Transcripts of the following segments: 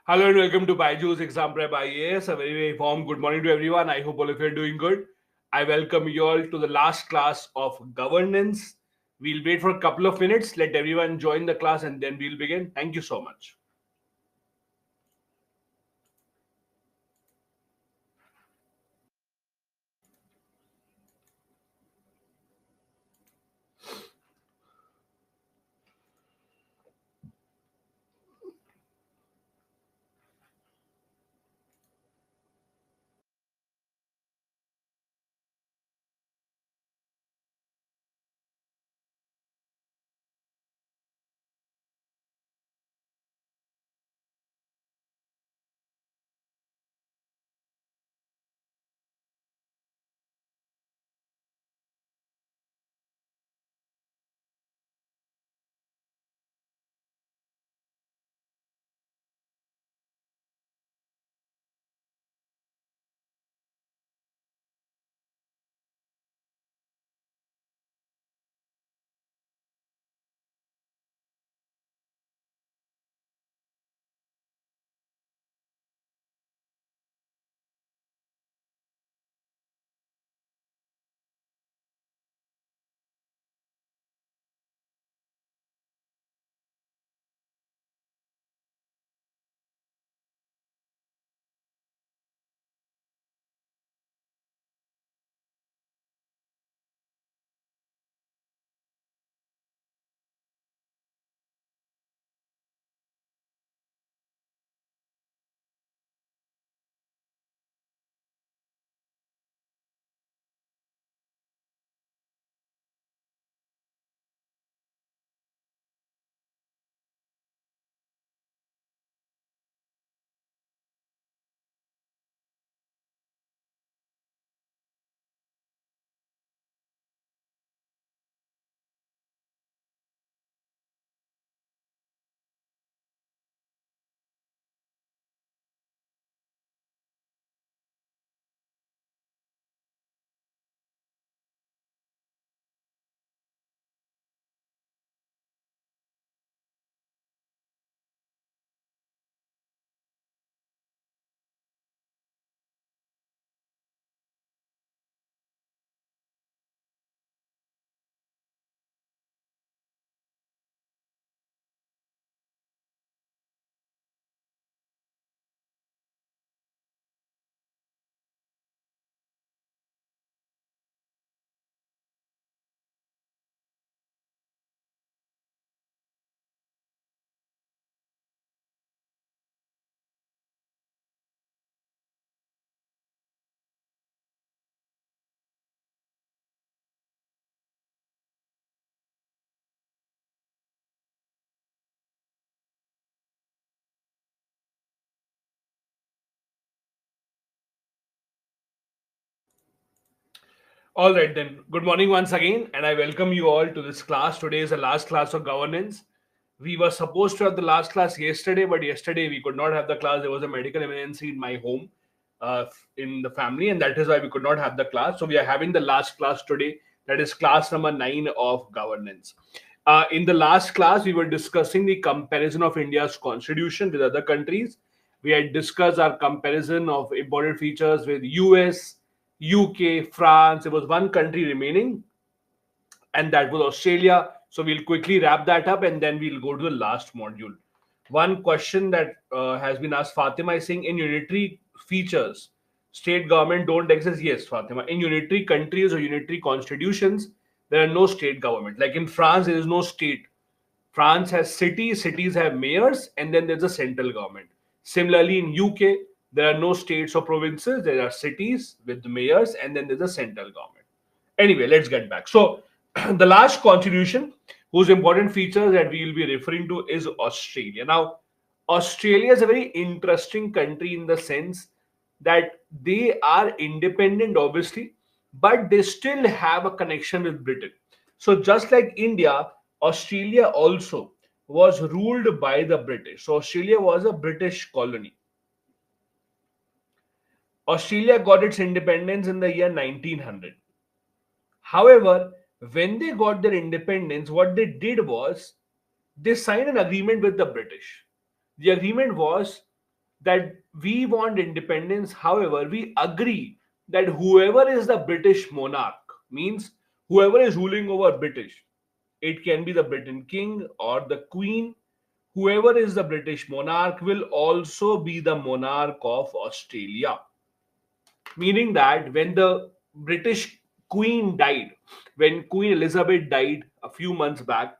Hello and welcome to Byju's Exam Prep IAS. A very warm good morning to everyone. I hope all of you are doing good. I welcome you all to the last class of governance. We'll wait for a couple of minutes, let everyone join the class, and then we'll begin. Thank you so much. All right, then. Good morning once again, and I welcome you all to this class. Today is the last class of governance. We were supposed to have the last class yesterday, but yesterday we could not have the class. There was a medical emergency in my home, in the family, and that is why we could not have the class. So we are having the last class today. That is class number 9 of governance. In the last class, we were discussing the comparison of India's constitution with other countries. We had discussed our comparison of important features with US, UK, France. There was one country remaining, and that was Australia. So we'll quickly wrap that up and then we'll go to the last module. One question that has been asked, Fatima is saying, in unitary features, state government don't exist. Yes, Fatima. In unitary countries or unitary constitutions, there are no state government. Like in France, there is no state. France has cities, cities have mayors, and then there's a central government. Similarly, in UK, there are no states or provinces. There are cities with the mayors, and then there's a central government. Anyway, let's get back. So, the last constitution, whose important features that we will be referring to, is Australia. Now, Australia is a very interesting country in the sense that they are independent, obviously, but they still have a connection with Britain. So, just like India, Australia also was ruled by the British. So, Australia was a British colony. Australia got its independence in the year 1900. However, when they got their independence, what they did was they signed an agreement with the British. The agreement was that we want independence. However, we agree that whoever is the British monarch, means whoever is ruling over British, it can be the Britain king or the queen, whoever is the British monarch will also be the monarch of Australia. Meaning that when the British Queen died, when Queen Elizabeth died a few months back,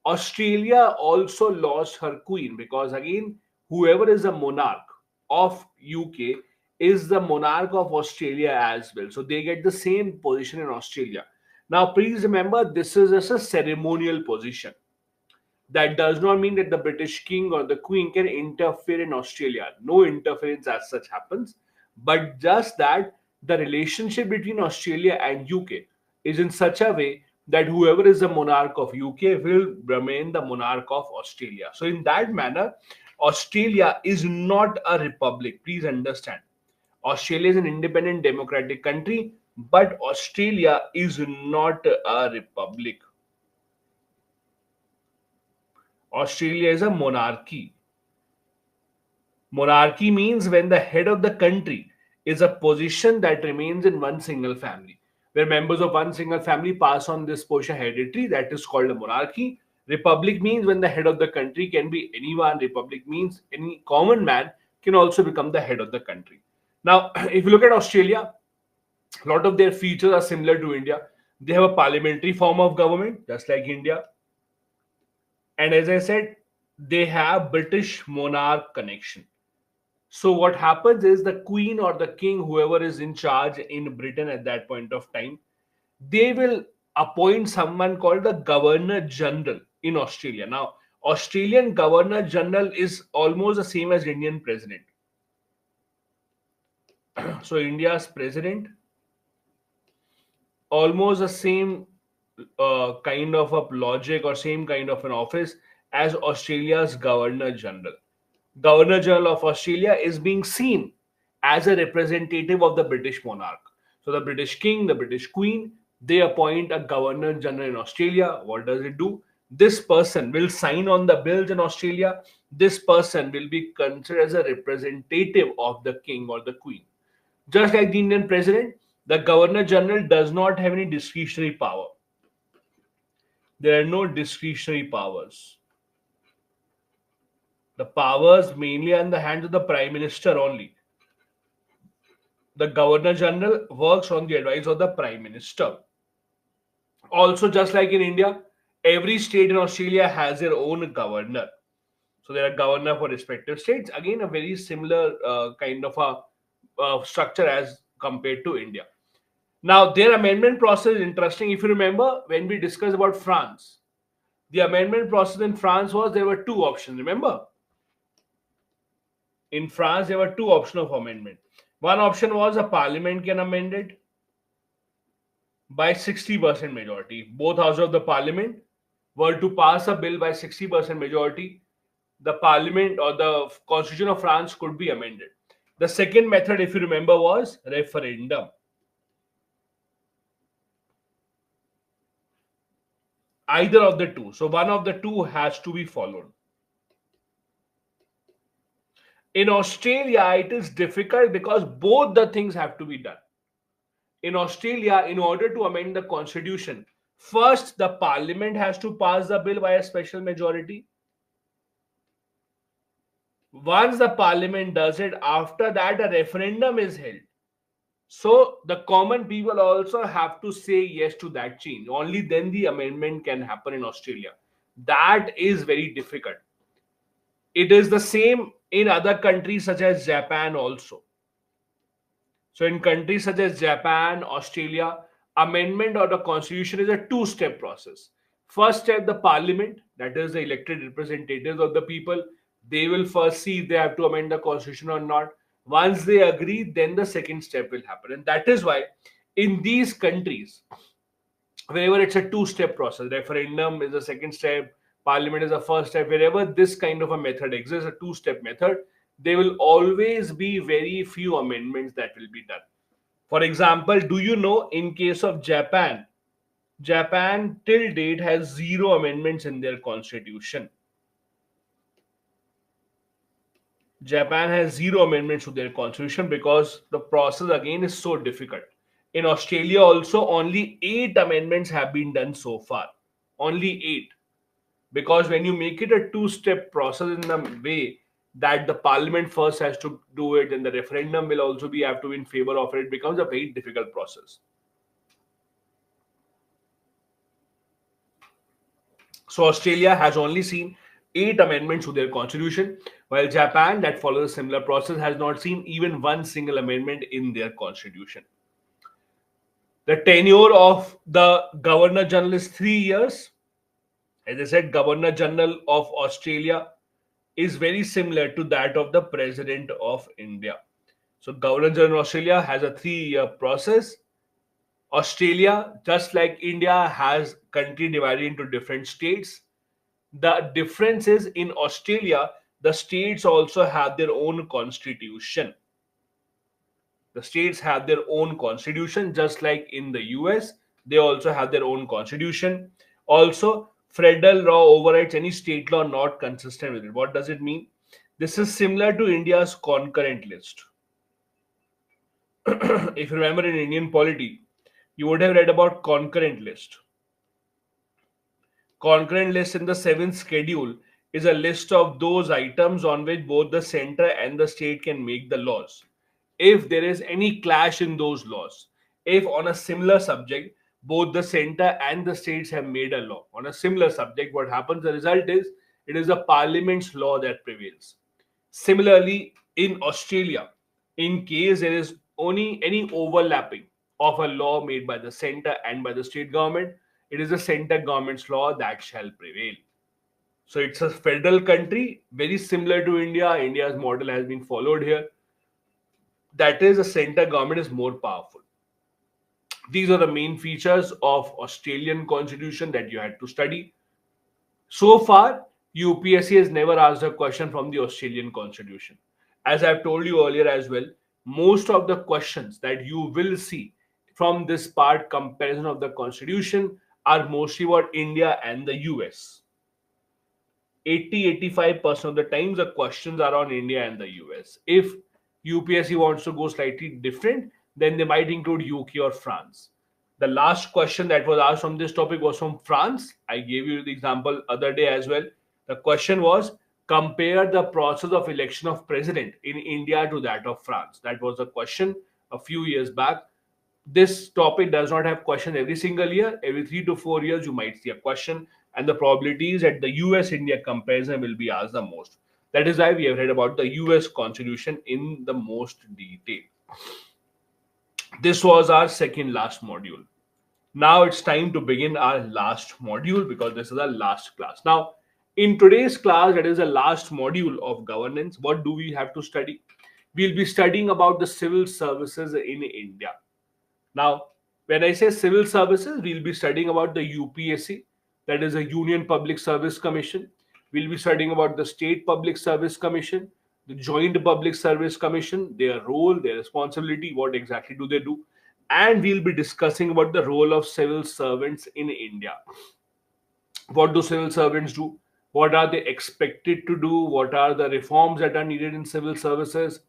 Australia also lost her queen, because again, whoever is the monarch of UK is the monarch of Australia as well. So they get the same position in Australia. Now, please remember, this is just a ceremonial position. That does not mean that the British king or the queen can interfere in Australia. No interference as such happens, but just that the relationship between Australia and UK is in such a way that whoever is the monarch of UK will remain the monarch of Australia. So, in that manner, Australia is not a republic. Please understand. Australia is an independent democratic country, but Australia is not a republic. Australia is a monarchy. Monarchy means when the head of the country is a position that remains in one single family, where members of one single family pass on this position hereditary, that is called a monarchy. Republic means when the head of the country can be anyone. Republic means any common man can also become the head of the country. Now, if you look at Australia, a lot of their features are similar to India. They have a parliamentary form of government, just like India. And as I said, they have British monarch connection. So what happens is the queen or the king, whoever is in charge in Britain at that point of time, they will appoint someone called the Governor General in Australia. Now, Australian Governor General is almost the same as Indian President. So India's president, almost the same kind of a logic or same kind of an office as Australia's Governor General. Governor General of Australia is being seen as a representative of the British monarch. So the British king, the British queen, they appoint a Governor General in Australia. What does it do? This person will sign on the bills in Australia. This person will be considered as a representative of the king or the queen. Just like the Indian president, the Governor General does not have any discretionary power. There are no discretionary powers. The powers mainly are in the hands of the Prime Minister only. The Governor General works on the advice of the Prime Minister. Also, just like in India, every state in Australia has their own governor. So there are governor for respective states. Again, a very similar kind of a structure as compared to India. Now, their amendment process is interesting. If you remember, when we discussed about France, the amendment process in France was there were two options. Remember, in France there were two options of amendment. One option was a parliament can amend it by 60% majority. Both houses of the parliament were to pass a bill by 60% majority. The parliament or the constitution of France could be amended. The second method, if you remember, was referendum. Either of the two. So one of the two has to be followed. In Australia, it is difficult because both the things have to be done. In Australia, in order to amend the constitution, first the parliament has to pass the bill by a special majority. Once the parliament does it, after that a referendum is held. So the common people also have to say yes to that change. Only then the amendment can happen in Australia. That is very difficult. It is the same in other countries such as Japan also. So in countries such as Japan, Australia, amendment of the constitution is a two-step process. First step, the parliament, that is the elected representatives of the people, they will first see if they have to amend the constitution or not. Once they agree, then the second step will happen. And that is why in these countries, wherever it's a two-step process, referendum is the second step, parliament is the first step, wherever this kind of a method exists, a two-step method, there will always be very few amendments that will be done. For example, do you know in case of Japan, Japan till date has zero amendments in their constitution. Japan has zero amendments to their constitution because the process again is so difficult. In Australia, also, only 8 amendments have been done so far. Only 8. Because when you make it a two-step process in the way that the parliament first has to do it, and the referendum will also be have to be in favor of it, it becomes a very difficult process. So Australia has only seen 8 amendments to their constitution, while Japan, that follows a similar process, has not seen even one single amendment in their constitution. The tenure of the Governor General is 3 years. As I said, Governor General of Australia is very similar to that of the President of India. So, Governor General of Australia has a 3 year process. Australia, just like India, has country divided into different states. The difference is in Australia, the states also have their own constitution. The states have their own constitution, just like in the US, they also have their own constitution. Also, federal law overrides any state law not consistent with it. What does it mean? This is similar to India's concurrent list. If you remember in Indian polity, you would have read about concurrent list. Concurrent list in the seventh schedule is a list of those items on which both the center and the state can make the laws. If there is any clash in those laws, if on a similar subject, both the center and the states have made a law on a similar subject, what happens? The result is it is the parliament's law that prevails. Similarly, in Australia, in case there is only any overlapping of a law made by the center and by the state government, it is the center government's law that shall prevail. So it's a federal country, very similar to India. India's model has been followed here. That is, the center government is more powerful. These are the main features of Australian constitution that you had to study. So far, UPSC has never asked a question from the Australian constitution. As I've told you earlier as well, most of the questions that you will see from this part comparison of the constitution are mostly about India and the US. 80-85% of the times the questions are on India and the US. If UPSC wants to go slightly different, then they might include UK or France. The last question that was asked on this topic was from France. I gave you the example other day as well. The question was compare the process of election of president in India to that of France. That was a question a few years back. This topic does not have question every single year. Every 3 to 4 years, you might see a question, and the probabilities that the US India comparison will be asked the most. That is why we have read about the US Constitution in the most detail. This was our second last module. Now it's time to begin our last module because this is our last class. Now, in today's class, that is the last module of governance, what do we have to study? We'll be studying about the civil services in India. Now, when I say civil services, we'll be studying about the UPSC, that is a Union Public Service Commission. We'll be studying about the State Public Service Commission, the Joint Public Service Commission, their role, their responsibility, what exactly do they do, and we'll be discussing about the role of civil servants in India. What do civil servants do? What are they expected to do? What are the reforms that are needed in civil services?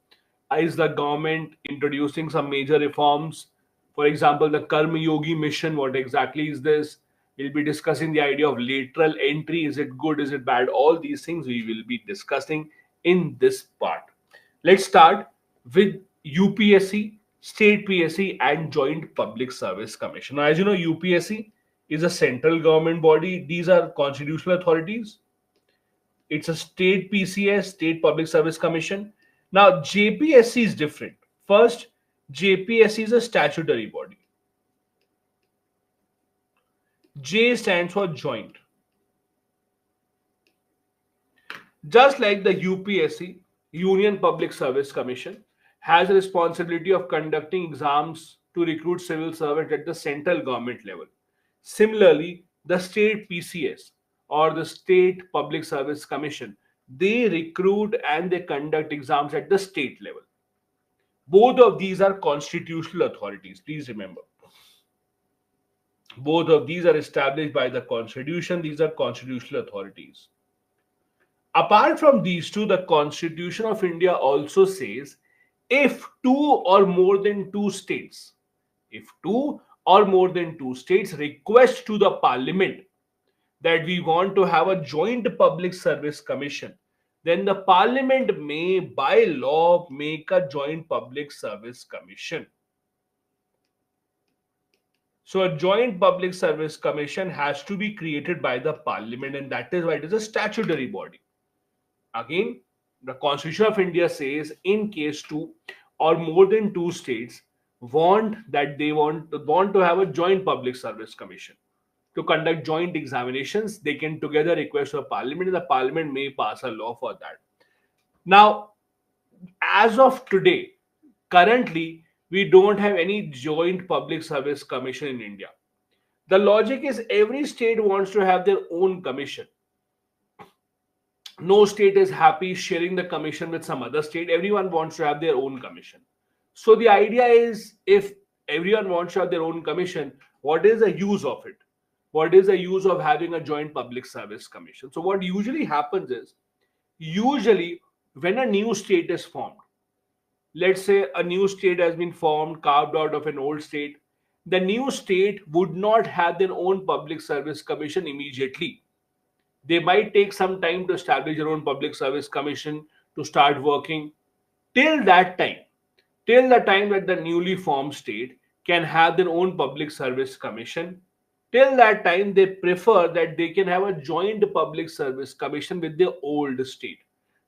Is the government introducing some major reforms? For example, the Karma Yogi mission, what exactly is this? We'll be discussing the idea of lateral entry. Is it good? Is it bad? All these things we will be discussing in this part. Let's start with UPSC, State PSC, and Joint Public Service Commission. Now, as you know, UPSC is a central government body. These are constitutional authorities. It's a state PCS, State Public Service Commission. Now, JPSC is different. First, JPSC is a statutory body. J stands for joint. Just like the UPSC, Union Public Service Commission, has a responsibility of conducting exams to recruit civil servants at the central government level. Similarly, the state PCS or the State Public Service Commission, they recruit and they conduct exams at the state level. Both of these are constitutional authorities. Please remember. Both of these are established by the Constitution. These are constitutional authorities. Apart from these two, the Constitution of India also says if two or more than two states, if two or more than two states request to the parliament that we want to have a joint public service commission, then the parliament may by law make a joint public service commission. So a joint public service commission has to be created by the parliament, and that is why it is a statutory body. Again, the Constitution of India says in case two or more than two states want to have a joint public service commission to conduct joint examinations, they can together request for parliament, and the parliament may pass a law for that. Now, as of today, currently, we don't have any joint public service commission in India. The logic is every state wants to have their own commission. No state is happy sharing the commission with some other state. Everyone wants to have their own commission. So the idea is, if everyone wants to have their own commission, what is the use of it? What is the use of having a joint public service commission? So what usually happens is, usually when a new state is formed, let's say a new state has been formed, carved out of an old state, the new state would not have their own public service commission immediately. They might take some time to establish their own public service commission to start working. Till that time, till the time that the newly formed state can have their own public service commission, till that time they prefer that they can have a joint public service commission with the old state.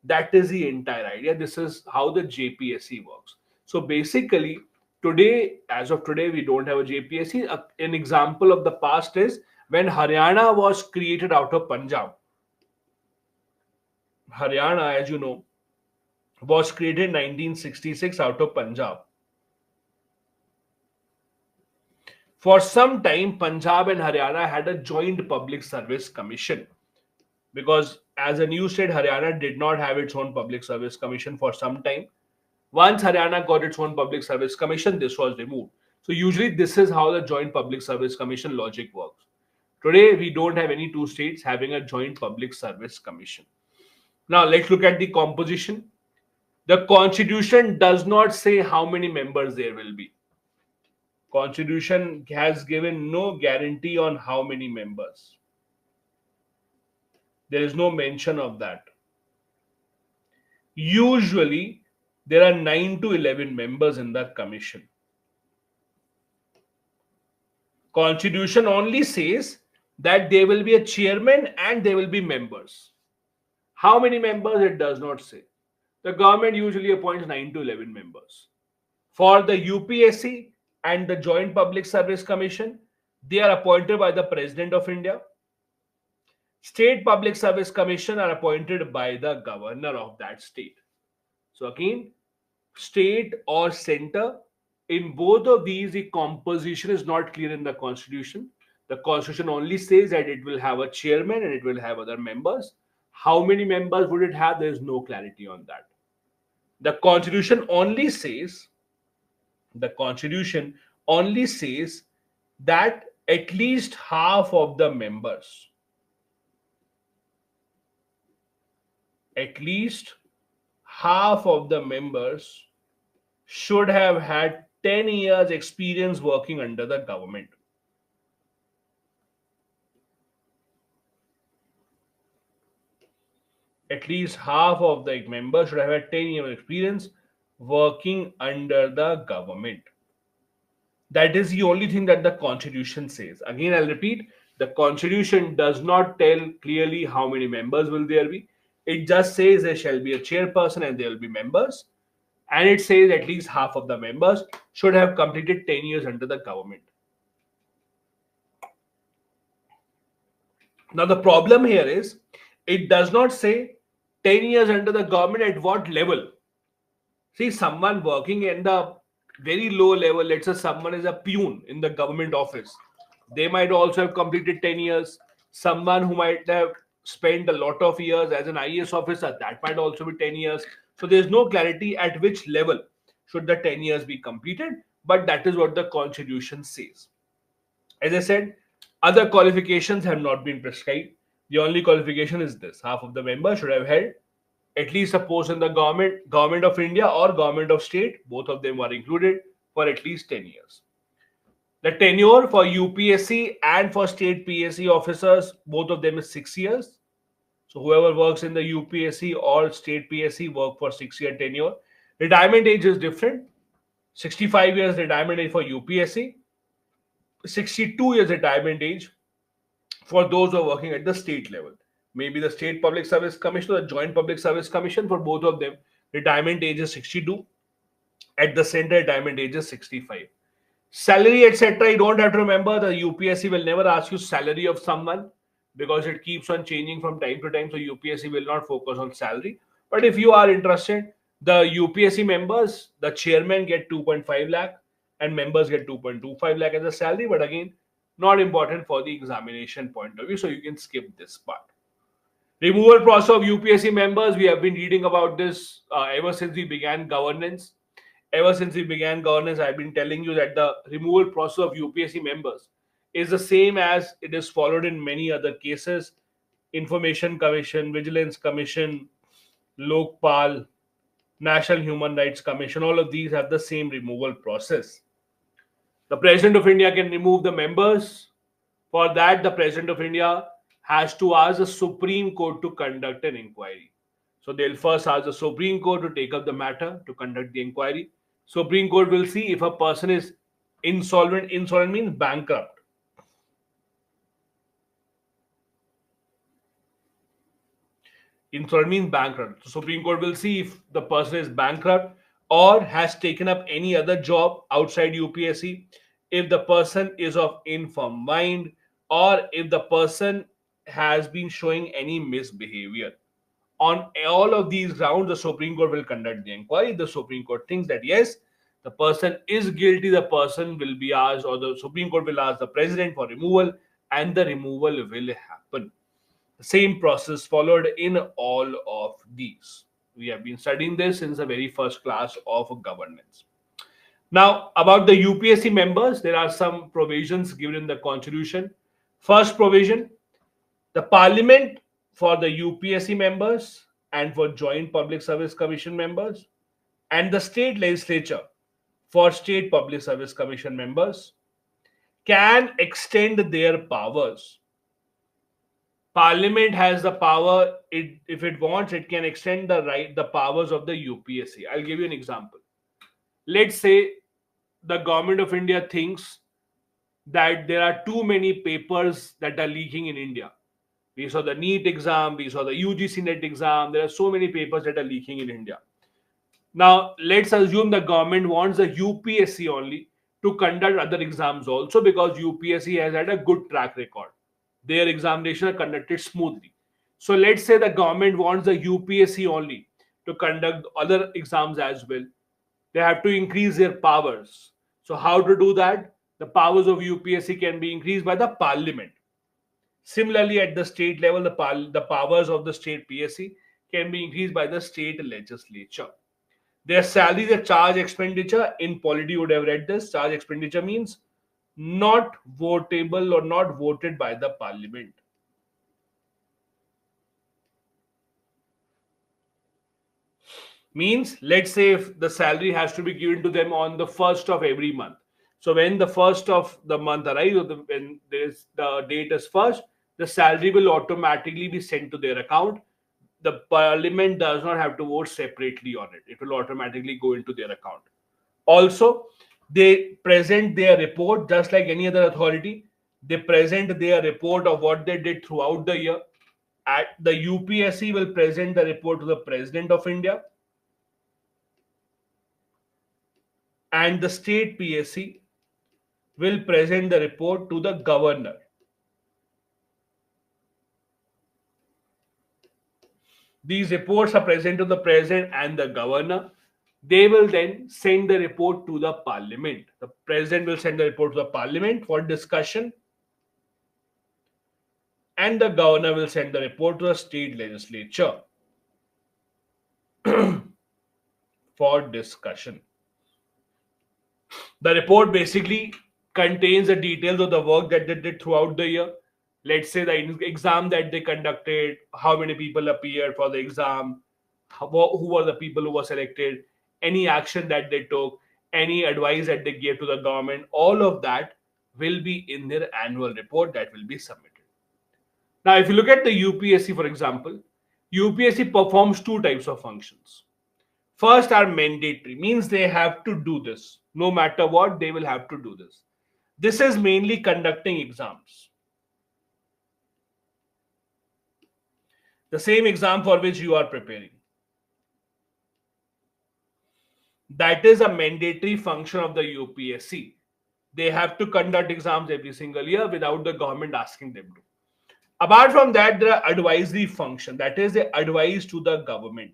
That is the entire idea. This is how the JPSC works. So basically, today, as of today, we don't have a JPSC. An example of the past is when Haryana was created out of Punjab. Haryana, as you know, was created in 1966 out of Punjab. For some time, Punjab and Haryana had a joint public service commission because as a new state, Haryana did not have its own public service commission for some time. Once Haryana got its own public service commission, this was removed. So usually this is how the joint public service commission logic works. Today, we don't have any two states having a joint public service commission. Now, let's look at the composition. The Constitution does not say how many members there will be. Constitution has given no guarantee on how many members. There is no mention of that. Usually, there are 9 to 11 members in that commission. Constitution only says that there will be a chairman and there will be members. How many members, it does not say. The government usually appoints 9 to 11 members. For the UPSC and the Joint Public Service Commission, they are appointed by the President of India. State Public Service Commission are appointed by the governor of that state. So again, state or center, in both of these, the composition is not clear in the Constitution. The Constitution only says that it will have a chairman and it will have other members. How many members would it have? There is no clarity on that. The Constitution only says that at least half of the members, should have had 10 years experience working under the government. At least half of the members should have had 10 years experience working under the government. That is the only thing that the Constitution says. Again, I'll repeat, the Constitution does not tell clearly how many members will there be. It just says there shall be a chairperson and there will be members. And it says at least half of the members should have completed 10 years under the government. Now, the problem here is, it does not say 10 years under the government at what level. See, someone working in the very low level, let's say someone is a peon in the government office, they might also have completed 10 years. Someone who might have spent a lot of years as an IAS officer, that might also be 10 years. So there's no clarity at which level should the 10 years be completed, but that is what the Constitution says. As I said, other qualifications have not been prescribed. The only qualification is this: half of the members should have held at least a post in the government of India or government of state, both of them are included, for at least 10 years. The tenure for UPSC and for state PSC officers, both of them is 6 years. So whoever works in the UPSC or state PSC work for 6 year tenure. Retirement age is different. 65 years retirement age for UPSC, 62 years retirement age for those who are working at the state level. Maybe the State Public Service Commission or the Joint Public Service Commission, for both of them, retirement age is 62. At the center, retirement age is 65. Salary, etc. You don't have to remember. The UPSC will never ask you salary of someone because it keeps on changing from time to time. So UPSC will not focus on salary. But if you are interested, the UPSC members, the chairman get 2.5 lakh and members get 2.25 lakh as a salary. But again, not important for the examination point of view. So you can skip this part. Removal process of UPSC members. We have been reading about this ever since we began governance. Ever since we began governance, I've been telling you that the removal process of UPSC members is the same as it is followed in many other cases. Information Commission, Vigilance Commission, Lokpal, National Human Rights Commission, all of these have the same removal process. The President of India can remove the members. For that, the President of India has to ask the Supreme Court to conduct an inquiry. So they'll first ask the Supreme Court to take up the matter to conduct the inquiry. Supreme Court will see if a person is insolvent. Insolvent means bankrupt. Insolvent means bankrupt. So Supreme Court will see if the person is bankrupt or has taken up any other job outside UPSC, if the person is of infirm mind, or if the person has been showing any misbehavior. On all of these grounds, the Supreme Court will conduct the inquiry. The Supreme Court thinks that yes, the person is guilty, the person will be asked, or the Supreme Court will ask the president for removal, and the removal will happen. The same process followed in all of these. We have been studying this since the very first class of governance. Now, about the UPSC members, there are some provisions given in the Constitution. First provision: the Parliament for the UPSC members and for Joint Public Service Commission members, and the state legislature for State Public Service Commission members can extend their powers. Parliament has the power, if it wants, it can extend the powers of the UPSC. I'll give you an example. Let's say the government of India thinks that there are too many papers that are leaking in India. We saw the NEET exam, we saw the UGC NET exam. There are so many papers that are leaking in India. Now, let's assume the government wants the UPSC only to conduct other exams also, because UPSC has had a good track record. Their examinations are conducted smoothly. So let's say the government wants the UPSC only to conduct other exams as well. They have to increase their powers. So how to do that? The powers of UPSC can be increased by the Parliament. Similarly, at the state level, the powers of the state PSC can be increased by the state legislature. Their salary, the charge expenditure, in polity you would have read this. Charge expenditure means not votable or not voted by the Parliament. Means, let's say if the salary has to be given to them on the first of every month. So when the first of the month arrives, or when the date is first, the salary will automatically be sent to their account. The Parliament does not have to vote separately on it. It will automatically go into their account. Also, they present their report just like any other authority. They present their report of what they did throughout the year. The UPSC will present the report to the President of India, and the state PSC will present the report to the governor. These reports are presented to the president and the governor. They will then send the report to the Parliament. The president will send the report to the Parliament for discussion, and the governor will send the report to the state legislature for discussion. The report basically contains the details of the work that they did throughout the year. Let's say the exam that they conducted, how many people appeared for the exam, who were the people who were selected, any action that they took, any advice that they gave to the government, all of that will be in their annual report that will be submitted. Now, if you look at the UPSC, for example, UPSC performs two types of functions. First are mandatory, means they have to do this. No matter what, they will have to do this. This is mainly conducting exams. The same exam for which you are preparing. That is a mandatory function of the UPSC. They have to conduct exams every single year without the government asking them to. Apart from that, there are advisory function. That is, the advice to the government.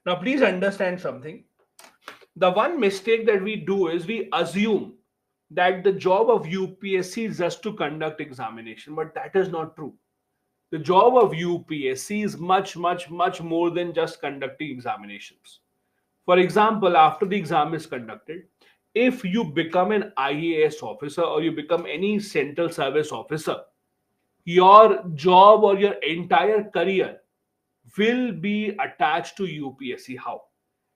Now, please understand something. The one mistake that we do is we assume that the job of UPSC is just to conduct examination, but that is not true. The job of UPSC is much, much, much more than just conducting examinations. For example, after the exam is conducted, if you become an IAS officer or you become any central service officer, your job or your entire career will be attached to UPSC. How?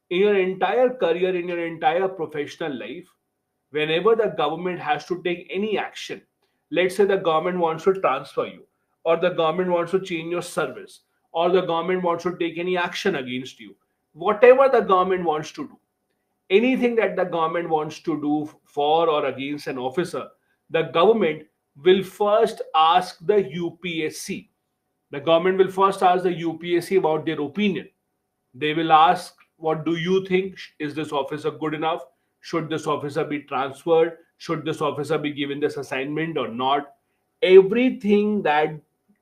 In your entire career, in your entire professional life, whenever the government has to take any action, let's say the government wants to transfer you, or the government wants to change your service, or the government wants to take any action against you, whatever the government wants to do, anything that the government wants to do for or against an officer, the government will first ask the UPSC. The government will first ask the UPSC about their opinion. They will ask, what do you think? Is this officer good enough? Should this officer be transferred? Should this officer be given this assignment or not? Everything that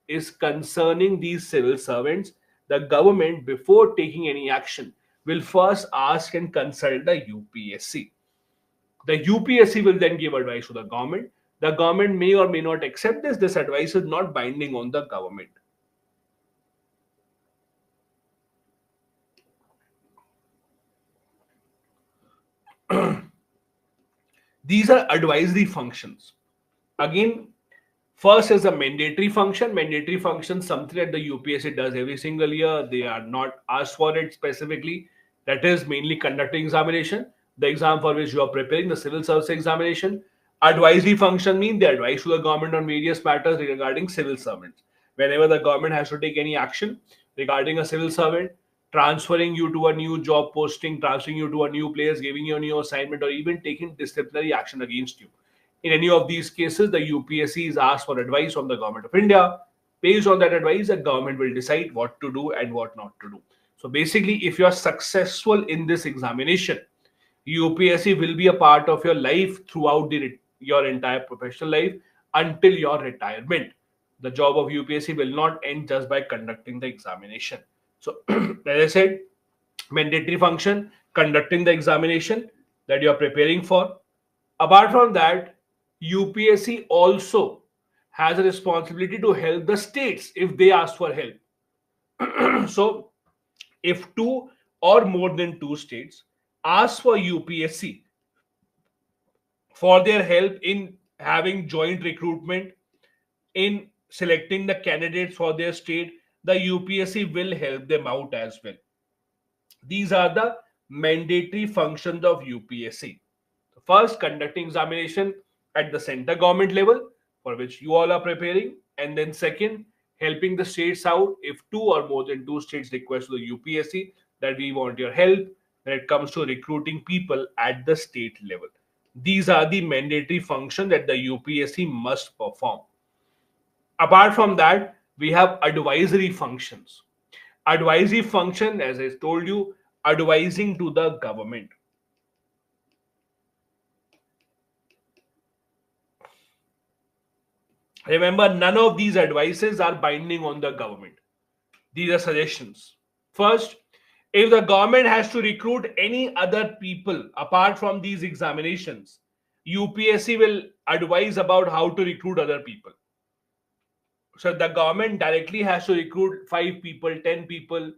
is concerning these civil servants, the government, before taking any action, will first ask and consult the UPSC. The UPSC will then give advice to the government. The government may or may not accept this. This advice is not binding on the government. These are advisory functions. Again, first is a mandatory function. Mandatory function, something that the UPSC does every single year. They are not asked for it specifically. That is mainly conducting examination. The exam for which you are preparing, the civil service examination. Advisory function means they advise to the government on various matters regarding civil servants. Whenever the government has to take any action regarding a civil servant, transferring you to a new job posting, transferring you to a new place, giving you a new assignment, or even taking disciplinary action against you. In any of these cases, the UPSC is asked for advice from the government of India. Based on that advice, the government will decide what to do and what not to do. So basically, if you are successful in this examination, UPSC will be a part of your life throughout your entire professional life until your retirement. The job of UPSC will not end just by conducting the examination. So, as I said, mandatory function, conducting the examination that you are preparing for. Apart from that, UPSC also has a responsibility to help the states if they ask for help. So, if two or more than two states ask for UPSC for their help in having joint recruitment, in selecting the candidates for their state, the UPSC will help them out as well. These are the mandatory functions of UPSC. First, conducting examination at the center government level, for which you all are preparing, and then second, helping the states out if two or more than two states request to the UPSC that we want your help when it comes to recruiting people at the state level. These are the mandatory functions that the UPSC must perform. Apart from that, we have advisory functions. Advisory function, as I told you, advising to the government. Remember, none of these advices are binding on the government. These are suggestions. First, if the government has to recruit any other people apart from these examinations, UPSC will advise about how to recruit other people. So the government directly has to recruit 5 people, 10 people.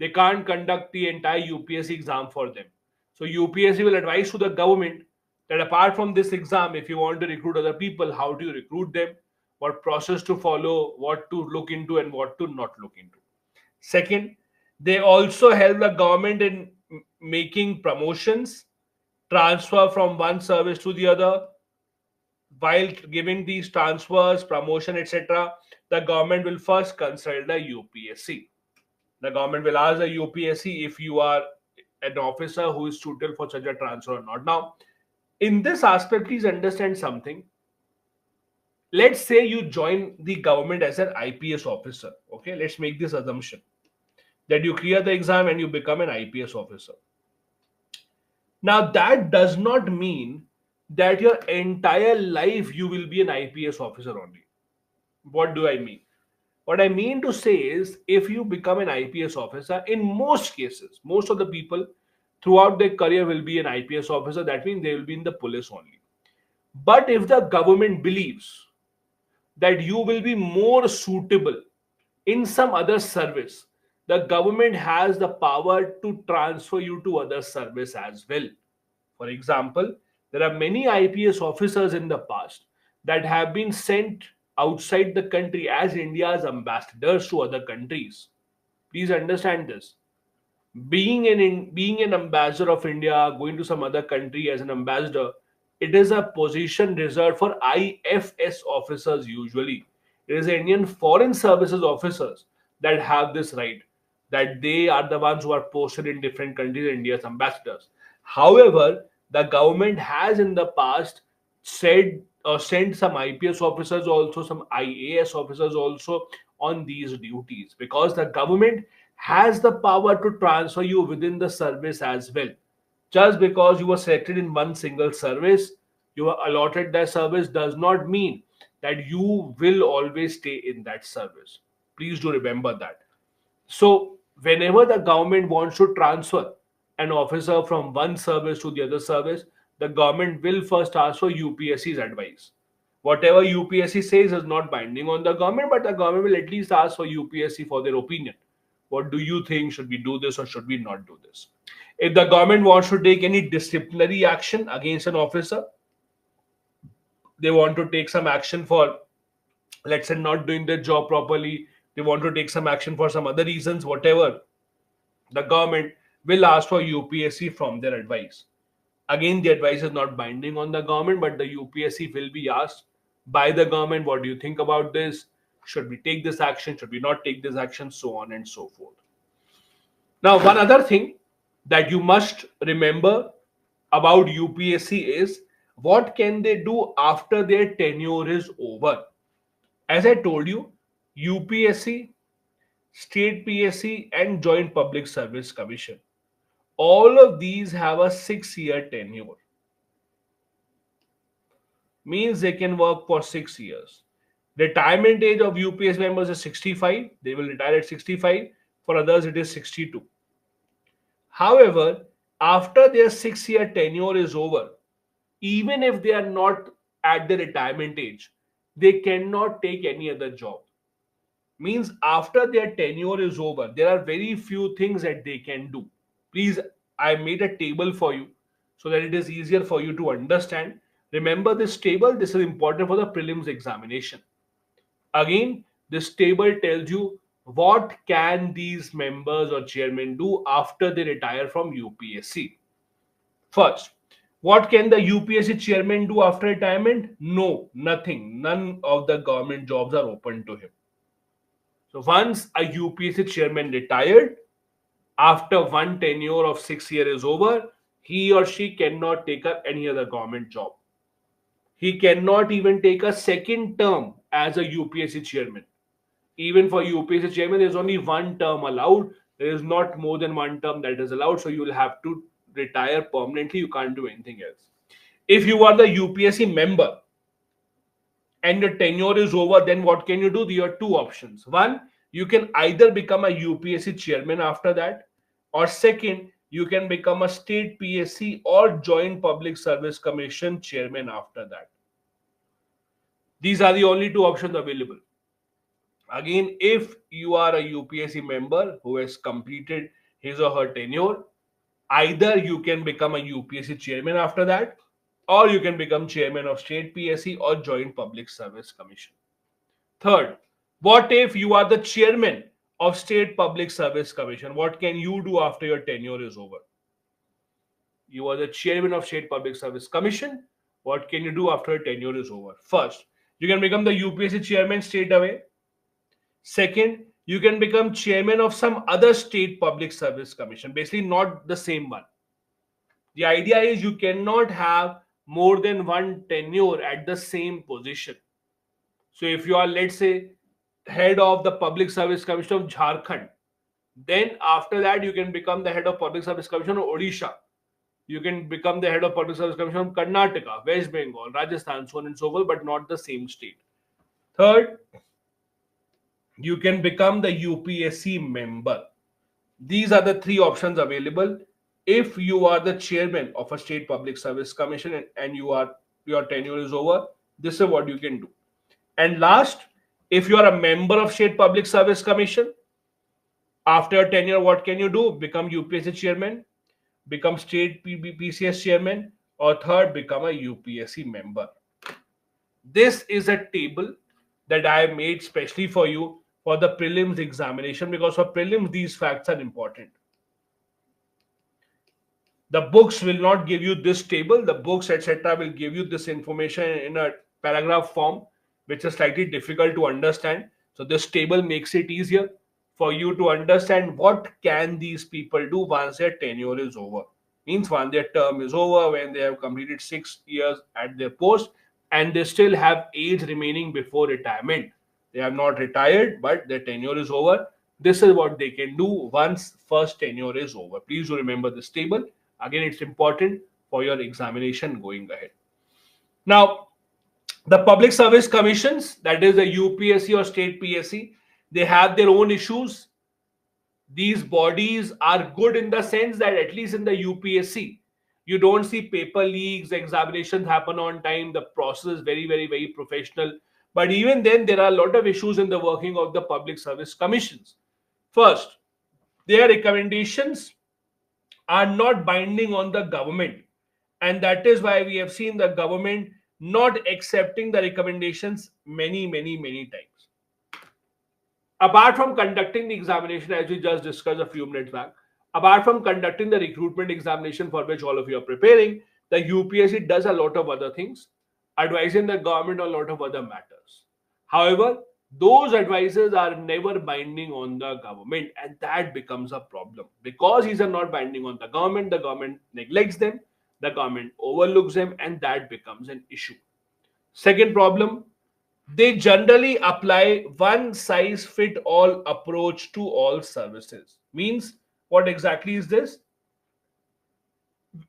They can't conduct the entire UPSC exam for them. So UPSC will advise to the government that apart from this exam, if you want to recruit other people, how do you recruit them, what process to follow, what to look into, and what to not look into. Second, they also help the government in making promotions, transfer from one service to the other. While giving these transfers, promotion, etc., the government will first consult the UPSC. The government will ask the UPSC if you are an officer who is suitable for such a transfer or not. Now, in this aspect, please understand something. Let's say you join the government as an IPS officer. Okay, let's make this assumption that you clear the exam and you become an IPS officer. Now, that does not mean that your entire life you will be an IPS officer only. What do I mean? What I mean to say is, if you become an IPS officer, in most cases, most of the people throughout their career will be an IPS officer. That means they will be in the police only. But if the government believes that you will be more suitable in some other service, the government has the power to transfer you to other service as well. For example, there are many IPS officers in the past that have been sent outside the country as India's ambassadors to other countries. Please understand this. Being an ambassador of India, going to some other country as an ambassador, it is a position reserved for IFS officers usually. It is Indian Foreign Services officers that have this right, that they are the ones who are posted in different countries, India's ambassadors. However, the government has in the past said or sent some IPS officers also, some IAS officers also on these duties, because the government has the power to transfer you within the service as well. Just because you were selected in one single service, you were allotted that service, does not mean that you will always stay in that service. Please do remember that. So, whenever the government wants to transfer an officer from one service to the other service, the government will first ask for UPSC's advice. Whatever UPSC says is not binding on the government, but the government will at least ask for UPSC for their opinion. What do you think? Should we do this or should we not do this? If the government wants to take any disciplinary action against an officer, they want to take some action for, let's say, not doing their job properly, they want to take some action for some other reasons, whatever, the government will ask for UPSC from their advice. Again, the advice is not binding on the government, but the UPSC will be asked by the government, what do you think about this? Should we take this action? Should we not take this action? So on and so forth. Now, one other thing that you must remember about UPSC is, what can they do after their tenure is over? As I told you, UPSC, State PSC, and Joint Public Service Commission, all of these have a 6-year tenure. Means they can work for 6 years. Retirement age of UPSC members is 65. They will retire at 65. For others, it is 62. However, after their 6-year tenure is over, even if they are not at the retirement age, they cannot take any other job. Means after their tenure is over, there are very few things that they can do. Please, I made a table for you so that it is easier for you to understand. Remember this table, this is important for the prelims examination. Again, this table tells you what can these members or chairmen do after they retire from UPSC. First, what can the UPSC chairman do after retirement? No, nothing. None of the government jobs are open to him. So once a UPSC chairman retired, after one tenure of 6 years is over, he or she cannot take up any other government job. He cannot even take a second term as a UPSC chairman. Even for UPSC chairman, there is only one term allowed. There is not more than one term that is allowed. So you will have to retire permanently. You can't do anything else. If you are the UPSC member and your tenure is over, then what can you do? There are two options. One, you can either become a UPSC chairman after that, or second, you can become a state PSC or Joint Public Service Commission chairman after that. These are the only two options available. Again, if you are a UPSC member who has completed his or her tenure, either you can become a UPSC chairman after that, or you can become chairman of state PSC or Joint Public Service Commission. Third, what if you are the chairman of State Public Service Commission? What can you do after your tenure is over? You are the chairman of State Public Service Commission. What can you do after your tenure is over? First, you can become the UPSC chairman straight away. Second, you can become chairman of some other state public service commission, basically not the same one. The idea is you cannot have more than one tenure at the same position. So if you are, let's say, head of the Public Service Commission of Jharkhand, then after that you can become the head of Public Service Commission of Odisha. You can become the head of Public Service Commission of Karnataka, West Bengal, Rajasthan, so on and so forth, but not the same state. Third, you can become the UPSC member. These are the three options available. If you are the chairman of a state public service commission and your tenure is over, this is what you can do. And last, if you are a member of state public service commission, after your tenure, what can you do? Become UPSC chairman, become state PCS chairman, or third, become a UPSC member. This is a table that I have made specially for you for the prelims examination, because for prelims these facts are important. The books will not give you this table. The books, etc., will give you this information in a paragraph form, which is slightly difficult to understand. So this table makes it easier for you to understand what can these people do once their tenure is over. Means once their term is over, when they have completed 6 years at their post and they still have age remaining before retirement. They have not retired, but their tenure is over. This is what they can do once first tenure is over. Please do remember this table. Again, it's important for your examination going ahead. Now, the public service commissions, that is the UPSC or state PSC, they have their own issues. These bodies are good in the sense that at least in the UPSC, you don't see paper leaks, examinations happen on time, the process is very, very, very professional. But even then, there are a lot of issues in the working of the public service commissions. First, their recommendations are not binding on the government. And that is why we have seen the government not accepting the recommendations many, many, many times. Apart from conducting the examination, as we just discussed a few minutes back, apart from conducting the recruitment examination for which all of you are preparing, the UPSC does a lot of other things, advising the government on a lot of other matters. However, those advices are never binding on the government, and that becomes a problem. Because these are not binding on the government neglects them, the government overlooks them, and that becomes an issue. Second problem, they generally apply one size fit all approach to all services. Means, what exactly is this?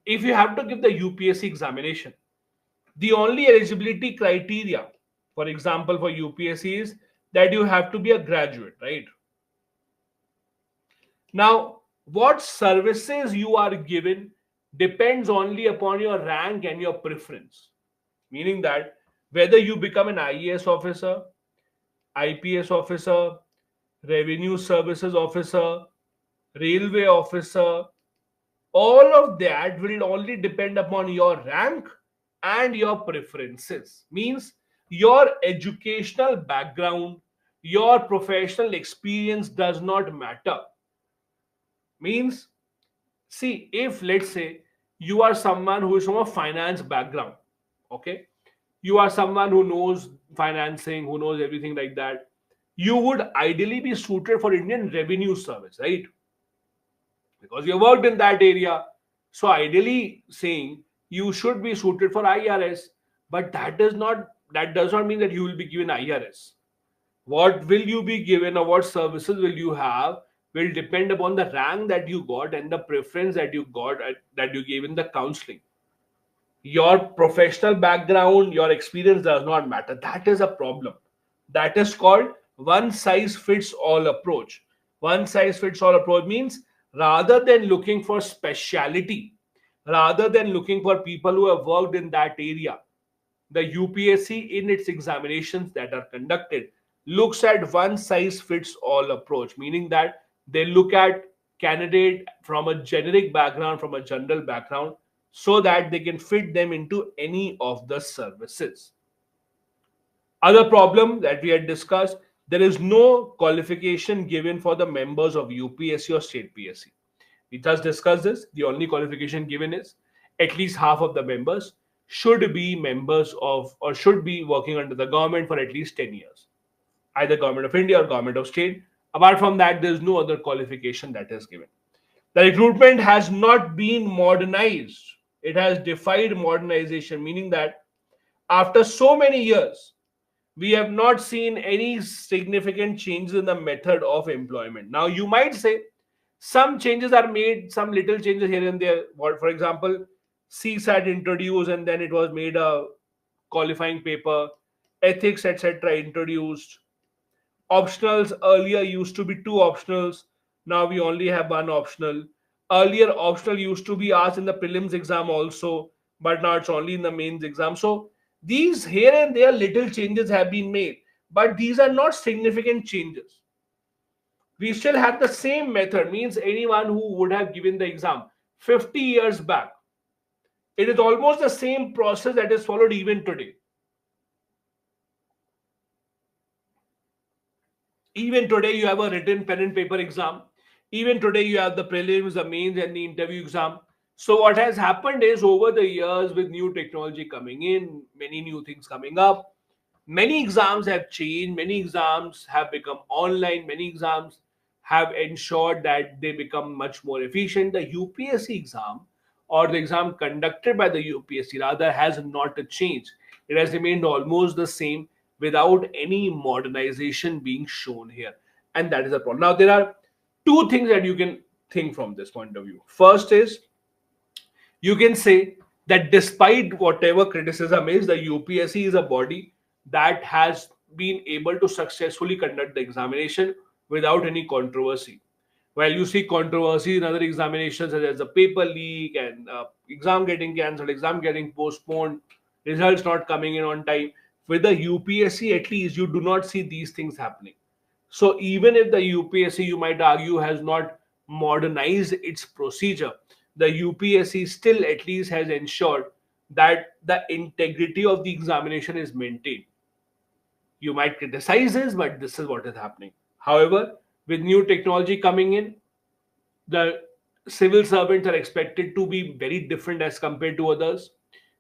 If you have to give the UPSC examination, the only eligibility criteria, for example, for UPSC is that you have to be a graduate, right? Now, what services you are given depends only upon your rank and your preference. Meaning that whether you become an IAS officer, IPS officer, revenue services officer, railway officer, all of that will only depend upon your rank and your preferences. Means your educational background, your professional experience does not matter. Means, see, if let's say you are someone who is from a finance background, okay, you are someone who knows financing, who knows everything like that, you would ideally be suited for Indian Revenue Service, right? Because you worked in that area. So ideally saying you should be suited for IRS, but that does not mean that you will be given IRS. What will you be given or what services will you have will depend upon the rank that you got and the preference that you got that you gave in the counseling. Your professional background, your experience does not matter. That is a problem. That is called one size fits all approach. One size fits all approach means rather than looking for speciality, rather than looking for people who have worked in that area, the UPSC in its examinations that are conducted looks at one size fits all approach, meaning that they look at candidate from a generic background, from a general background, so that they can fit them into any of the services. Other problem that we had discussed, there is no qualification given for the members of UPSC or state PSC. We just discussed this. The only qualification given is at least half of the members should be members of or should be working under the government for at least 10 years, either government of India or government of state. Apart from that, there is no other qualification that is given. The recruitment has not been modernized. It has defied modernization, meaning that after so many years, we have not seen any significant changes in the method of employment. Now, you might say some changes are made, some little changes here and there. What, for example, CSAT introduced and then it was made a qualifying paper, ethics, etc., introduced. Optionals earlier used to be two optionals. Now we only have one optional. Earlier, optional used to be asked in the prelims exam also, but now it's only in the mains exam. So these here and there little changes have been made, but these are not significant changes. We still have the same method, means anyone who would have given the exam 50 years back, it is almost the same process that is followed even today. Even today, you have a written pen and paper exam. Even today, you have the prelims, the mains, and the interview exam. So, what has happened is over the years, with new technology coming in, many new things coming up, many exams have changed, many exams have become online, many exams have ensured that they become much more efficient. The UPSC exam or the exam conducted by the UPSC rather has not changed. It has remained almost the same without any modernization being shown here. And that is the problem. Now, there are two things that you can think from this point of view. First is you can say that despite whatever criticism is, the UPSC is a body that has been able to successfully conduct the examination without any controversy. While you see controversy in other examinations, such as the paper leak and exam getting cancelled, exam getting postponed, results not coming in on time, with the UPSC, at least you do not see these things happening. So even if the UPSC, you might argue, has not modernized its procedure, the UPSC still at least has ensured that the integrity of the examination is maintained. You might criticize this, but this is what is happening. However, with new technology coming in, the civil servants are expected to be very different as compared to others.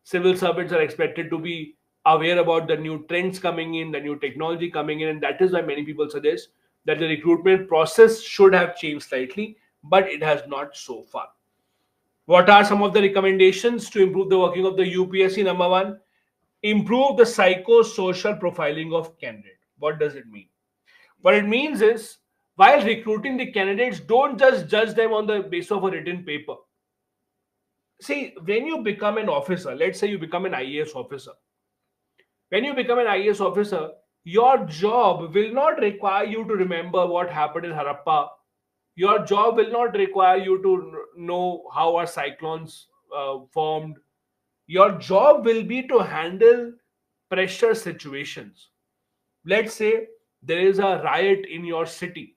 Civil servants are expected to be aware about the new trends coming in, the new technology coming in, and that is why many people suggest that the recruitment process should have changed slightly, but it has not so far. What are some of the recommendations to improve the working of the UPSC? Number one, improve the psychosocial profiling of candidate. What does it mean? What it means is, while recruiting the candidates, don't just judge them on the basis of a written paper. See, when you become an officer, let's say you become an IAS officer. When you become an IAS officer, your job will not require you to remember what happened in Harappa. Your job will not require you to know how our cyclones formed. Your job will be to handle pressure situations. Let's say there is a riot in your city.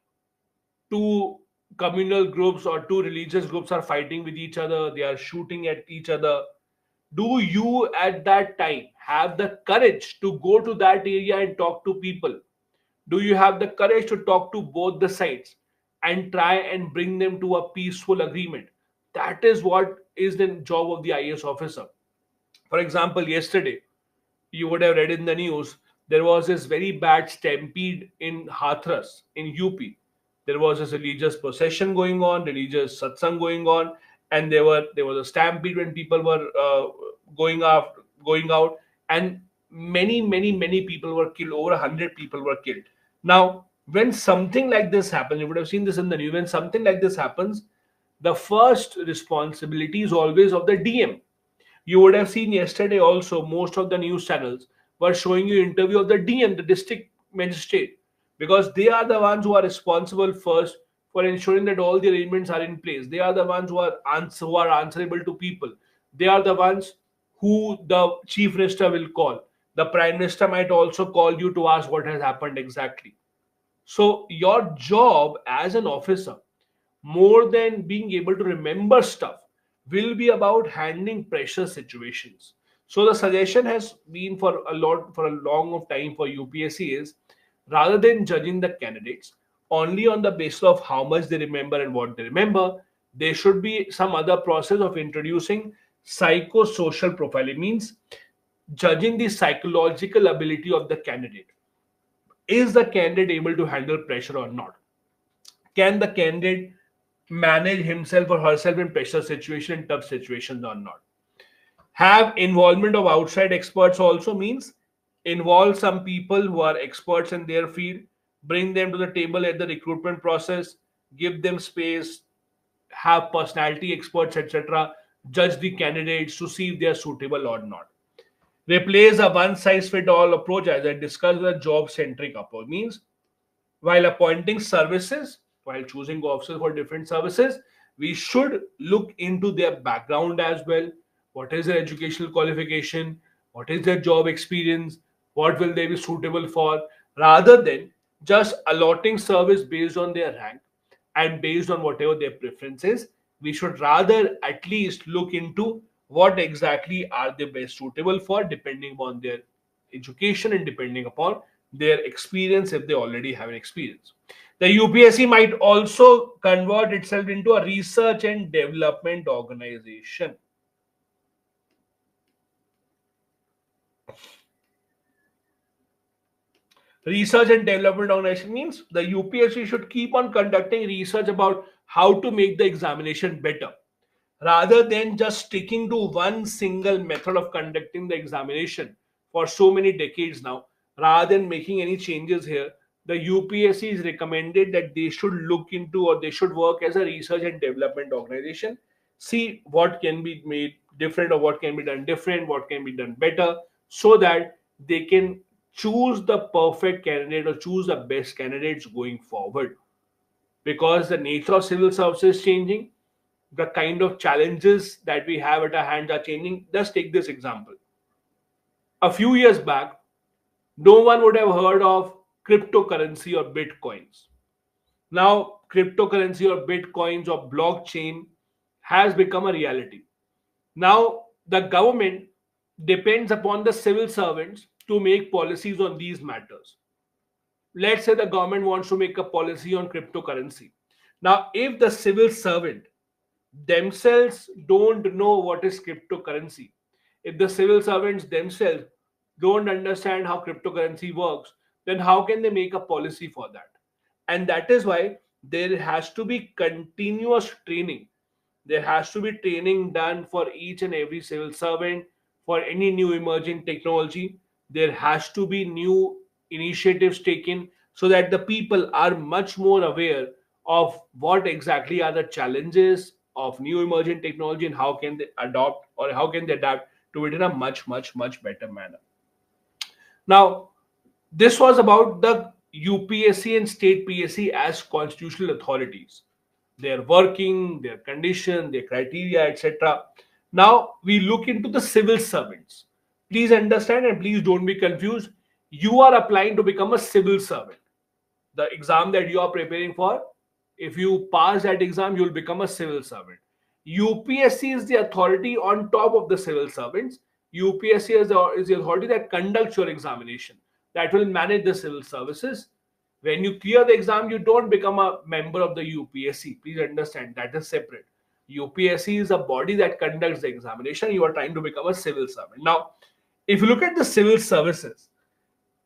Two communal groups or two religious groups are fighting with each other, they are shooting at each other. Do you at that time have the courage to go to that area and talk to people? Do you have the courage to talk to both the sides and try and bring them to a peaceful agreement? That is what is the job of the IAS officer. For example, yesterday you would have read in the news, there was this very bad stampede in Hathras in UP. There was this religious procession going on, religious satsang going on, and there was a stampede when people were going out, and many people were killed. Over 100 people were killed. Now, when something like this happens, you would have seen this in the news. When something like this happens, the first responsibility is always of the DM. You would have seen yesterday also most of the news channels were showing you interview of the DM, the district magistrate, because they are the ones who are responsible first for ensuring that all the arrangements are in place. They are the ones who are answerable to people. They are the ones who the chief minister will call. The prime minister might also call you to ask what has happened exactly. So your job as an officer, more than being able to remember stuff, will be about handling pressure situations. So the suggestion has been for a long of time for UPSC is, rather than judging the candidates only on the basis of how much they remember and what they remember, there should be some other process of introducing psychosocial profiling. Means judging the psychological ability of the candidate. Is the candidate able to handle pressure or not? Can the candidate manage himself or herself in pressure situation and tough situations or not? Have involvement of outside experts also, means involve some people who are experts in their field, bring them to the table at the recruitment process, give them space, have personality experts, etc., judge the candidates to see if they are suitable or not. Replace a one size fit all approach, as I discussed, with a job centric approach. Means while appointing services, while choosing officers for different services, we should look into their background as well. What is their educational qualification? What is their job experience? What will they be suitable for? Rather than just allotting service based on their rank and based on whatever their preferences, we should rather at least look into what exactly are they best suitable for, depending upon their education and depending upon their experience, if they already have an experience. The UPSC might also convert itself into a research and development organization. Research and development organization means the UPSC should keep on conducting research about how to make the examination better, rather than just sticking to one single method of conducting the examination for so many decades now. Rather than making any changes here, the UPSC is recommended that they should look into, or they should work as a research and development organization, see what can be made different or what can be done different, what can be done better, so that they can choose the perfect candidate or choose the best candidates going forward. Because the nature of civil service is changing, the kind of challenges that we have at our hands are changing. Just take this example. A few years back, no one would have heard of cryptocurrency or bitcoins. Now, cryptocurrency or bitcoins or blockchain has become a reality. Now, the government depends upon the civil servants to make policies on these matters. Let's say the government wants to make a policy on cryptocurrency. Now, if the civil servant themselves don't know what is cryptocurrency, if the civil servants themselves don't understand how cryptocurrency works, then how can they make a policy for that? And that is why there has to be continuous training. There has to be training done for each and every civil servant for any new emerging technology. There has to be new initiatives taken so that the people are much more aware of what exactly are the challenges of new emerging technology and how can they adopt or how can they adapt to it in a much better manner. Now, this was about the UPSC and state PSC as constitutional authorities, their working, their condition, their criteria, etc. Now we look into the civil servants. Please understand and please don't be confused. You are applying to become a civil servant. The exam that you are preparing for, if you pass that exam, you'll become a civil servant. UPSC is the authority on top of the civil servants. UPSC is the authority that conducts your examination, that will manage the civil services. When you clear the exam, you don't become a member of the UPSC. Please understand that is separate. UPSC is a body that conducts the examination. You are trying to become a civil servant. Now, if you look at the civil services,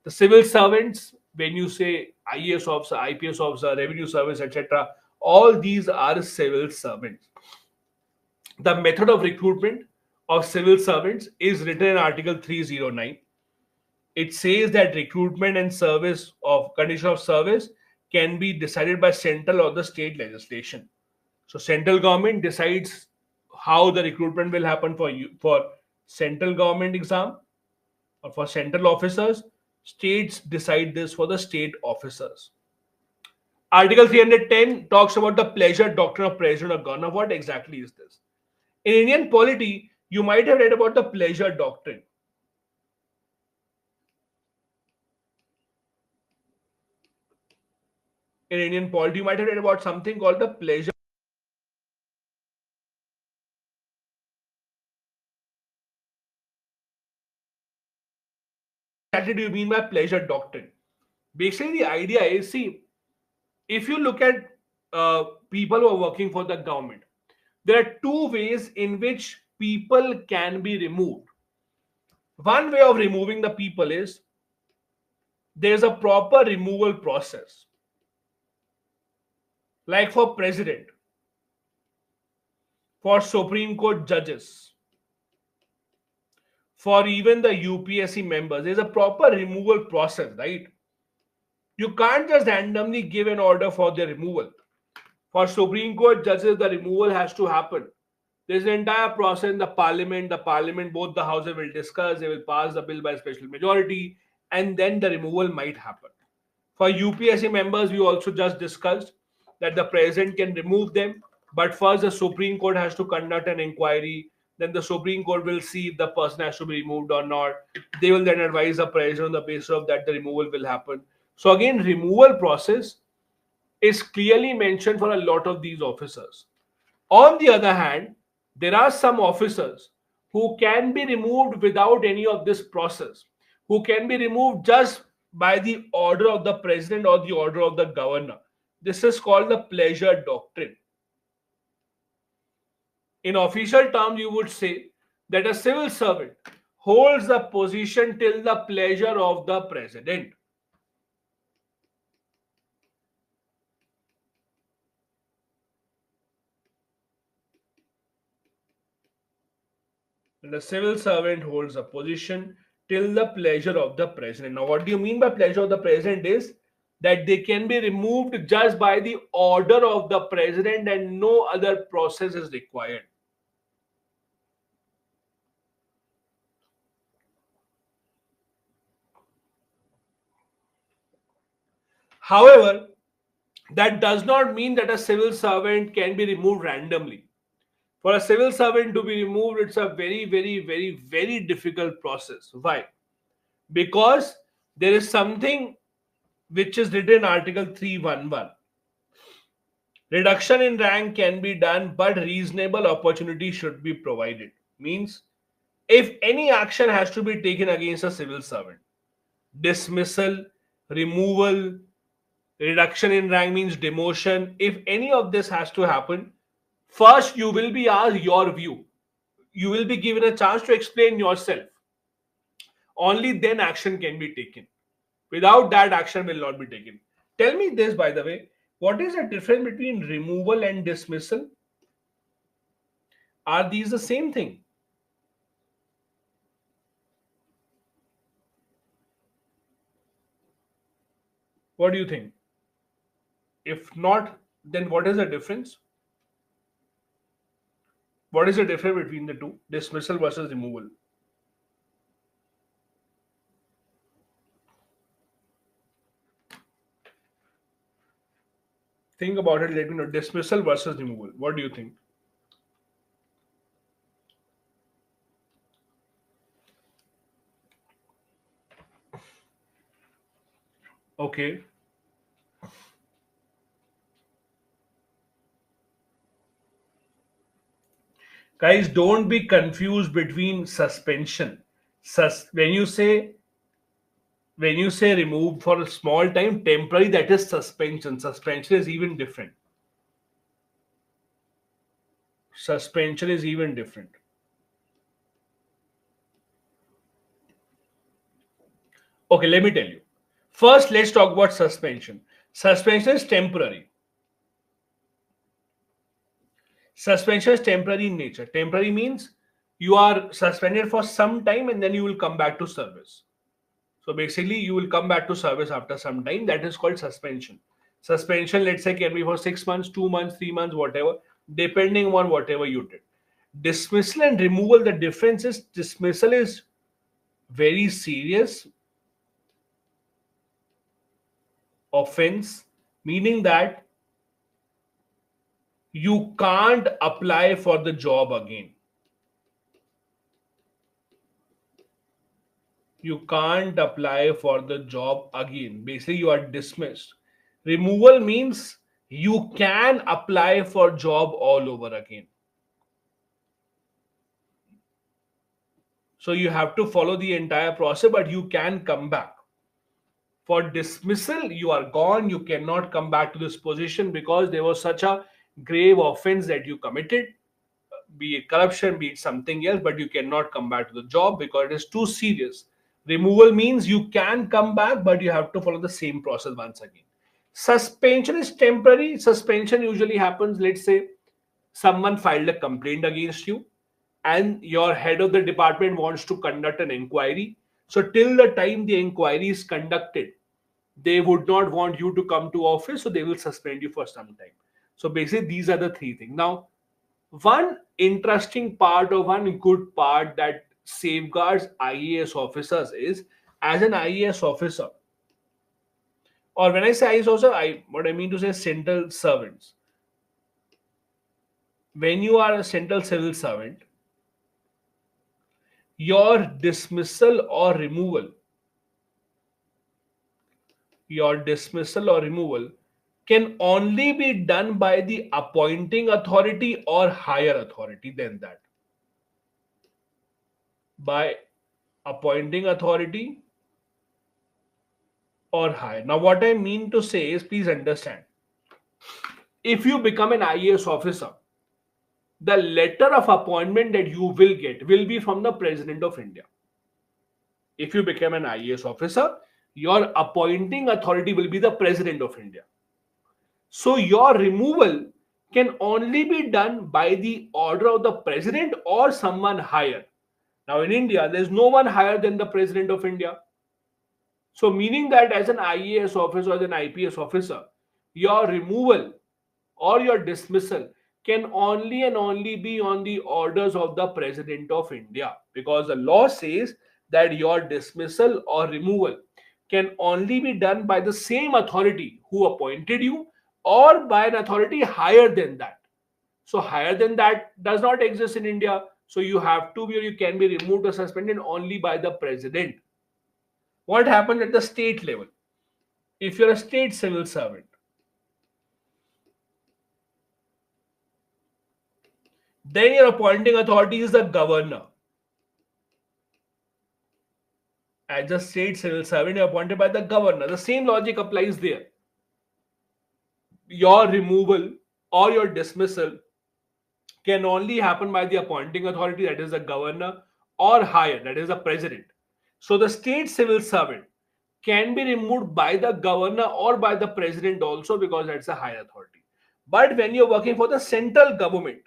the civil servants, when you say IAS officer, IPS officer, revenue service, etc., all these are civil servants. The method of recruitment of civil servants is written in Article 309. It says that recruitment and service of condition of service can be decided by central or the state legislation. So central government decides how the recruitment will happen for you for central government exam or for central officers. States decide this for the state officers. Article 310 talks about the pleasure doctrine of president or governor. What exactly is this? In Indian polity, you might have read about the pleasure doctrine. in Indian polity. You might have read about something called the pleasure. What do you mean by pleasure doctrine? Basically, the idea is, see, if you look at people who are working for the government, there are two ways in which people can be removed. One way of removing the people is there's a proper removal process. Like for president, for Supreme Court judges, for even the UPSC members, there's a proper removal process, right? You can't just randomly give an order for their removal. For Supreme Court judges, the removal has to happen. There's an entire process in the parliament. The parliament, both the houses will discuss, they will pass the bill by special majority, and then the removal might happen. For UPSC members, we also just discussed that the president can remove them, but first the Supreme Court has to conduct an inquiry. Then the Supreme Court will see if the person has to be removed or not. They will then advise the president on the basis of that the removal will happen. So again, removal process is clearly mentioned for a lot of these officers. On the other hand, there are some officers who can be removed without any of this process, who can be removed just by the order of the president or the order of the governor. This is called the pleasure doctrine. In official terms, you would say that a civil servant holds the position till the pleasure of the president. And a civil servant holds a position till the pleasure of the president. Now, what do you mean by pleasure of the president is that they can be removed just by the order of the president and no other process is required. However, that does not mean that a civil servant can be removed randomly. For a civil servant to be removed, it's a very, very, very, very difficult process. Why? Because there is something which is written in Article 311. Reduction in rank can be done, but reasonable opportunity should be provided. Means, if any action has to be taken against a civil servant, dismissal, removal, reduction in rank means demotion. If any of this has to happen, first you will be asked your view. You will be given a chance to explain yourself. Only then action can be taken. Without that, action will not be taken. Tell me this, by the way, what is the difference between removal and dismissal? Are these the same thing? What do you think? If not, then what is the difference? What is the difference between the two? Dismissal versus removal. Think about it. Let me know. Dismissal versus removal. What do you think? Okay. Guys, don't be confused between suspension. When you say remove for a small time, temporary, that is suspension. Suspension is even different. Suspension is even different. Okay, let me tell you. First, let's talk about suspension. Suspension is temporary. Suspension is temporary in nature. Temporary means you are suspended for some time and then you will come back to service. So basically, you will come back to service after some time. That is called suspension. Suspension, let's say, can be for 6 months, 2 months, 3 months, whatever, depending on whatever you did. Dismissal and removal, the difference is dismissal is very serious offense, meaning that you can't apply for the job again. You can't apply for the job again. Basically, you are dismissed. Removal means you can apply for job all over again. So you have to follow the entire process, but you can come back. For dismissal, you are gone. You cannot come back to this position because there was such a grave offense that you committed, be it corruption, be it something else, but you cannot come back to the job because it is too serious. Removal means you can come back, but you have to follow the same process once again. Suspension is temporary. Suspension usually happens, let's say, someone filed a complaint against you and your head of the department wants to conduct an inquiry. So, till the time the inquiry is conducted, they would not want you to come to office, so they will suspend you for some time. So, basically, these are the three things. Now, one interesting part or one good part that safeguards IAS officers is, as an IAS officer, or when I say IAS officer, what I mean to say is central servants. When you are a central civil servant, your dismissal or removal, your dismissal or removal can only be done by the appointing authority or higher authority than that. By appointing authority or higher. Now, what I mean to say is, please understand, if you become an IAS officer, the letter of appointment that you will get will be from the President of India. If you become an IAS officer, your appointing authority will be the President of India. So your removal can only be done by the order of the President or someone higher. Now in India, there is no one higher than the President of India. So meaning that as an IAS officer or an IPS officer, your removal or your dismissal can only and only be on the orders of the President of India, because the law says that your dismissal or removal can only be done by the same authority who appointed you or by an authority higher than that. So higher than that does not exist in India. So you have to be, or you can be removed or suspended only by the President. What happens at the state level? If you're a state civil servant, then your appointing authority is the governor. As a state civil servant, you're appointed by the governor. The same logic applies there. Your removal or your dismissal can only happen by the appointing authority, that is the governor, or higher, that is the president. So the state civil servant can be removed by the governor or by the president also, because that's a higher authority. But when you're working for the central government,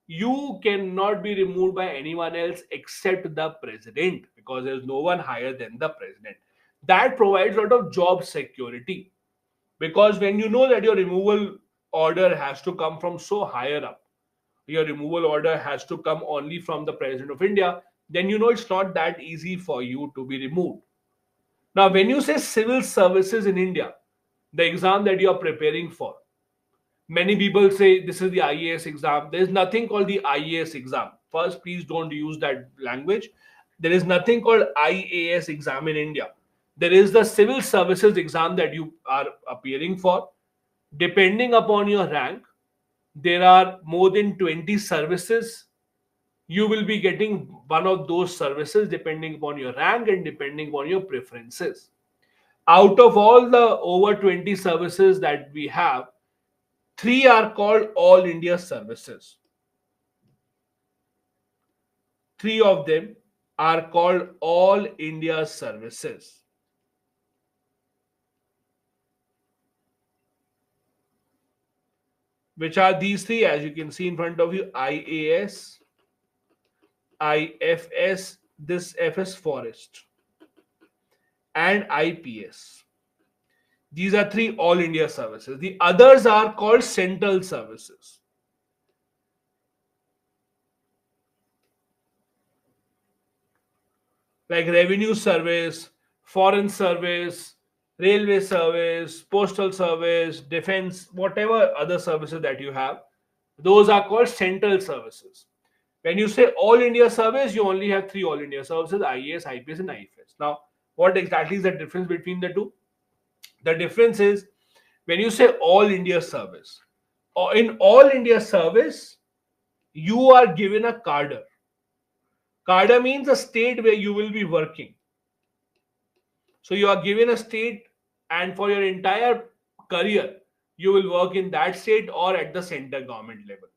you cannot be removed by anyone else except the president, because there's no one higher than the president. That provides a lot of job security, because when you know that your removal order has to come from so higher up, your removal order has to come only from the President of India, then you know it's not that easy for you to be removed. Now, when you say civil services in India, the exam that you are preparing for, many people say this is the IAS exam. There is nothing called the IAS exam. First, please don't use that language. There is nothing called IAS exam in India. There is the civil services exam that you are appearing for. Depending upon your rank, there are more than 20 services. You will be getting one of those services depending upon your rank and depending upon your preferences. Out of all the over 20 services that we have, three are called All India services. Three of them are called All India services. Which are these three? As you can see in front of you: IAS, IFS, this FS Forest, and IPS. These are three All India services. The others are called Central services. Like Revenue Service, Foreign Service, Railway Service, Postal Service, Defense, whatever other services that you have, those are called Central services. When you say All India service, you only have three All India services: IAS, IPS, and IFS. Now, what exactly is the difference between the two? The difference is when you say all India service, or in all India service, you are given a cadre. Cadre means a state where you will be working. So you are given a state, and for your entire career, you will work in that state or at the center government level.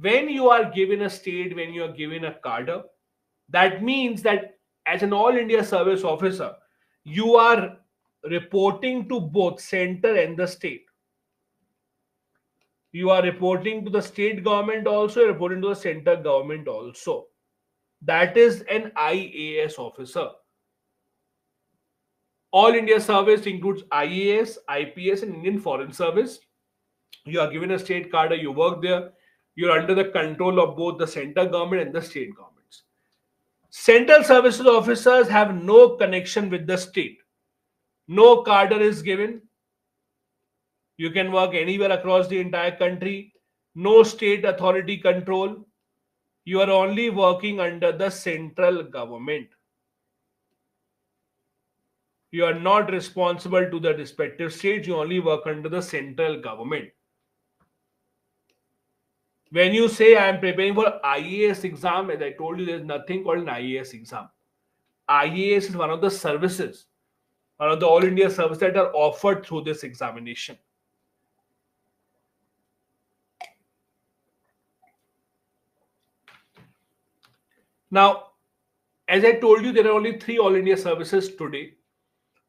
When you are given a state, when you are given a cadre, that means that as an all India service officer, you are reporting to both center and the state. You are reporting to the state government also, reporting to the center government also. That is an IAS officer. All India service includes IAS, IPS, and Indian Foreign Service. You are given a state cadre, you work there, you're under the control of both the center government and the state governments. Central services officers have no connection with the state. No cadre is given. You can work anywhere across the entire country. No state authority control. You are only working under the central government. You are not responsible to the respective states. You only work under the central government. When you say I am preparing for IAS exam, as I told you, there is nothing called an IAS exam. IAS is one of the services, one of the All India services that are offered through this examination. Now, as I told you, there are only 3 All India services today.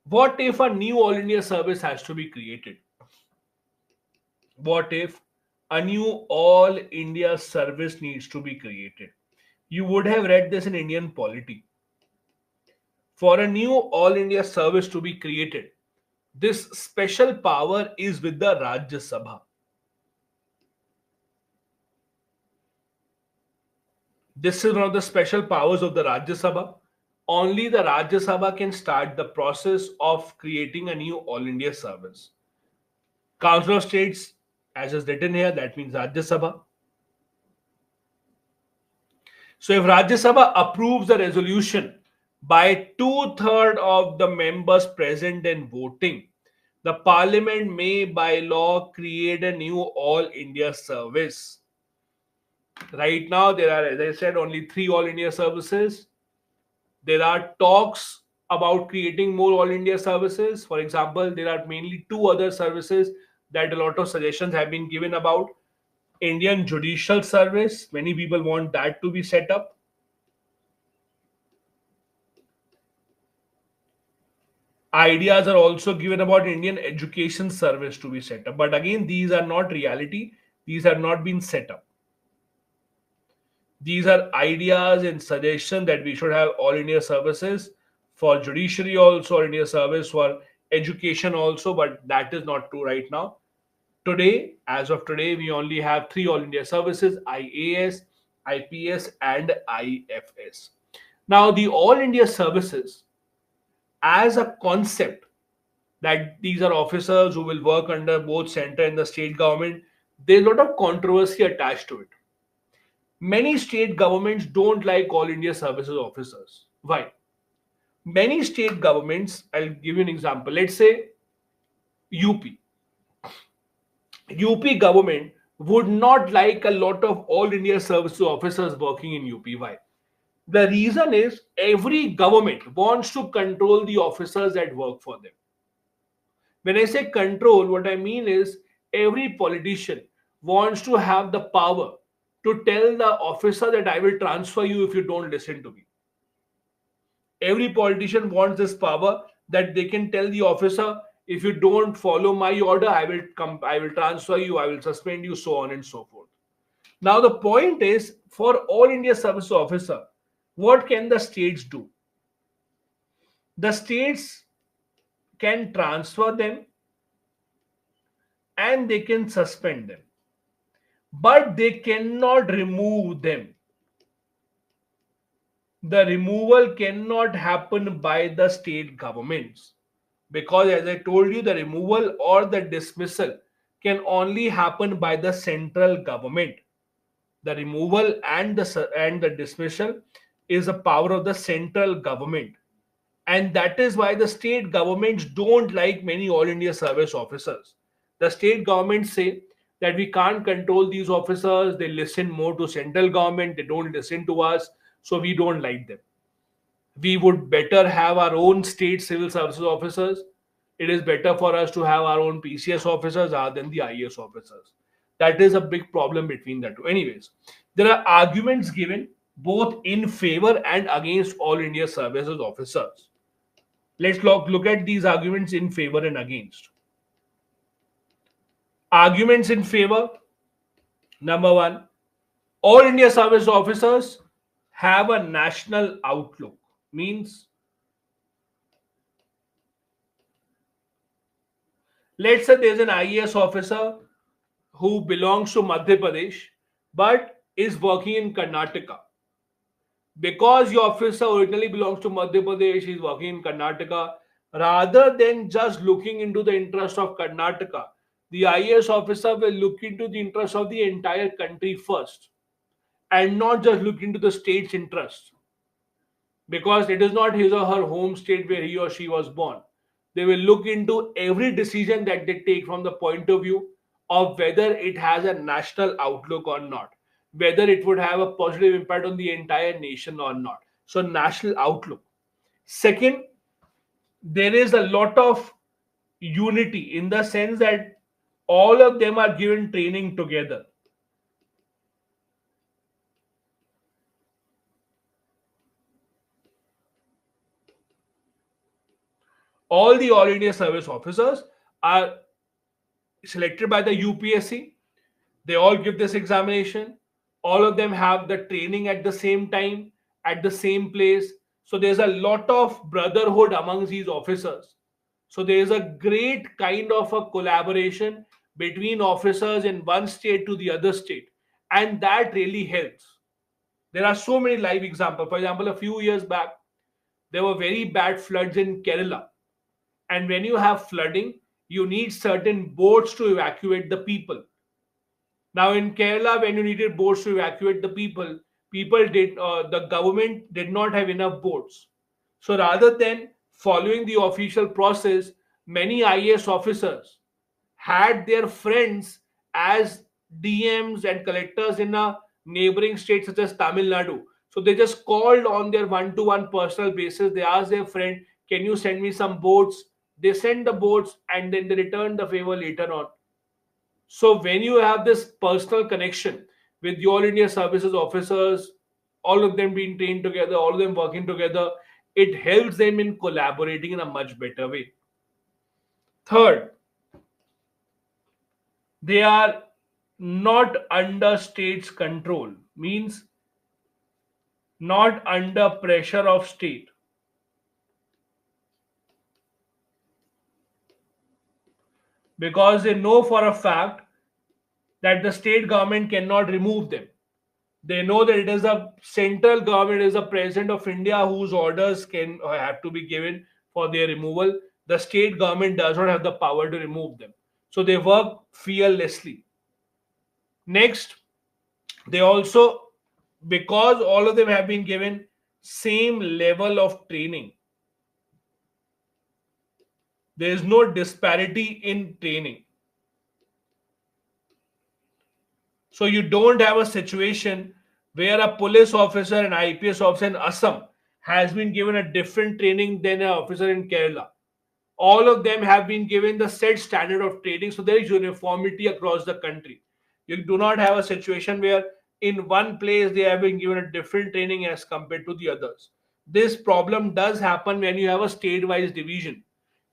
What if a new All India service has to be created? What if a new All India service needs to be created? You would have read this in Indian polity. For a new All India service to be created, this special power is with the Rajya Sabha. This is one of the special powers of the Rajya Sabha. Only the Rajya Sabha can start the process of creating a new All India service. Council of States, as is written here, that means Rajya Sabha. So if Rajya Sabha approves the resolution by 2/3 of the members present and voting, the parliament may by law create a new All India service. Right now, there are, as I said, only 3 All India services. There are talks about creating more All India services. For example, there are mainly 2 other services that a lot of suggestions have been given about. Indian Judicial Service, many people want that to be set up. Ideas are also given about Indian Education Service to be set up. But again, these are not reality. These have not been set up. These are ideas and suggestions that we should have all India services for judiciary also, all India service for education also, but that is not true right now. Today, as of today, we only have 3 all India services: IAS, IPS, and IFS. Now, the all India services as a concept, that these are officers who will work under both center and the state government, there's a lot of controversy attached to it. Many state governments don't like all India services officers. Why? Many state governments, I'll give you an example. Let's say UP. UP government would not like a lot of all India services officers working in UP. Why? The reason is every government wants to control the officers that work for them. When I say control, what I mean is every politician wants to have the power to tell the officer that I will transfer you if you don't listen to me. Every politician wants this power that they can tell the officer, if you don't follow my order, I will transfer you, I will suspend you, so on and so forth. Now the point is, for all India service officer, what can the states do? The states can transfer them and they can suspend them, but they cannot remove them. The removal cannot happen by the state governments, because as I told you, the removal or the dismissal can only happen by the central government. The removal and the dismissal is a power of the central government. And that is why the state governments don't like many all India service officers. The state governments say that we can't control these officers, they listen more to central government, they don't listen to us, so we don't like them. We would better have our own state civil services officers. It is better for us to have our own PCS officers rather than the IAS officers. That is a big problem between the two. Anyways, there are arguments given both in favor and against all India services officers. Let's look at these arguments in favor and against. Arguments in favor: number one, all India service officers have a national outlook. Means, let's say there's an IAS officer who belongs to Madhya Pradesh but is working in Karnataka. Because your officer originally belongs to Madhya Pradesh, he's working in Karnataka, rather than just looking into the interest of Karnataka, the IAS officer will look into the interest of the entire country first and not just look into the state's interest, because it is not his or her home state where he or she was born. They will look into every decision that they take from the point of view of whether it has a national outlook or not, whether it would have a positive impact on the entire nation or not. So, national outlook. Second, there is a lot of unity in the sense that all of them are given training together. All the All India service officers are selected by the UPSC. They all give this examination. All of them have the training at the same time, at the same place. So there's a lot of brotherhood amongst these officers. So there is a great kind of a collaboration between officers in one state to the other state. And that really helps. There are so many live examples. For example, a few years back, there were very bad floods in Kerala. And when you have flooding, you need certain boats to evacuate the people. Now in Kerala, when you needed boats to evacuate the people, the government did not have enough boats. So rather than following the official process, many IAS officers had their friends as DMs and collectors in a neighboring state such as Tamil Nadu. So they just called on their one-to-one personal basis. They asked their friend, "Can you send me some boats?" They sent the boats and then they returned the favor later on. So when you have this personal connection with the All India Services officers, all of them being trained together, all of them working together, it helps them in collaborating in a much better way. Third, they are not under state's control, means not under pressure of state, because they know for a fact that the state government cannot remove them. They know that it is a central government, it is the president of India whose orders can have to be given for their removal. The state government does not have the power to remove them. So they work fearlessly. Next, they also, because all of them have been given same level of training, there is no disparity in training. So you don't have a situation where a police officer and IPS officer in Assam has been given a different training than an officer in Kerala. All of them have been given the set standard of training, so there is uniformity across the country. You do not have a situation where in one place they have been given a different training as compared to the others. This problem does happen when you have a state-wise division.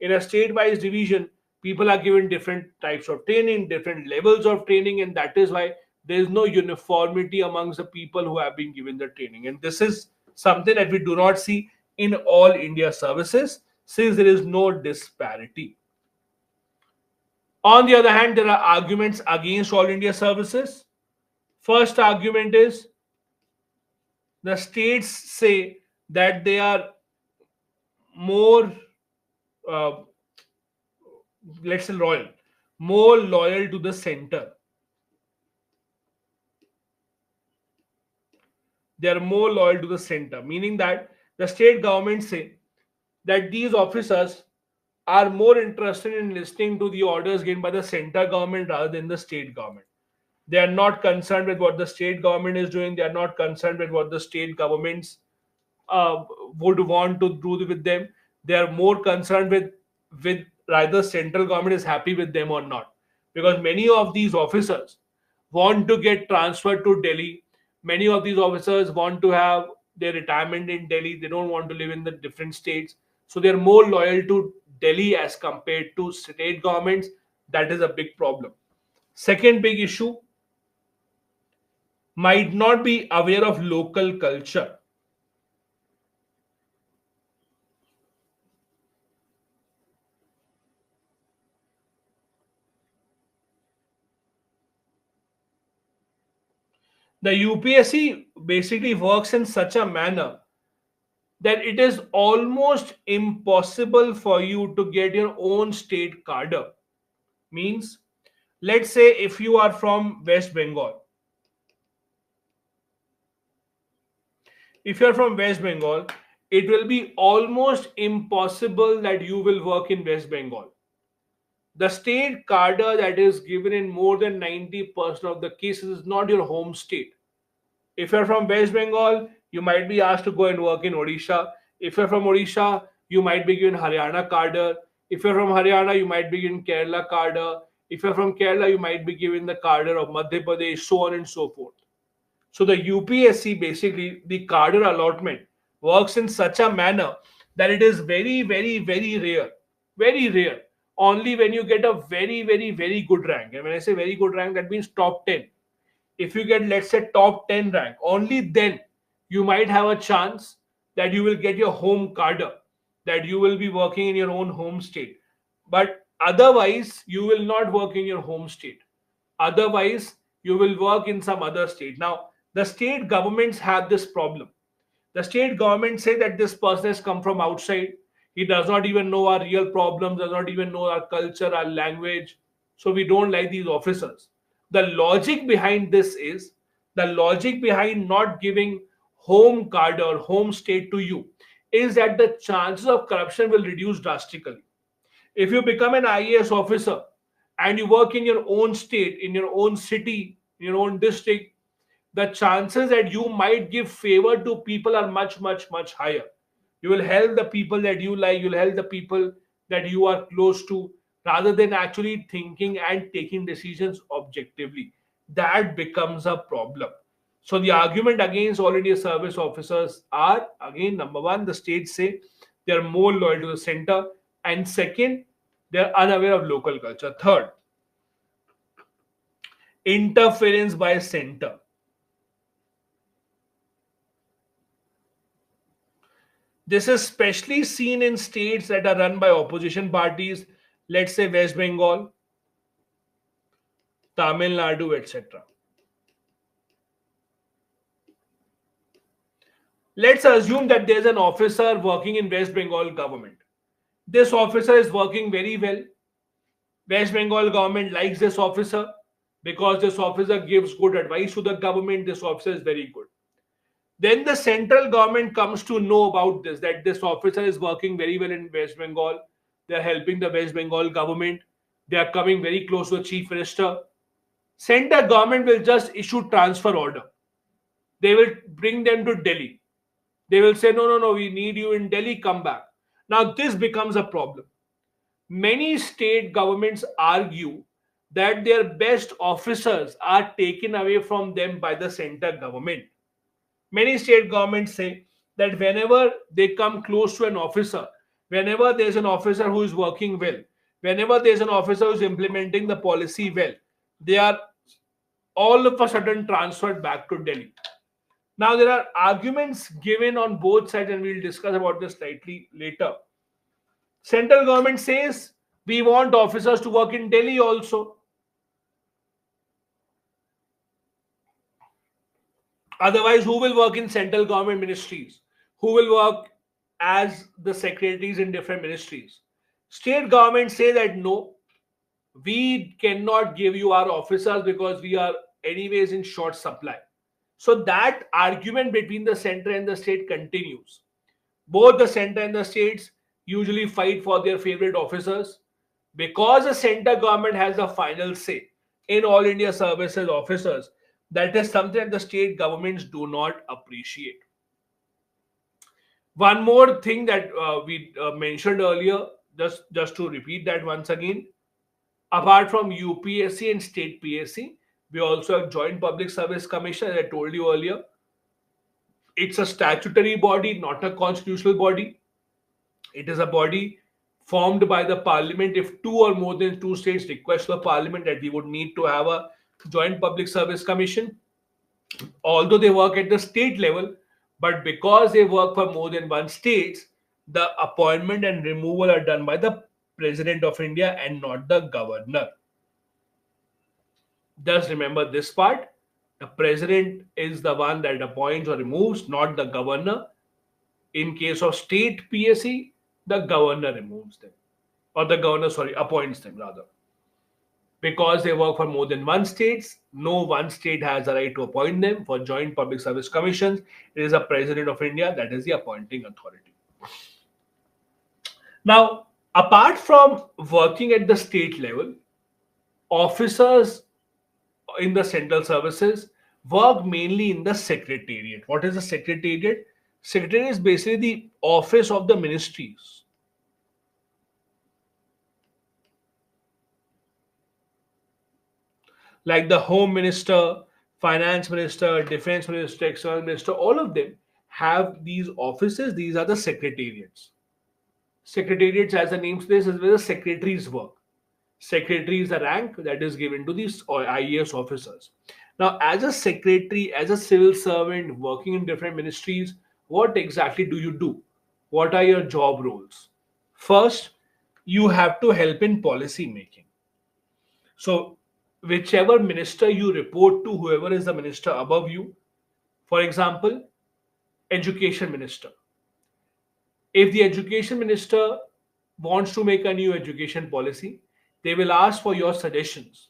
In a state-wise division, people are given different types of training, different levels of training, and that is why there is no uniformity amongst the people who have been given the training. And this is something that we do not see in all India services, since there is no disparity. On the other hand, there are arguments against all India services. First argument is the states say that they are more, uh, let's say, more loyal to the center. They are more loyal to the center, meaning that the state governments say that these officers are more interested in listening to the orders given by the center government rather than the state government. They are not concerned with what the state government is doing. They are not concerned with what the state governments uh, would want to do with them. They are more concerned with either central government is happy with them or not. Because many of these officers want to get transferred to Delhi. Many of these officers want to have their retirement in Delhi. They don't want to live in the different states. So they're more loyal to Delhi as compared to state governments. That is a big problem. Second big issue, might not be aware of local culture. The UPSC basically works in such a manner that it is almost impossible for you to get your own state cadre. Means, let's say if you are from West Bengal, if you are from West Bengal, it will be almost impossible that you will work in West Bengal. The state cadre that is given in more than 90% of the cases is not your home state. If you're from West Bengal, you might be asked to go and work in Odisha. If you're from Odisha, you might be given Haryana cadre. If you're from Haryana, you might be given Kerala cadre. If you're from Kerala, you might be given the cadre of Madhya Pradesh, so on and so forth. So the UPSC basically the cadre allotment works in such a manner that it is very, very, very rare, very rare. Only when you get a very, very, very good rank, and when I say very good rank, that means top 10. If you get, let's say, top 10 rank, only then you might have a chance that you will get your home cadre, that you will be working in your own home state. But otherwise, you will not work in your home state. Otherwise, you will work in some other state. Now, the state governments have this problem. The state government say that this person has come from outside. He does not even know our real problems, does not even know our culture, our language. So we don't like these officers. The logic behind this is the logic behind not giving home card or home state to you is that the chances of corruption will reduce drastically. If you become an IAS officer and you work in your own state, in your own city, in your own district, the chances that you might give favor to people are much, much, much higher. You will help the people that you like, you'll help the people that you are close to, rather than actually thinking and taking decisions objectively. That becomes a problem. So the argument against all India service officers are, again, number one, the states say they are more loyal to the center, and second, they are unaware of local culture. Third, interference by center. This is especially seen in states that are run by opposition parties, let's say West Bengal, Tamil Nadu, etc. Let's assume that there's an officer working in West Bengal government. This officer is working very well. West Bengal government likes this officer because this officer gives good advice to the government. This officer is very good. Then the central government comes to know about this, that this officer is working very well in West Bengal. They're helping the West Bengal government. They are coming very close to the chief minister. Center government will just issue transfer order. They will bring them to Delhi. They will say, no, no, no, we need you in Delhi, come back. Now, this becomes a problem. Many state governments argue that their best officers are taken away from them by the center government. Many state governments say that whenever they come close to an officer, whenever there's an officer who is working well, whenever there's an officer who's implementing the policy well, they are all of a sudden transferred back to Delhi. Now, there are arguments given on both sides, and we'll discuss about this slightly later. Central government says we want officers to work in Delhi also. Otherwise, who will work in central government ministries? Who will work as the secretaries in different ministries? State governments say that no, we cannot give you our officers because we are anyways in short supply. So that argument between the center and the state continues. Both the center and the states usually fight for their favorite officers. Because the center government has the final say in all India services officers, that is something that the state governments do not appreciate. One more thing that we mentioned earlier, just to repeat that once again, apart from UPSC and state PSC, we also have Joint Public Service Commission, as I told you earlier. It's a statutory body, not a constitutional body. It is a body formed by the parliament if two or more than two states request the parliament that we would need to have a joint public service commission. Although they work at the state level, but because they work for more than one states, the appointment and removal are done by the president of India and not the governor. Just remember this part. The president is the one that appoints or removes, not the governor. In case of state PSC, the governor removes them. Or the governor, sorry, appoints them rather. Because they work for more than one states, no one state has a right to appoint them. For joint public service commissions, it is the president of India that is the appointing authority. Now, apart from working at the state level, officers in the central services work mainly in the secretariat. What is the secretariat? Secretariat is basically the office of the ministries. Like the home minister, finance minister, defense minister, external minister, all of them have these offices. These are the secretariats. Secretariats, as the name says, is where the secretaries work. Secretary is a rank that is given to these IAS officers. Now, as a secretary, as a civil servant working in different ministries, what exactly do you do? What are your job roles? First, you have to help in policy making. So, whichever minister you report to, whoever is the minister above you, for example, education minister. If the education minister wants to make a new education policy, they will ask for your suggestions.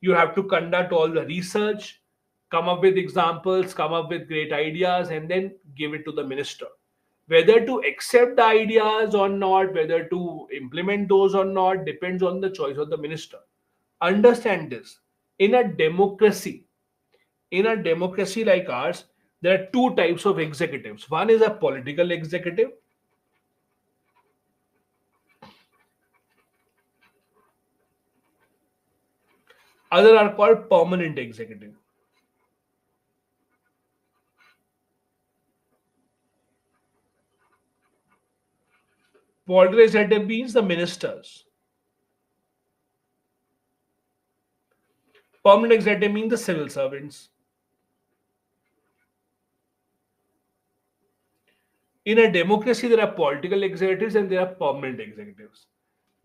You have to conduct all the research, come up with examples, come up with great ideas, and then give it to the minister. Whether to accept the ideas or not, whether to implement those or not, depends on the choice of the minister. Understand this. In a democracy, like ours, there are two types of executives. One is a political executive. Other are called permanent executive. Political executive means the ministers. Permanent executive means the civil servants. In a democracy, there are political executives and there are permanent executives.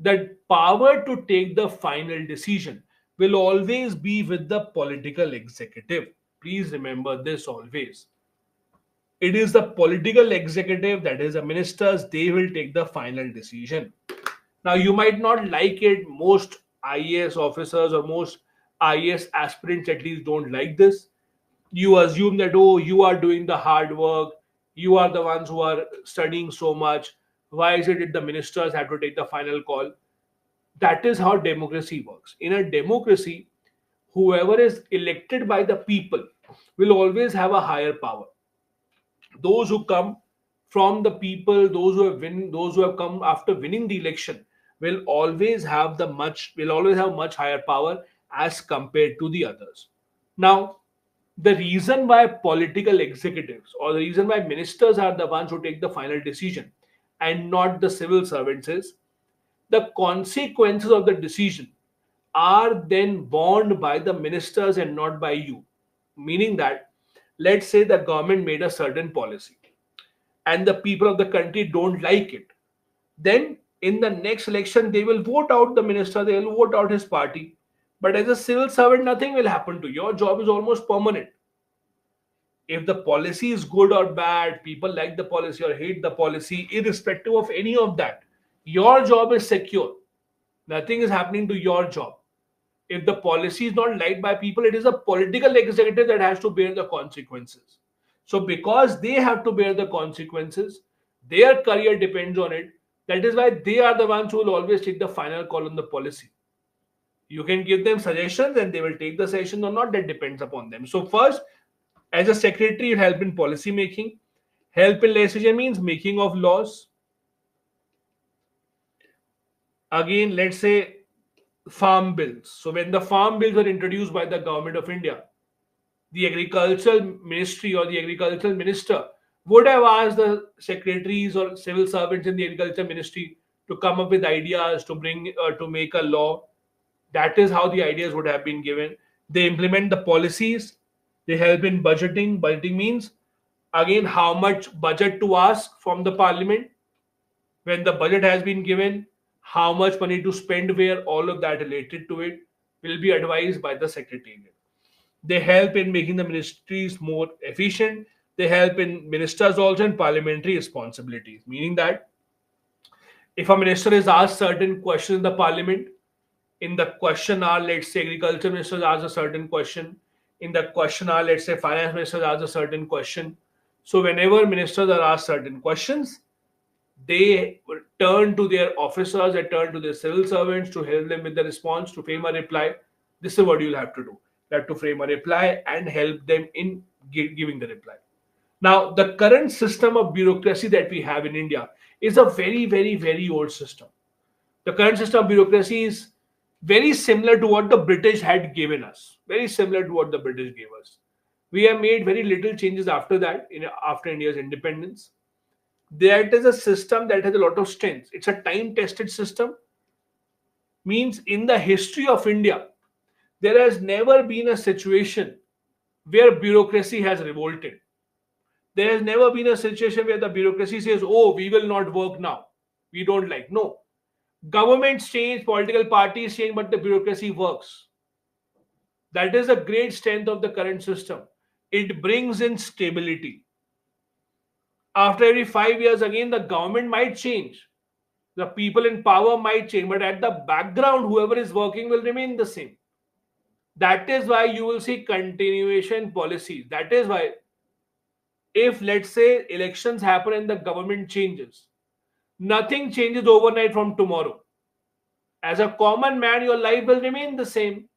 The power to take the final decision will always be with the political executive. Please remember this always. It is the political executive, that is the ministers, they will take the final decision. Now, you might not like it. Most IAS officers or most IAS aspirants at least don't like this. You assume that, oh, you are doing the hard work, you are the ones who are studying so much. Why is it that the ministers have to take the final call? That is how democracy works. In a democracy, whoever is elected by the people will always have a higher power. Those who come from the people, those who have come after winning the election, will always have much higher power as compared to the others. Now, the reason why political executives or the reason why ministers are the ones who take the final decision and not the civil servants is the consequences of the decision are then borne by the ministers and not by you. Meaning that, let's say the government made a certain policy and the people of the country don't like it. Then in the next election, they will vote out the minister, they will vote out his party. But as a civil servant, nothing will happen to you. Your job is almost permanent. If the policy is good or bad, people like the policy or hate the policy, irrespective of any of that, your job is secure. Nothing is happening to your job. If the policy is not liked by people, it is a political executive that has to bear the consequences. So, because they have to bear the consequences, their career depends on it. That is why they are the ones who will always take the final call on the policy. You can give them suggestions and they will take the suggestion or not. That depends upon them. So first, as a secretary, you help in policy making. Help in legislation means making of laws. Again, let's say farm bills. So when the farm bills were introduced by the government of India, the agricultural ministry or the agricultural minister would have asked the secretaries or civil servants in the agriculture ministry to come up with ideas to bring to make a law. That is how the ideas would have been given. They implement the policies. They help in budgeting. Budgeting means again how much budget to ask from the parliament. When the budget has been given, how much money to spend where, all of that related to it will be advised by the secretariat. They help in making the ministries more efficient. They help in ministers also in parliamentary responsibilities, meaning that if a minister is asked certain questions in the parliament, in the question hour, let's say agriculture minister is asked a certain question. In the question hour, let's say finance minister is asked a certain question. So whenever ministers are asked certain questions, they turn to their officers, they turn to their civil servants to help them with the response, to frame a reply. This is what you'll have to do. You have to frame a reply and help them in giving the reply. Now, the current system of bureaucracy that we have in India is a very, very, very old system. The current system of bureaucracy is very similar to what the British had given us. Very similar to what the British gave us. We have made very little changes after that, after India's independence. That is a system that has a lot of strengths. It's a time-tested system. Means in the history of India, there has never been a situation where bureaucracy has revolted. There has never been a situation where the bureaucracy says, "Oh, we will not work now. We don't like." No. Governments change, political parties change, but the bureaucracy works. That is a great strength of the current system. It brings in stability. After every 5 years, again, the government might change. The people in power might change, but at the background, whoever is working will remain the same. That is why you will see continuation policies. That is why, if let's say elections happen and the government changes, nothing changes overnight from tomorrow. As a common man, your life will remain the same.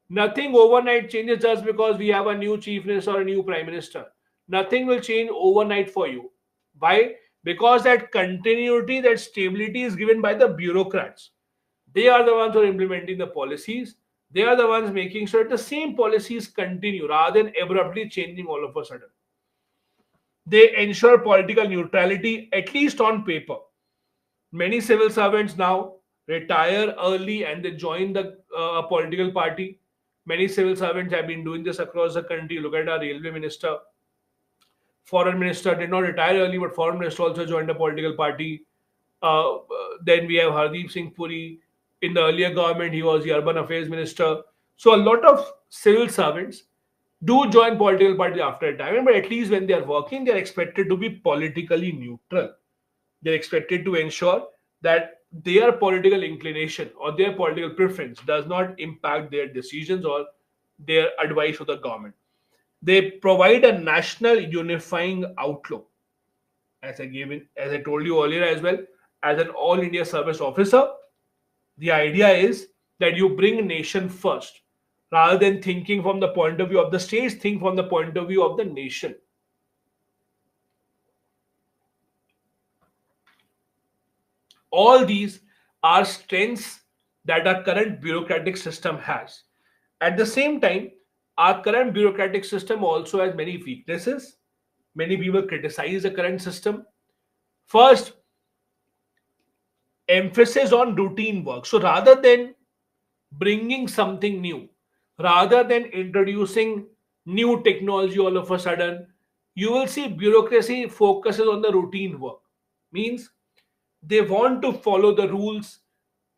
Nothing overnight changes just because we have a new chief minister or a new prime minister. Nothing will change overnight for you. Why? Because that continuity, that stability is given by the bureaucrats. They are the ones who are implementing the policies. They are the ones making sure that the same policies continue rather than abruptly changing all of a sudden. They ensure political neutrality, at least on paper. Many civil servants now retire early and they join the political party. Many civil servants have been doing this across the country. Look at our railway minister. Foreign minister did not retire early, but foreign minister also joined a political party. Then we have Hardeep Singh Puri. In the earlier government, he was the urban affairs minister. So a lot of civil servants do join political parties after a time, but at least when they are working, they are expected to be politically neutral. They're expected to ensure that their political inclination or their political preference does not impact their decisions or their advice to the government. They provide a national unifying outlook. As I told you earlier as well, as an all India service officer, the idea is that you bring nation first. Rather than thinking from the point of view of the states, think from the point of view of the nation. All these are strengths that our current bureaucratic system has. At the same time, our current bureaucratic system also has many weaknesses. Many people criticize the current system. First, emphasis on routine work. So rather than bringing something new, rather than introducing new technology all of a sudden, you will see bureaucracy focuses on the routine work. Means they want to follow the rules.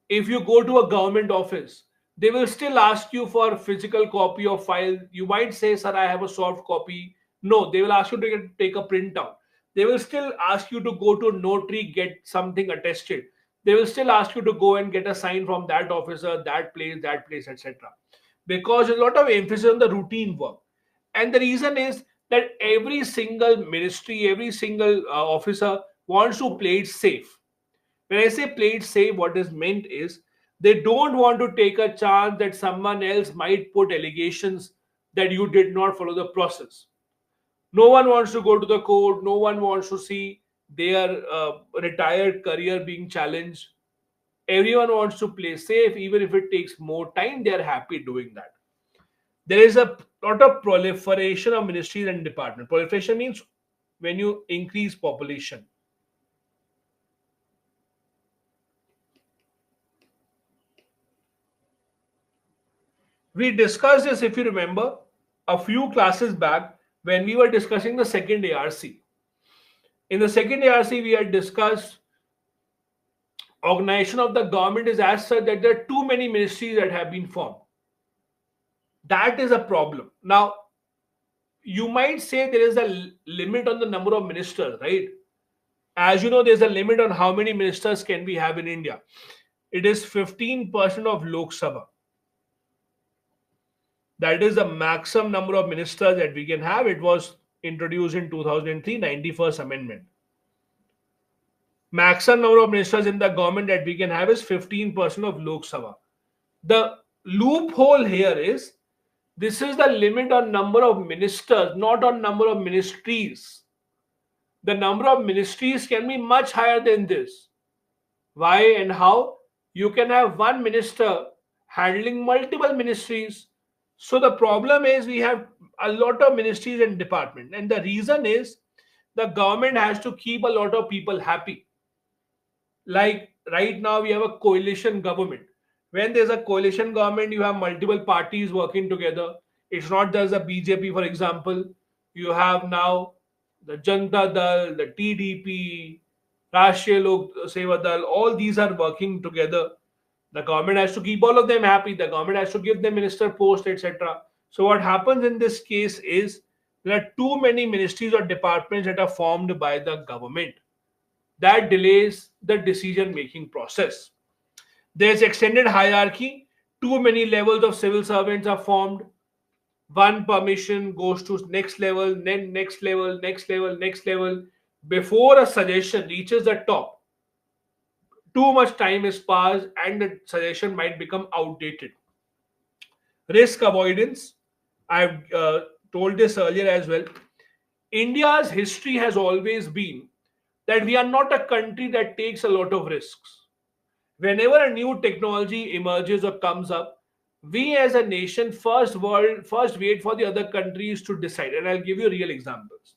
If you go to a government office, they will still ask you for physical copy of file. You might say, "Sir, I have a soft copy." No, they will ask you to take a printout. They will still ask you to go to a notary, get something attested. They will still ask you to go and get a sign from that officer, that place, etc. Because there's a lot of emphasis on the routine work. And the reason is that every single ministry, every single officer wants to play it safe. When I say play it safe, what is meant is they don't want to take a chance that someone else might put allegations that you did not follow the process. No one wants to go to the court. No one wants to see their retired career being challenged. Everyone wants to play safe, even if it takes more time. They are happy doing that. There is a lot of proliferation of ministries and departments. Proliferation means when you increase population. We discussed this, if you remember, a few classes back when we were discussing the second ARC. In the second ARC, we had discussed organization of the government is as such that there are too many ministries that have been formed. That is a problem. Now, you might say there is a limit on the number of ministers, right? As you know, there's a limit on how many ministers can we have in India. It is 15% of Lok Sabha. That is the maximum number of ministers that we can have. It was introduced in 2003, 91st Amendment. Maximum number of ministers in the government that we can have is 15% of Lok Sabha. The loophole here is this is the limit on number of ministers, not on number of ministries. The number of ministries can be much higher than this. Why and how? You can have one minister handling multiple ministries. So the problem is we have a lot of ministries and departments, and the reason is the government has to keep a lot of people happy. Like right now, we have a coalition government. When there's a coalition government, you have multiple parties working together. It's not just the BJP, for example. You have now the Janta Dal, the TDP, Rashtriya Lok Seva Dal. All these are working together. The government has to keep all of them happy. The government has to give them minister post, etc. So what happens in this case is there are too many ministries or departments that are formed by the government. That delays the decision making process. There's extended hierarchy. Too many levels of civil servants are formed. One permission goes to next level, then next level, next level, next level. Before a suggestion reaches the top, too much time is passed and the suggestion might become outdated. Risk avoidance. I've told this earlier as well. India's history has always been that we are not a country that takes a lot of risks. Whenever a new technology emerges or comes up, we as a nation first wait for the other countries to decide. And I'll give you real examples.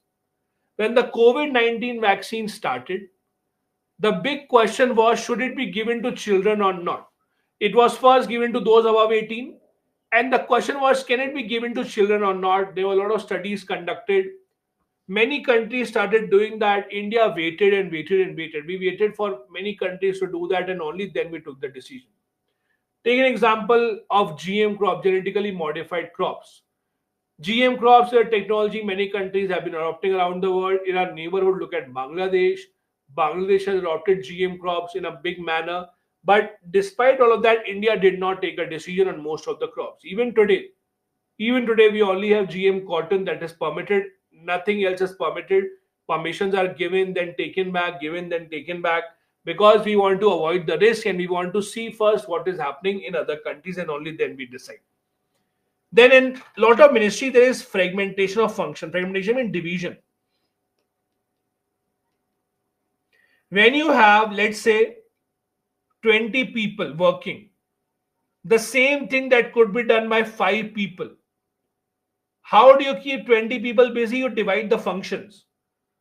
When the COVID-19 vaccine started, the big question was should it be given to children or not? It was first given to those above 18. And the question was can it be given to children or not? There were a lot of studies conducted. Many countries started doing that. India waited and waited and waited. We waited for many countries to do that and only then we took the decision. Take an example of GM crop, genetically modified crops. GM crops are technology many countries have been adopting around the world. In our neighborhood, look at Bangladesh. Bangladesh has adopted GM crops in a big manner. But despite all of that, India did not take a decision on most of the crops. Even today, we only have GM cotton that is permitted. Nothing else is permitted. Permissions are given, then taken back, given, then taken back, because we want to avoid the risk and we want to see first what is happening in other countries and only then we decide. Then in a lot of ministry, there is fragmentation of function. Fragmentation means division. When you have, let's say, 20 people working, the same thing that could be done by 5 people. How do you keep 20 people busy? You divide the functions.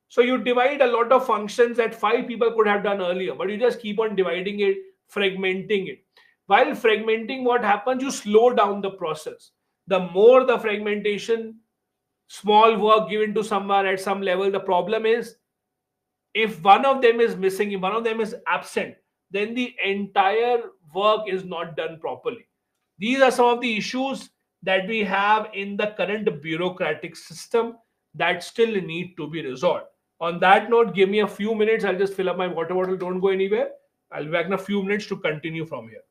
So you divide a lot of functions that 5 people could have done earlier, but you just keep on dividing it, fragmenting it. While fragmenting, what happens? You slow down the process. The more the fragmentation, small work given to someone at some level, the problem is if one of them is missing, if one of them is absent, then the entire work is not done properly. These are some of the issues that we have in the current bureaucratic system that still need to be resolved. On that note, give me a few minutes. I'll just fill up my water bottle. Don't go anywhere. I'll be back in a few minutes to continue from here.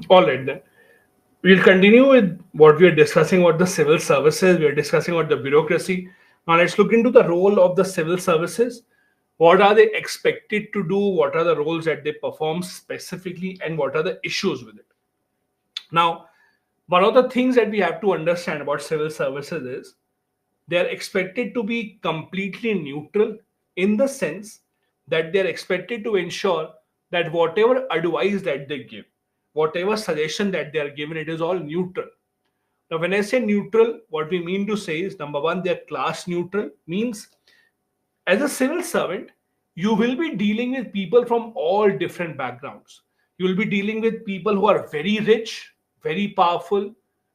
All right then. We'll continue with what we are discussing about the civil services. We are discussing about the bureaucracy. Now let's look into the role of the civil services. What are they expected to do? What are the roles that they perform specifically, and what are the issues with it? Now, one of the things that we have to understand about civil services is they are expected to be completely neutral, in the sense that they are expected to ensure that whatever advice that they give, whatever suggestion that they are given, it is all neutral. Now, when I say neutral, what we mean to say is, number one, they are class neutral, means as a civil servant, you will be dealing with people from all different backgrounds. You will be dealing with people who are very rich, very powerful,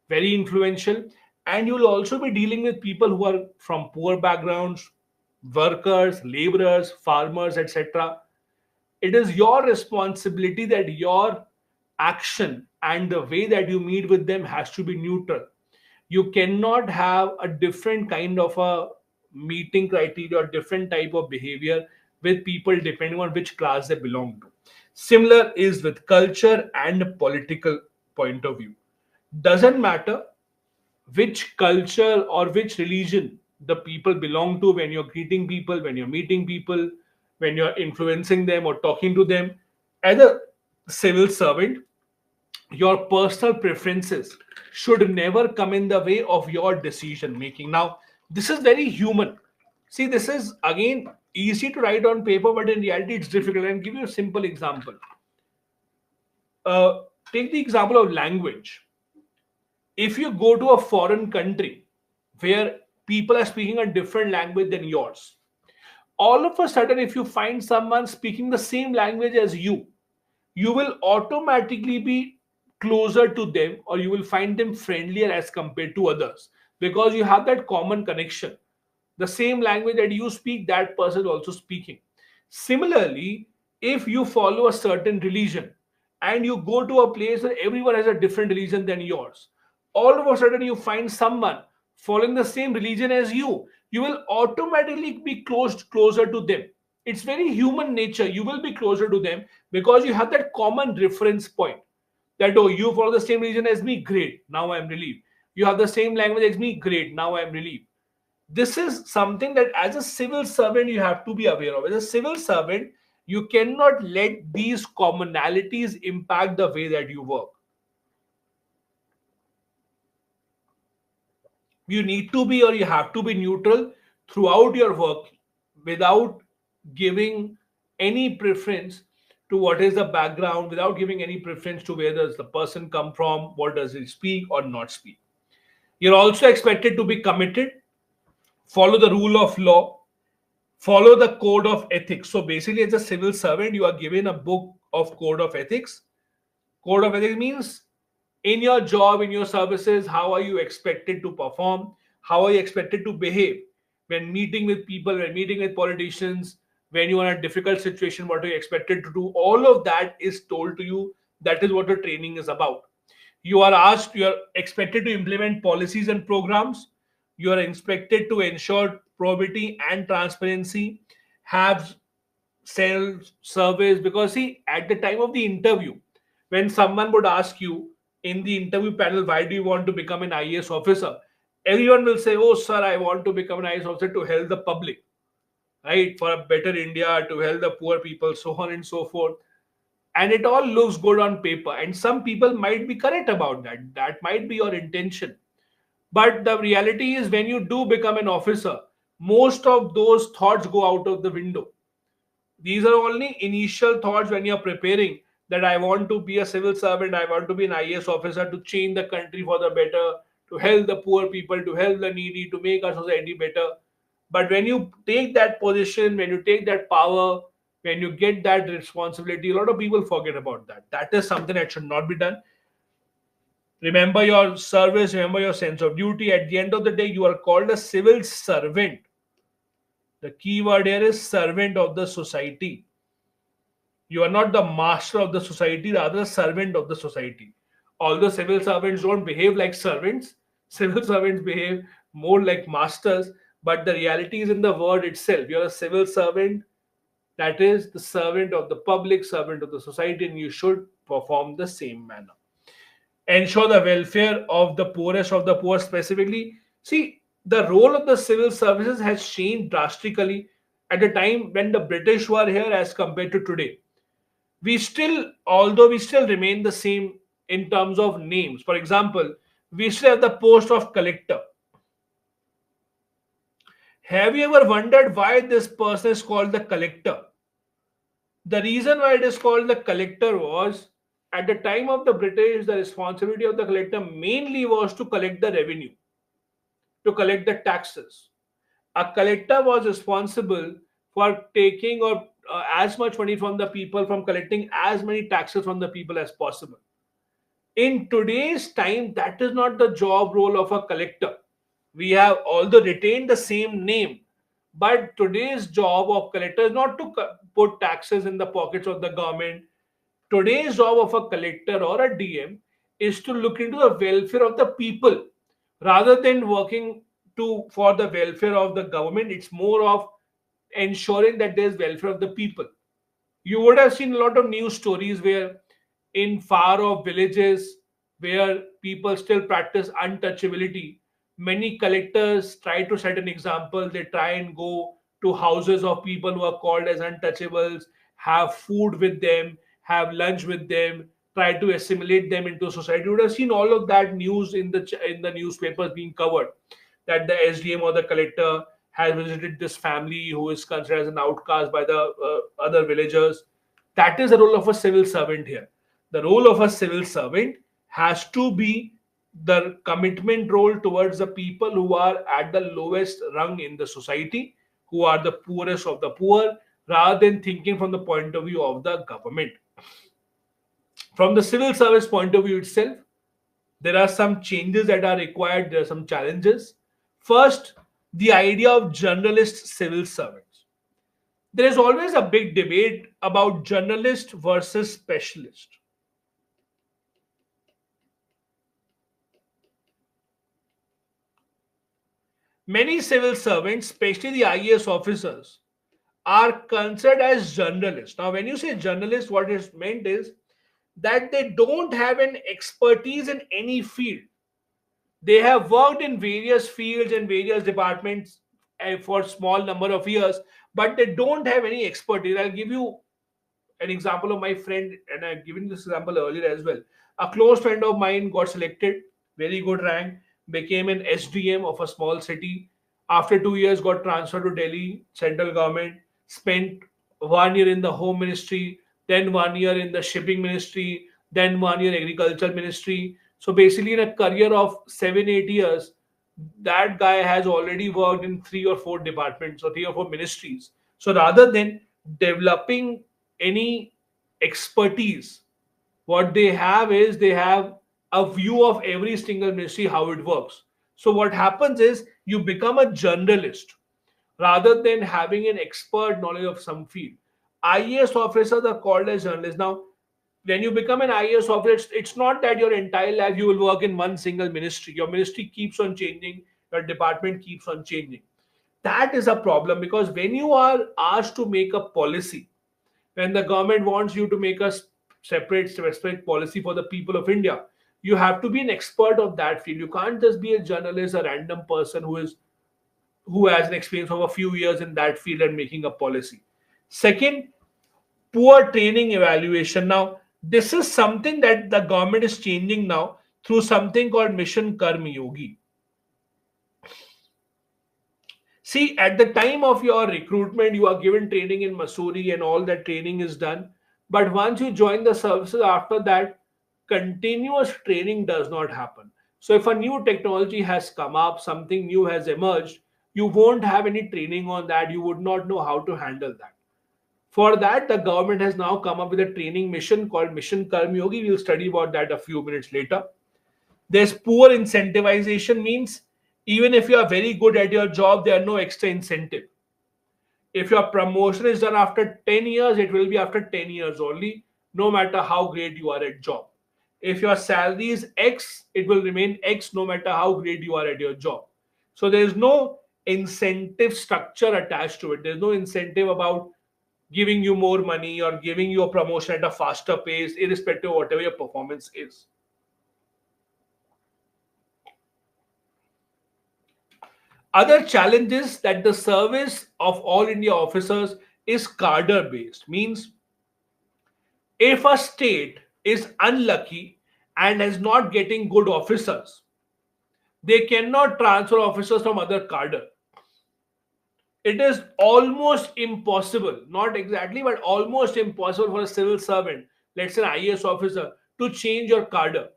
very influential, and you will also be dealing with people who are from poor backgrounds, workers, laborers, farmers, etc. It is your responsibility that your action and the way that you meet with them has to be neutral. You cannot have a different kind of a meeting criteria or different type of behavior with people depending on which class they belong to. Similar is with culture and political point of view. Doesn't matter which culture or which religion the people belong to, when you're greeting people, when you're meeting people, when you're influencing them or talking to them. As a civil servant, your personal preferences should never come in the way of your decision making. Now, this is very human. See, this is again easy to write on paper, but in reality, it's difficult. And give you a simple example. Take the example of language. If you go to a foreign country where people are speaking a different language than yours, all of a sudden, if you find someone speaking the same language as you will automatically be closer to them, or you will find them friendlier as compared to others, because you have that common connection. The same language that you speak, that person is also speaking. Similarly, if you follow a certain religion and you go to a place where everyone has a different religion than yours, all of a sudden you find someone following the same religion as you will automatically be closer to them. It's very human nature. You will be closer to them because you have that common reference point, that, oh, you follow the same religion as me, great, now I'm relieved. You have the same language as me, great, now I'm relieved. This is something that as a civil servant you have to be aware of. As a civil servant, you cannot let these commonalities impact the way that you work. You need to be, or you have to be neutral throughout your work, without giving any preference to what is the background, without giving any preference to where does the person come from, what does he speak or not speak. You're also expected to be committed, follow the rule of law, follow the code of ethics. So basically, as a civil servant, you are given a book of code of ethics. Code of ethics means, in your job, in your services, how are you expected to perform? How are you expected to behave when meeting with people, when meeting with politicians, when you are in a difficult situation, what are you expected to do? All of that is told to you. That is what the training is about. You are asked, you are expected to implement policies and programs. You are expected to ensure probity and transparency, have self service. Because, see, at the time of the interview, when someone would ask you in the interview panel, why do you want to become an IAS officer? Everyone will say, oh, sir, I want to become an IAS officer to help the public, right? For a better India, to help the poor people, so on and so forth. And it all looks good on paper. And some people might be correct about that. That might be your intention. But the reality is, when you do become an officer, most of those thoughts go out of the window. These are only initial thoughts when you're preparing, that I want to be a civil servant, I want to be an IAS officer to change the country for the better, to help the poor people, to help the needy, to make our society better. But when you take that position, when you take that power, when you get that responsibility, a lot of people forget about that. That is something that should not be done. Remember your service, remember your sense of duty. At the end of the day, you are called a civil servant. The key word here is servant of the society. You are not the master of the society, rather a servant of the society. Although civil servants don't behave like servants, civil servants behave more like masters, but the reality is in the word itself. You're a civil servant, that is the servant of the public, servant of the society, and you should perform the same manner. Ensure the welfare of the poorest of the poor specifically. See, the role of the civil services has changed drastically at the time when the British were here as compared to today. We still, although we still remain the same in terms of names. For example, we still have the post of collector. Have you ever wondered why this person is called the collector? The reason why it is called the collector was at the time of the British, the responsibility of the collector mainly was to collect the revenue, to collect the taxes. A collector was responsible for taking or as much money from the people, from collecting as many taxes from the people as possible. In today's time, that is not the job role of a collector. We have although retained the same name, but today's job of collector is not to put taxes in the pockets of the government. Today's job of a collector or a DM is to look into the welfare of the people rather than working to for the welfare of the government. It's more of ensuring that there's welfare of the people. You would have seen a lot of news stories where in far off villages where people still practice untouchability, many collectors try to set an example. They try and go to houses of people who are called as untouchables, have food with them, have lunch with them, try to assimilate them into society. You would have seen all of that news in the newspapers being covered, that the SDM or the collector has visited this family who is considered as an outcast by the other villagers. That is the role of a civil servant here. The role of a civil servant has to be the commitment role towards the people who are at the lowest rung in the society, who are the poorest of the poor, rather than thinking from the point of view of the government. From the civil service point of view itself, there are some changes that are required, there are some challenges. First, the idea of journalist civil servants. There is always a big debate about journalist versus specialist. Many civil servants, especially the IAS officers, are considered as journalists. Now, when you say journalist, what is meant is that they don't have an expertise in any field. They have worked in various fields and various departments for small number of years, but they don't have any expertise. I'll give you an example of my friend, and I've given this example earlier as well. A close friend of mine got selected, very good rank, became an SDM of a small city. After 2 years, got transferred to Delhi central government, spent 1 year in the home ministry, then 1 year in the shipping ministry, then 1 year agriculture ministry. So basically, in a career of 7 8 years, that guy has already worked in 3 or 4 departments or 3 or 4 ministries. So rather than developing any expertise, what they have is they have a view of every single ministry, how it works. So what happens is you become a journalist rather than having an expert knowledge of some field. IAS officers are called as journalists. Now, when you become an IAS officer, it's not that your entire life you will work in one single ministry. Your ministry keeps on changing, your department keeps on changing. That is a problem, because when you are asked to make a policy, when the government wants you to make a separate specific policy for the people of India, you have to be an expert of that field. You can't just be a journalist, a random person who has an experience of a few years in that field and making a policy. Second, poor training evaluation. Now, this is something that the government is changing now through something called Mission Karm Yogi. See, at the time of your recruitment, you are given training in Missouri and all that training is done. But once you join the services, after that, continuous training does not happen. So, if a new technology has come up, something new has emerged, you won't have any training on that. You would not know how to handle that. For that, the government has now come up with a training mission called Mission Karm Yogi. We'll study about that a few minutes later. There's poor incentivization, means even if you are very good at your job, there are no extra incentive. If your promotion is done after 10 years, it will be after 10 years only, no matter how great you are at job. If your salary is X, it will remain X no matter how great you are at your job. So there is no incentive structure attached to it. There's no incentive about giving you more money or giving you a promotion at a faster pace, irrespective of whatever your performance is. Other challenges that the service of all India officers is cadre based, means if a state is unlucky and is not getting good officers, they cannot transfer officers from other cadre. It is almost impossible, not exactly, but almost impossible for a civil servant, let's say an IAS officer, to change your cadre.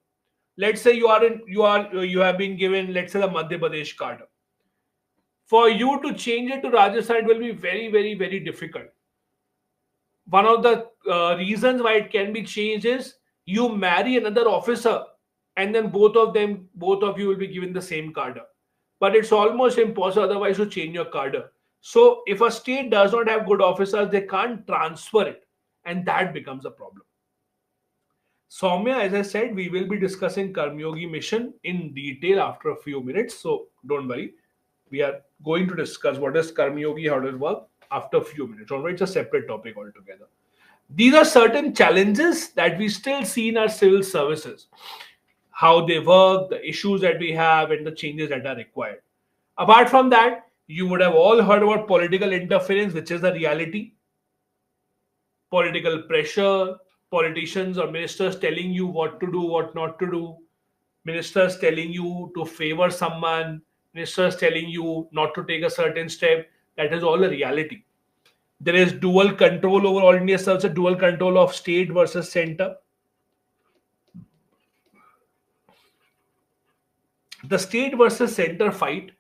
Let's say you have been given, let's say, the Madhya Pradesh cadre. For you to change it to Rajasthan, it will be very, very, very difficult. One of the reasons why it can be changed is you marry another officer, and then both of you will be given the same cadre. But it's almost impossible otherwise to change your cadre. So if a state does not have good officers, they can't transfer it, and that becomes a problem. Soumya, as I said, we will be discussing Karmyogi mission in detail after a few minutes. So don't worry. We are going to discuss what is Karmyogi, how does it work after a few minutes. Alright, it's a separate topic altogether. These are certain challenges that we still see in our civil services, how they work, the issues that we have, and the changes that are required. Apart from that, you would have all heard about political interference, which is the reality. Political pressure, politicians or ministers telling you what to do, what not to do, ministers telling you to favor someone, ministers telling you not to take a certain step. That is all a reality. There is dual control over all India service, a dual control of state versus center. The state versus center fight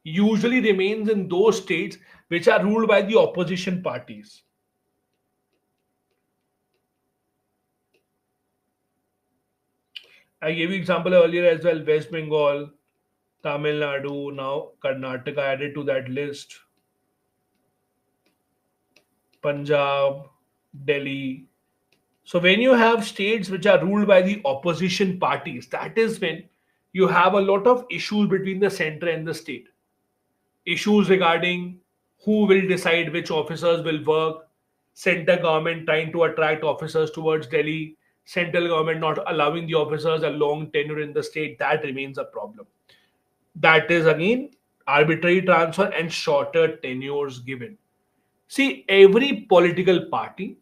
usually remains in those states which are ruled by the opposition parties. I gave you example earlier as well. West Bengal, Tamil Nadu, now Karnataka added to that list. Punjab, Delhi. So when you have states which are ruled by the opposition parties, that is when you have a lot of issues between the center and the state. Issues regarding who will decide which officers will work, center government trying to attract officers towards Delhi, central government not allowing the officers a long tenure in the state, that remains a problem. That is again arbitrary transfer and shorter tenures given. See, every political party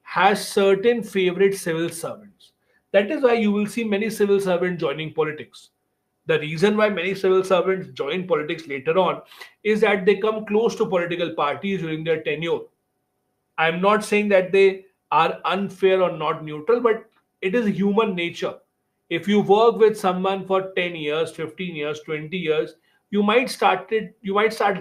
has certain favorite civil servants. That is why you will see many civil servants joining politics. The reason why many civil servants join politics later on is that they come close to political parties during their tenure. I'm not saying that they are unfair or not neutral, but it is human nature. If you work with someone for 10 years, 15 years, 20 years, you might start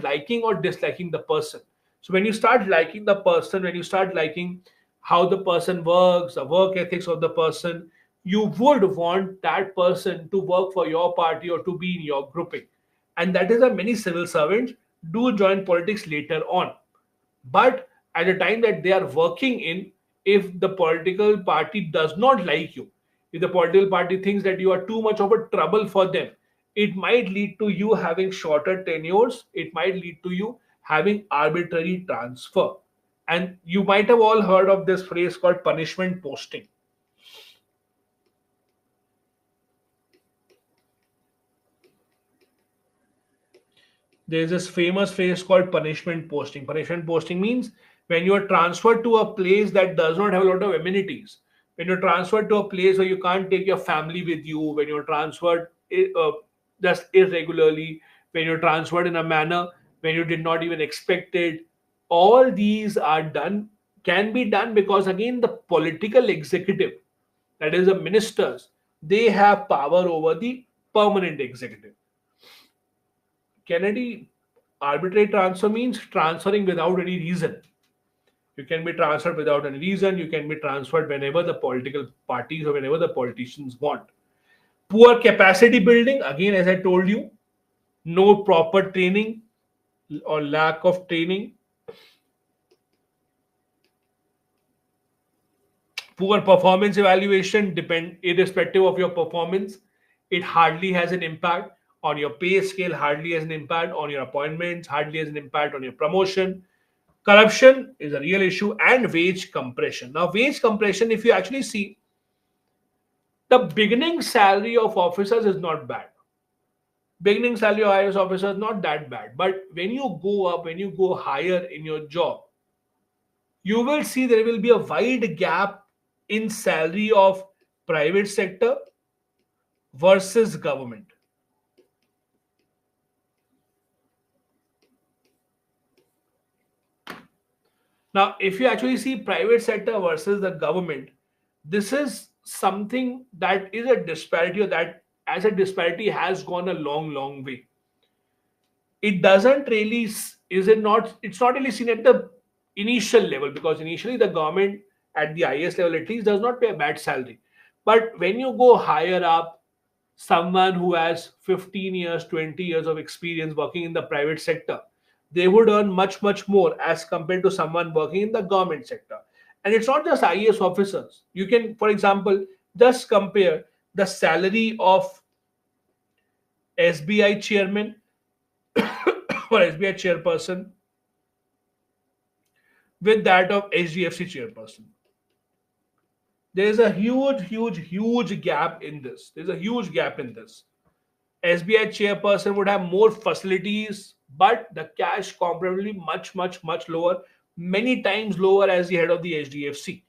liking or disliking the person. So when you start liking the person, when you start liking how the person works, the work ethics of the person, you would want that person to work for your party or to be in your grouping. And that is why many civil servants do join politics later on. But at the time that they are working in, if the political party does not like you, if the political party thinks that you are too much of a trouble for them, it might lead to you having shorter tenures, it might lead to you having arbitrary transfer. And you might have all heard of this phrase called punishment posting. There's this famous phrase called punishment posting. Punishment posting means when you are transferred to a place that does not have a lot of amenities, when you're transferred to a place where you can't take your family with you, when you're transferred just irregularly, when you're transferred in a manner when you did not even expect it, all these are done, can be done because again the political executive, that is the ministers, they have power over the permanent executive. Kennedy, arbitrary transfer means transferring without any reason. You can be transferred without any reason. You can be transferred whenever the political parties or whenever the politicians want. Poor capacity building, again, as I told you, no proper training or lack of training. Poor performance evaluation, depend irrespective of your performance, it hardly has an impact on your pay scale, hardly has an impact on your appointments, hardly has an impact on your promotion. Corruption is a real issue, and wage compression. Now, wage compression, if you actually see, the beginning salary of officers is not bad. Beginning salary of IAS officers not that bad. But when you go up, when you go higher in your job, you will see there will be a wide gap in salary of private sector versus government. Now, if you actually see private sector versus the government, this is something that is a disparity, or that as a disparity has gone a long, long way. It doesn't really is it not it's not really seen at the initial level, because initially the government at the highest level at least does not pay a bad salary. But when you go higher up, someone who has 15 years, 20 years of experience working in the private sector, they would earn much more as compared to someone working in the government sector. And it's not just IAS officers. You can, for example, just compare the salary of SBI chairman or SBI chairperson with that of HDFC chairperson. There is a huge gap in this. There's a huge gap in this. SBI chairperson would have more facilities, but the cash comparably much lower, many times lower as the head of the HDFC.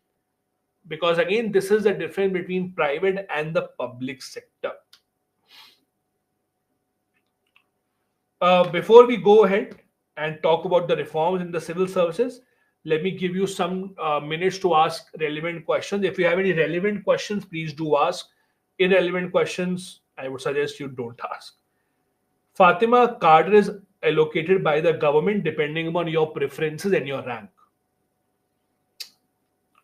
Because again, this is the difference between private and the public sector. Before we go ahead and talk about the reforms in the civil services, let me give you some minutes to ask relevant questions. If you have any relevant questions, please do ask. Irrelevant questions, I would suggest you don't ask. Fatima, cadre is allocated by the government depending upon your preferences and your rank.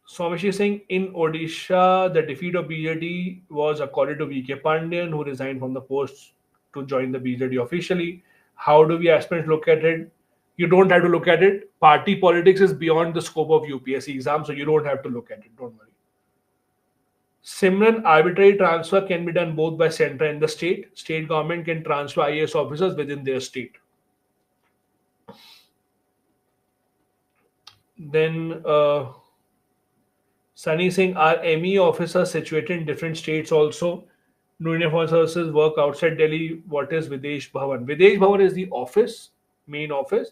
Swamish is saying in Odisha, the defeat of BJD was according to VK Pandian, who resigned from the post to join the BJD officially. How do we aspirants look at it? You don't have to look at it. Party politics is beyond the scope of UPSC exam, so you don't have to look at it. Don't worry. Simran, arbitrary transfer can be done both by centre and the state. State government can transfer IAS officers within their state. Then Sunny saying, are ME officers situated in different states also? No uniform services work outside Delhi. What is Videsh Bhavan? Videsh Bhavan is the office, main office.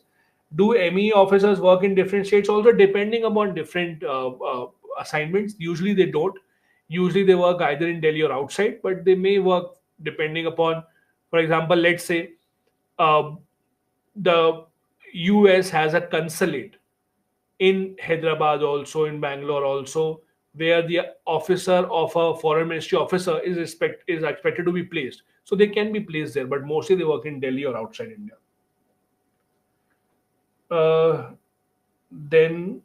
Do ME officers work in different states also, depending upon different assignments? Usually they don't. Usually they work either in Delhi or outside, but they may work depending upon, for example, let's say the US has a consulate in Hyderabad also, in Bangalore also, where the officer of a foreign ministry officer is expected to be placed. So they can be placed there, but mostly they work in Delhi or outside India. Then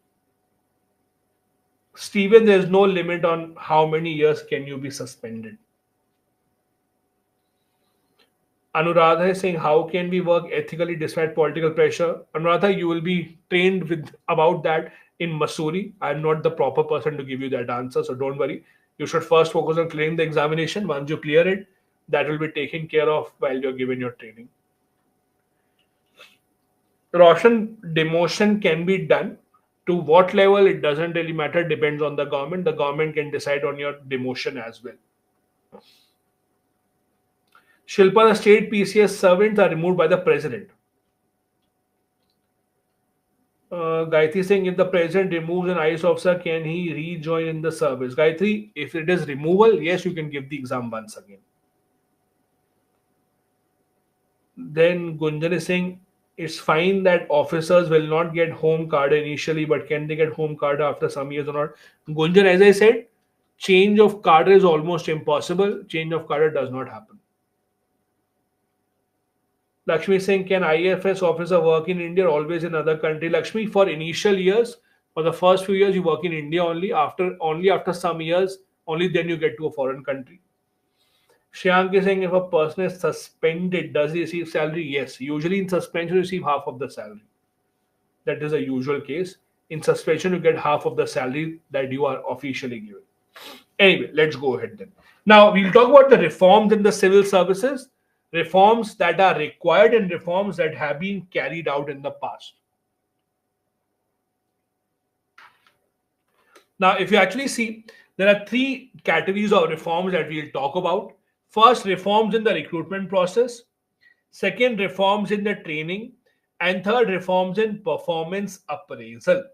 Stephen, there is no limit on how many years can you be suspended. Anuradha is saying, how can we work ethically despite political pressure? Anuradha, you will be trained with about that in Missouri. I'm not the proper person to give you that answer, so don't worry. You should first focus on clearing the examination. Once you clear it, that will be taken care of while you're given your training. Roshan, demotion can be done. To what level, it doesn't really matter, depends on the government. The government can decide on your demotion as well. Shilpa, the state PCS servants are removed by the president. Gayatri saying, if the president removes an IAS officer, can he rejoin in the service? Gayatri, if it is removal, yes, you can give the exam once again. Then Gunjan is saying, it's fine that officers will not get home card initially, but can they get home card after some years or not? Gunjan, as I said, change of card is almost impossible. Change of card does not happen. Lakshmi is saying, can IFS officer work in India or always in other country? Lakshmi, for initial years, for the first few years, you work in India only. Only after some years, only then you get to a foreign country. Shyank is saying, if a person is suspended, does he receive salary? Yes. Usually in suspension, you receive half of the salary. That is a usual case. In suspension, you get half of the salary that you are officially given. Anyway, let's go ahead then. Now, we'll talk about the reforms in the civil services, reforms that are required and reforms that have been carried out in the past. Now, if you actually see, there are three categories of reforms that we'll talk about. First, reforms in the recruitment process. Second, reforms in the training. And third, reforms in performance appraisal.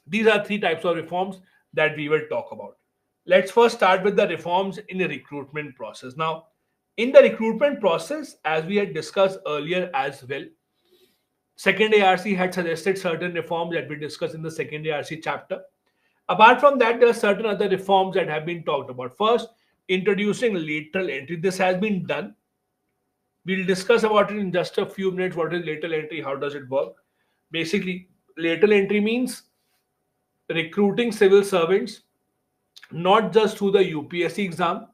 These are three types of reforms that we will talk about. Let's first start with the reforms in the recruitment process. Now, in the recruitment process, as we had discussed earlier as well, second ARC had suggested certain reforms that we discussed in the second ARC chapter. Apart from that, there are certain other reforms that have been talked about. First, introducing lateral entry. This has been done. We'll discuss about it in just a few minutes. What is lateral entry? How does it work? Basically, lateral entry means recruiting civil servants not just through the UPSC exam,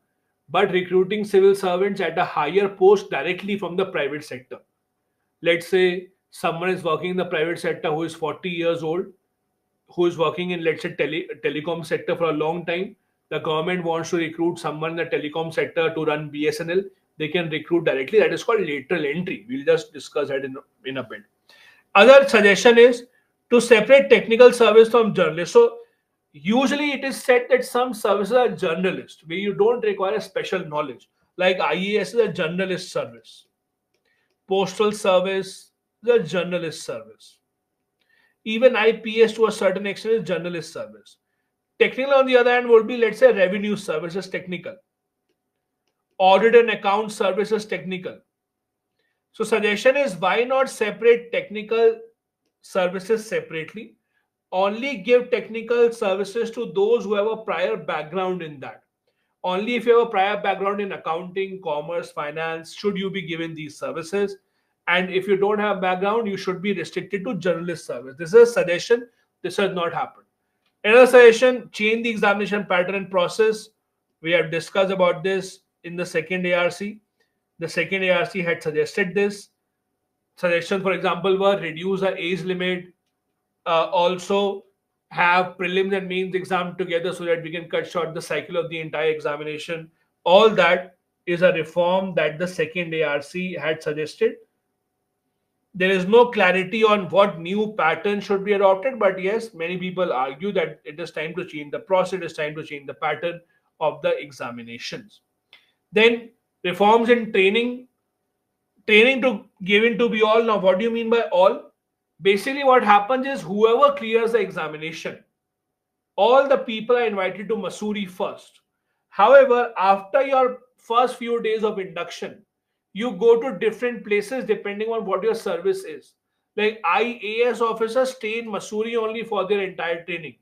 but recruiting civil servants at a higher post directly from the private sector. Let's say someone is working in the private sector who is 40 years old, who is working in, let's say, telecom sector for a long time. The government wants to recruit someone in the telecom sector to run BSNL. They can recruit directly. That is called lateral entry. We'll just discuss that in a bit. Other suggestion is to separate technical service from journalists. So usually it is said that some services are generalist, where you don't require special knowledge. Like IAS is a journalist service. Postal service is a journalist service. Even IPS to a certain extent is journalist service. Technical, on the other hand, would be, let's say, revenue services technical. Audit and account services technical. So suggestion is, why not separate technical services separately? Only give technical services to those who have a prior background in that. Only if you have a prior background in accounting, commerce, finance, should you be given these services. And if you don't have background, you should be restricted to journalist service. This is a suggestion. This has not happened. Another suggestion, change the examination pattern and process. We have discussed about this in the second ARC. The second ARC had suggested this. Suggestions, for example, were reduce the age limit, also have prelims and mains exam together so that we can cut short the cycle of the entire examination. All that is a reform that the second ARC had suggested. There is no clarity on what new pattern should be adopted, but yes, many people argue that it is time to change the process, it is time to change the pattern of the examinations. Then reforms in training to given to be all. Now, what do you mean by all? Basically, what happens is whoever clears the examination, all the people are invited to Masuri first. However, after your first few days of induction, you go to different places depending on what your service is. Like IAS officers stay in Masuri only for their entire training.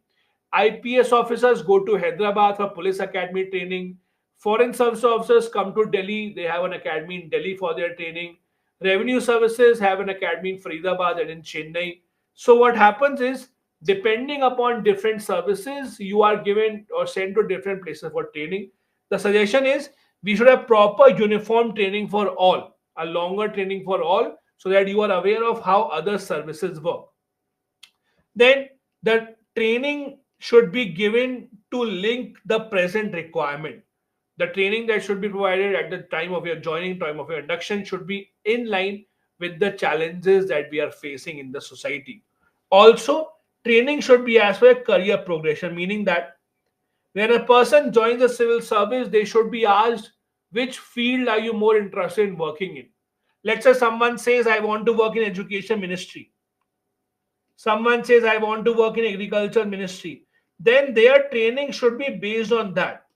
IPS officers go to Hyderabad for police academy training. Foreign service officers come to Delhi. They have an academy in Delhi for their training. Revenue services have an academy in Faridabad and in Chennai. So what happens is, depending upon different services, you are given or sent to different places for training. The suggestion is we should have proper uniform training for all, a longer training for all, so that you are aware of how other services work. Then the training should be given to link the present requirement. The training that should be provided at the time of your joining, time of your induction, should be in line with the challenges that we are facing in the society. Also, training should be as per career progression, meaning that when a person joins the civil service, they should be asked, which field are you more interested in working in? Let's say someone says, I want to work in education ministry. Someone says, I want to work in agriculture ministry. Then their training should be based on that,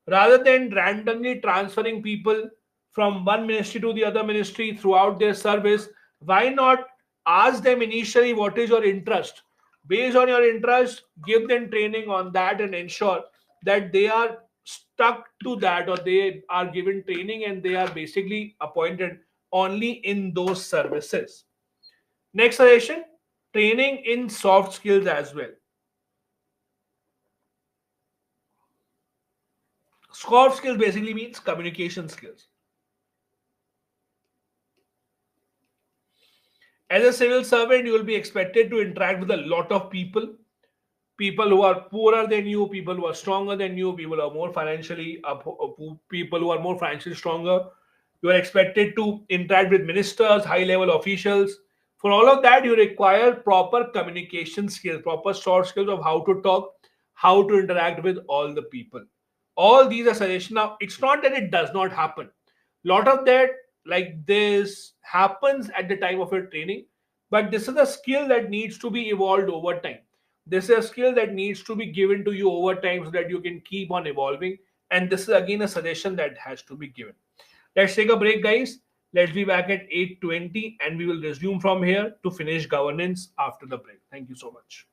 rather than randomly transferring people from one ministry to the other ministry throughout their service. Why not ask them initially what is your interest? Based on your interest, give them training on that and ensure that they are stuck to that, or they are given training and they are basically appointed only in those services. Next suggestion, training in soft skills as well. Soft skills basically means communication skills. As a civil servant, you will be expected to interact with a lot of people. People who are poorer than you, people who are stronger than you, people who are more financially people who are more financially stronger. You are expected to interact with ministers, high-level officials. For all of that, you require proper communication skills, proper soft skills of how to talk, how to interact with all the people. All these are suggestions. Now, it's not that it does not happen. Lot of that, like this, happens at the time of your training, but this is a skill that needs to be evolved over time. This is a skill that needs to be given to you over time so that you can keep on evolving. And this is again a suggestion that has to be given. Let's take a break, guys. Let's be back at 8:20 and we will resume from here to finish governance after the break. Thank you so much.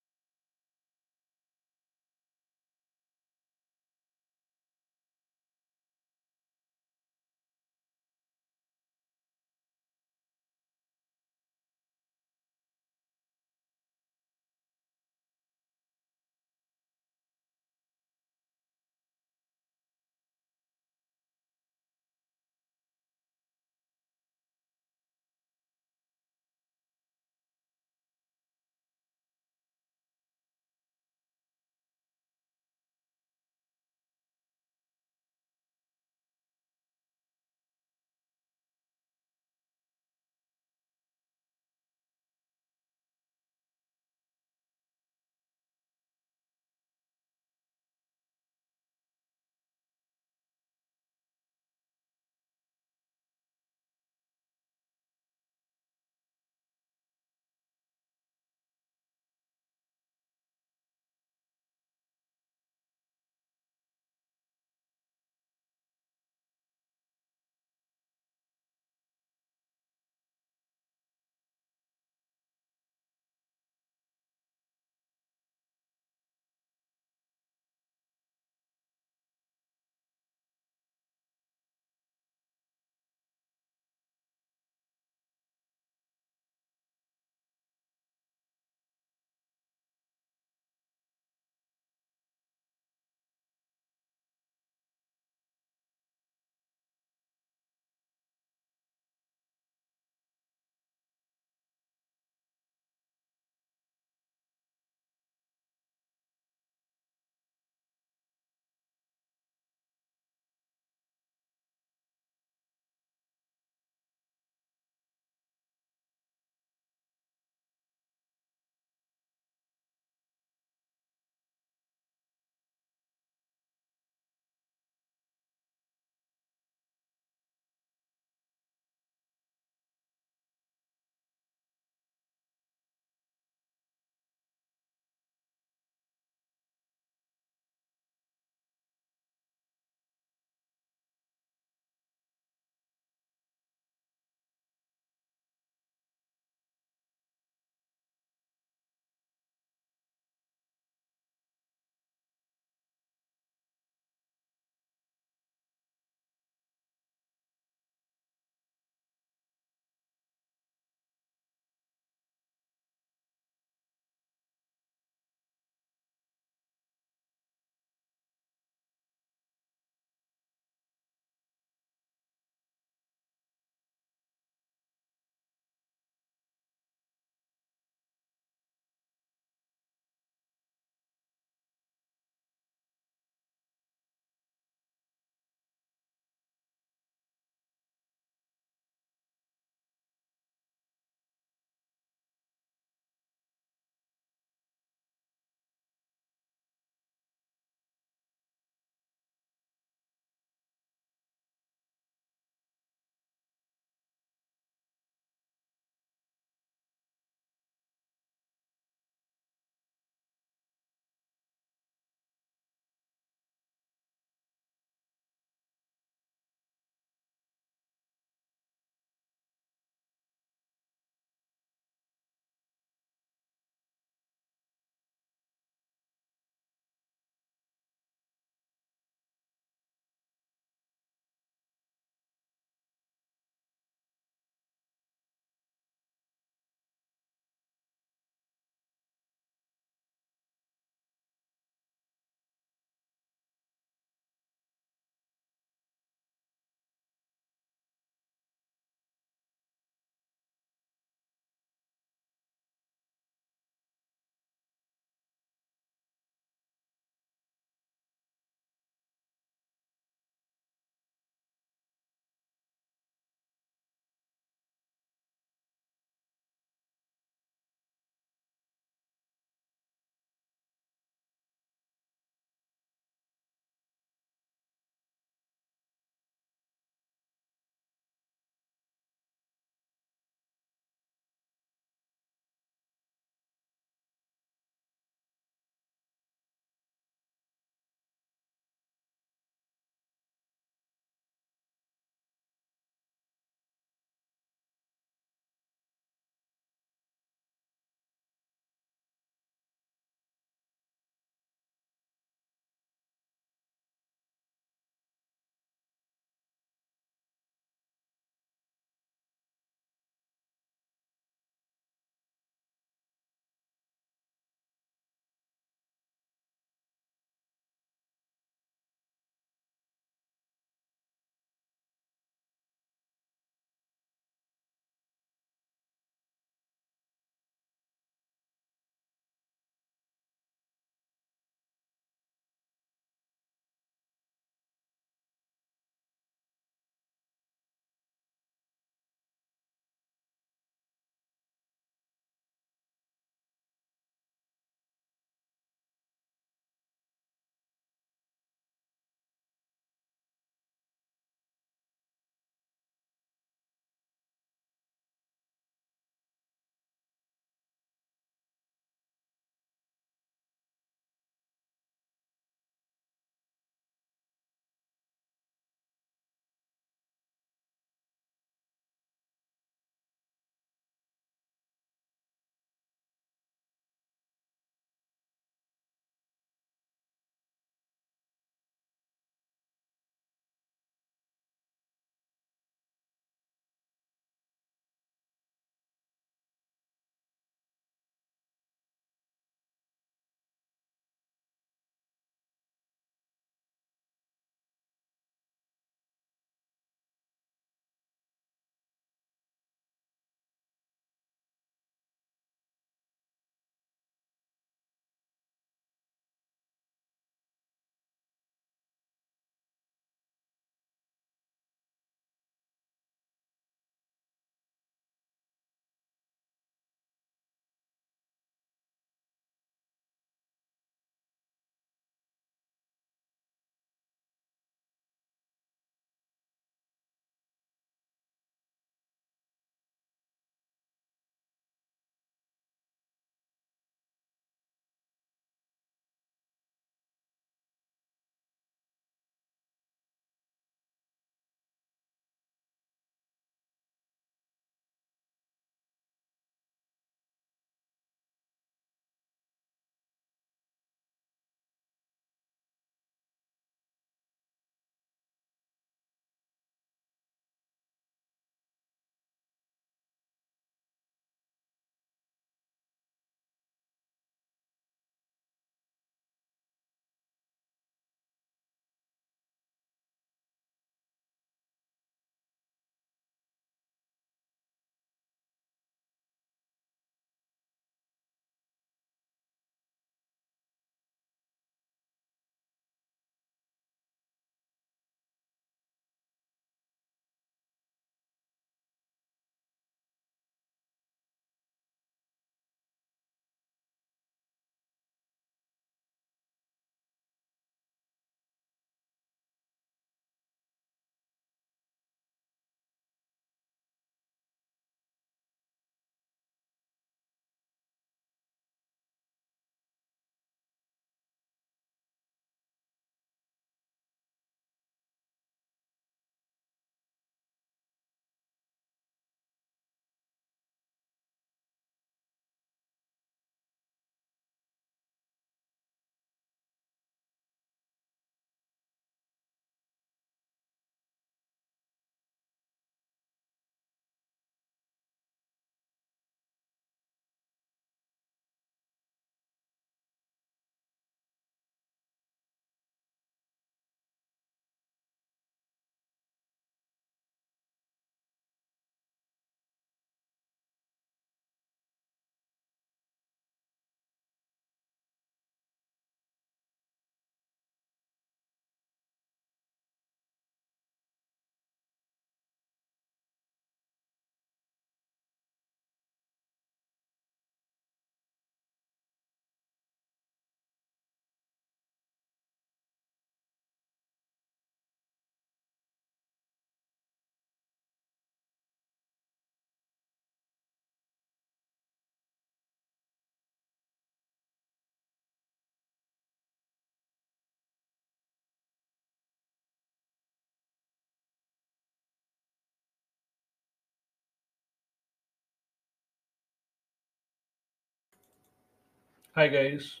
Hi guys.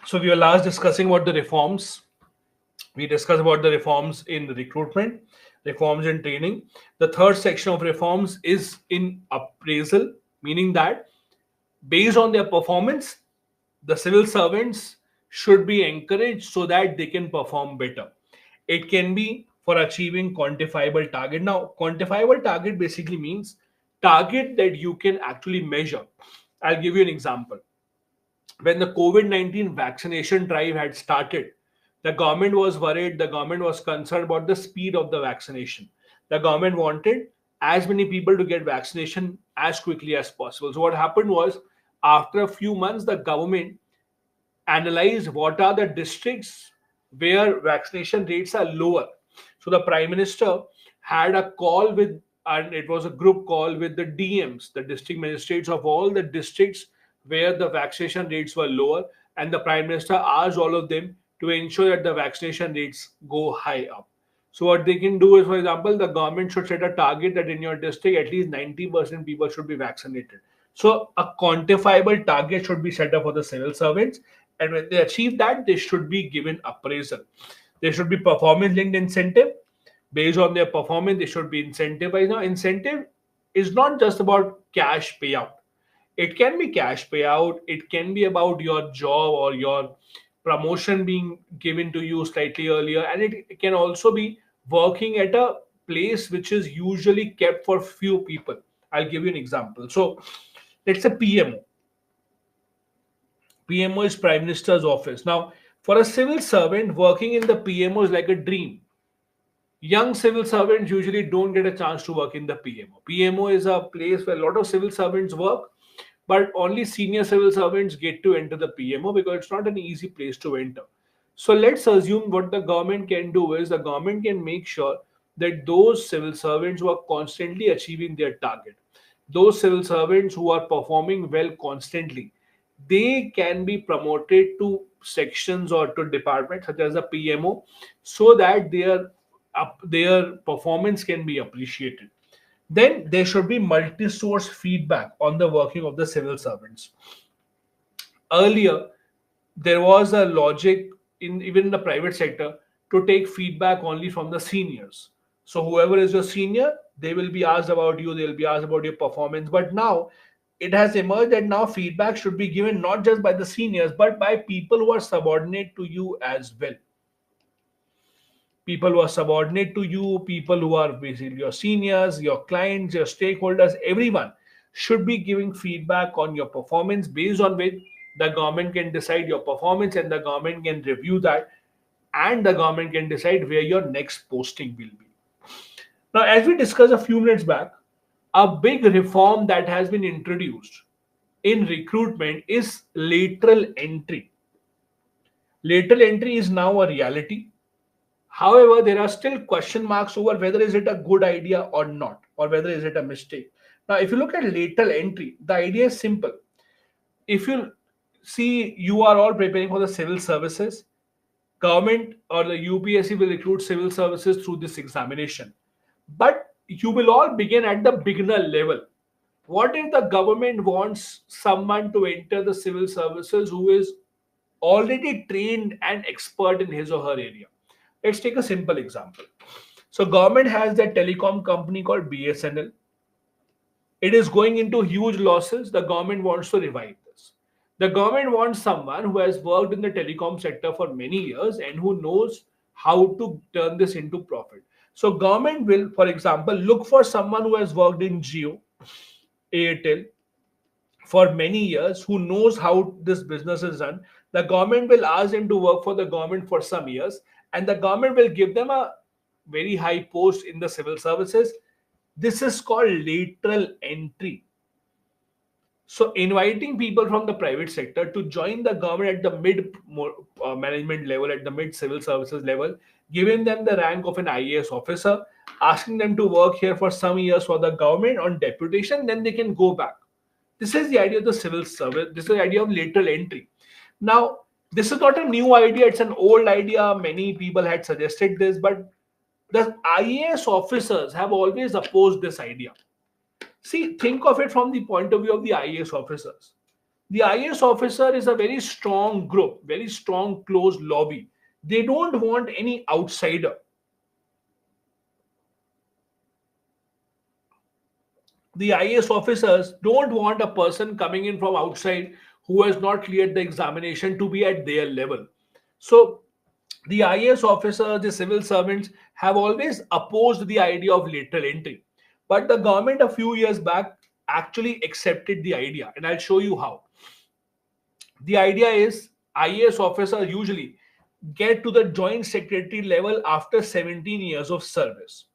So we were last discussing about the reforms. We discussed about the reforms in recruitment, reforms in training. The third section of reforms is in appraisal, meaning that based on their performance, the civil servants should be encouraged so that they can perform better. It can be for achieving quantifiable target. Now, quantifiable target basically means target that you can actually measure. I'll give you an example. When the COVID-19 vaccination drive had started, the government was worried, the government was concerned about the speed of the vaccination. The government wanted as many people to get vaccination as quickly as possible. So, what happened was, after a few months, the government analyze what are the districts where vaccination rates are lower. So the Prime Minister had a call with, and it was a group call with the DMs, the district magistrates of all the districts where the vaccination rates were lower, and the Prime Minister asked all of them to ensure that the vaccination rates go high up. So what they can do is, for example, the government should set a target that in your district at least 90% people should be vaccinated. So a quantifiable target should be set up for the civil servants, and when they achieve that, they should be given appraisal. There should be performance linked incentive. Based on their performance, they should be incentivized. Now, incentive is not just about cash payout. It can be cash payout, it can be about your job or your promotion being given to you slightly earlier, and it can also be working at a place which is usually kept for few people. I'll give you an example. So let's say PMO is Prime Minister's office. Now, for a civil servant, working in the PMO is like a dream. Young civil servants usually don't get a chance to work in the PMO. PMO is a place where a lot of civil servants work, but only senior civil servants get to enter the PMO because it's not an easy place to enter. So let's assume what the government can do is the government can make sure that those civil servants who are constantly achieving their target, those civil servants who are performing well constantly, they can be promoted to sections or to departments such as the PMO so that their performance can be appreciated. Then there should be multi-source feedback on the working of the civil servants. Earlier, there was a logic in even in the private sector to take feedback only from the seniors. So whoever is your senior, they will be asked about you, they'll be asked about your performance. But now it has emerged that now feedback should be given not just by the seniors, but by people who are subordinate to you as well. People who are subordinate to you, people who are basically your seniors, your clients, your stakeholders, everyone should be giving feedback on your performance based on which the government can decide your performance and the government can review that and the government can decide where your next posting will be. Now, as we discussed a few minutes back, a big reform that has been introduced in recruitment is lateral entry. Lateral entry is now a reality. However, there are still question marks over whether is it a good idea or not, or whether is it a mistake. Now, if you look at lateral entry, the idea is simple. If you see, you are all preparing for the civil services, government or the UPSC will recruit civil services through this examination. But you will all begin at the beginner level. What if the government wants someone to enter the civil services who is already trained and expert in his or her area? Let's take a simple example. So government has that telecom company called BSNL. It is going into huge losses. The government wants to revive this. The government wants someone who has worked in the telecom sector for many years and who knows how to turn this into profit. So government will, for example, look for someone who has worked in Geo, Airtel, for many years, who knows how this business is run. The government will ask them to work for the government for some years, and the government will give them a very high post in the civil services. This is called lateral entry. So, inviting people from the private sector to join the government at the mid management level, at the mid civil services level, giving them the rank of an IAS officer, asking them to work here for some years for the government on deputation, then they can go back. This is the idea of the civil service. This is the idea of lateral entry. Now, this is not a new idea, it's an old idea. Many people had suggested this, but The IAS officers have always opposed this idea. See, think of it from the point of view of the IAS officers. The IAS officer is a very strong group, very strong closed lobby. They don't want any outsider. The IAS officers don't want a person coming in from outside who has not cleared the examination to be at their level. So the IAS officers, the civil servants have always opposed the idea of lateral entry. But the government a few years back actually accepted the idea, and I'll show you how. The idea is IAS officers usually get to the joint secretary level after 17 years of service.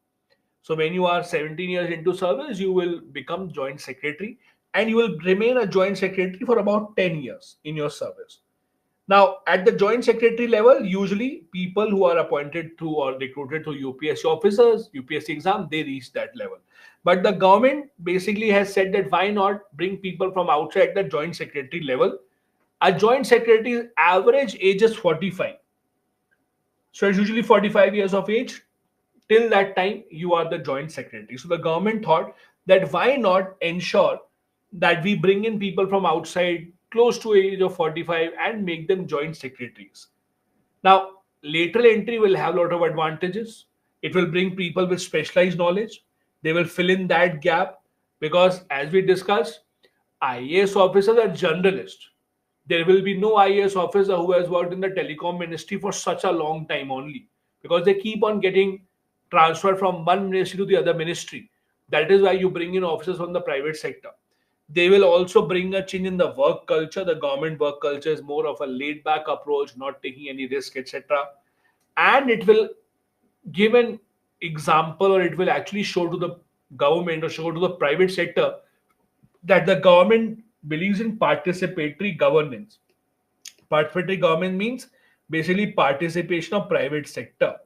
So when you are 17 years into service, you will become joint secretary and you will remain a joint secretary for about 10 years in your service. Now, at the joint secretary level, usually people who are appointed through or recruited through UPSC officers, UPSC exam, they reach that level. But the government basically has said that why not bring people from outside the joint secretary level. A joint secretary's average age is 45. So it's usually 45 years of age. Till that time, you are the joint secretary. So the government thought that why not ensure that we bring in people from outside close to age of 45 and make them joint secretaries. Now, lateral entry will have a lot of advantages. It will bring people with specialized knowledge. They will fill in that gap because, as we discussed, IAS officers are generalists. There will be no IAS officer who has worked in the telecom ministry for such a long time only because they keep on getting transferred from one ministry to the other ministry. That is why you bring in officers from the private sector. They will also bring a change in the work culture. The government work culture is more of a laid back approach, not taking any risk, etc. And it will give an example, or it will actually show to the government or show to the private sector that the government believes in participatory governance. Participatory government means basically participation of private sector.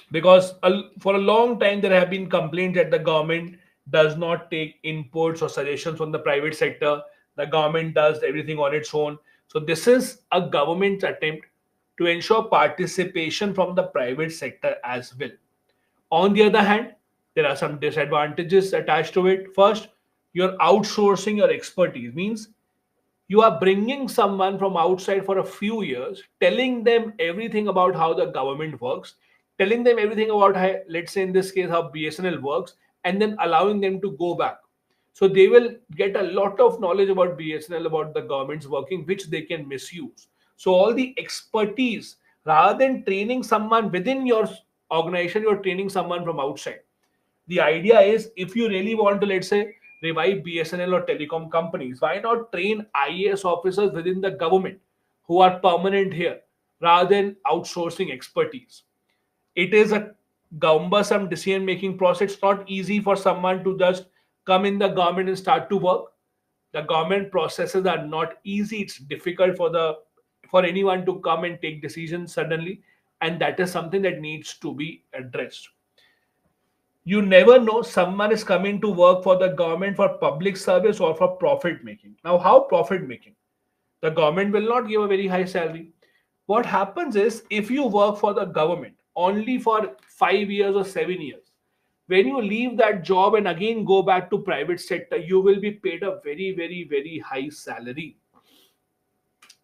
Because for a long time there have been complaints that the government does not take inputs or suggestions from the private sector. The government does everything on its own. So this is a government's attempt to ensure participation from the private sector as well. On the other hand, there are some disadvantages attached to it. First, you're outsourcing your expertise. Means you are bringing someone from outside for a few years, telling them everything about how the government works, telling them everything about how, let's say in this case, how BSNL works, and then allowing them to go back. So they will get a lot of knowledge about BSNL, about the government's working, which they can misuse. So all the expertise, rather than training someone within your organization, you're training someone from outside. The idea is if you really want to, let's say, revive BSNL or telecom companies, why not train IAS officers within the government who are permanent here rather than outsourcing expertise? It is a cumbersome decision making process. It's not easy for someone to just come in the government and start to work. The government processes are not easy. It's difficult for anyone to come and take decisions suddenly, and that is something that needs to be addressed. You never know, someone is coming to work for the government for public service or for profit making. Now, how profit making? The government will not give a very high salary. What happens is if you work for the government only for 5 years or 7 years, when you leave that job and again go back to private sector, you will be paid a very, very, very high salary.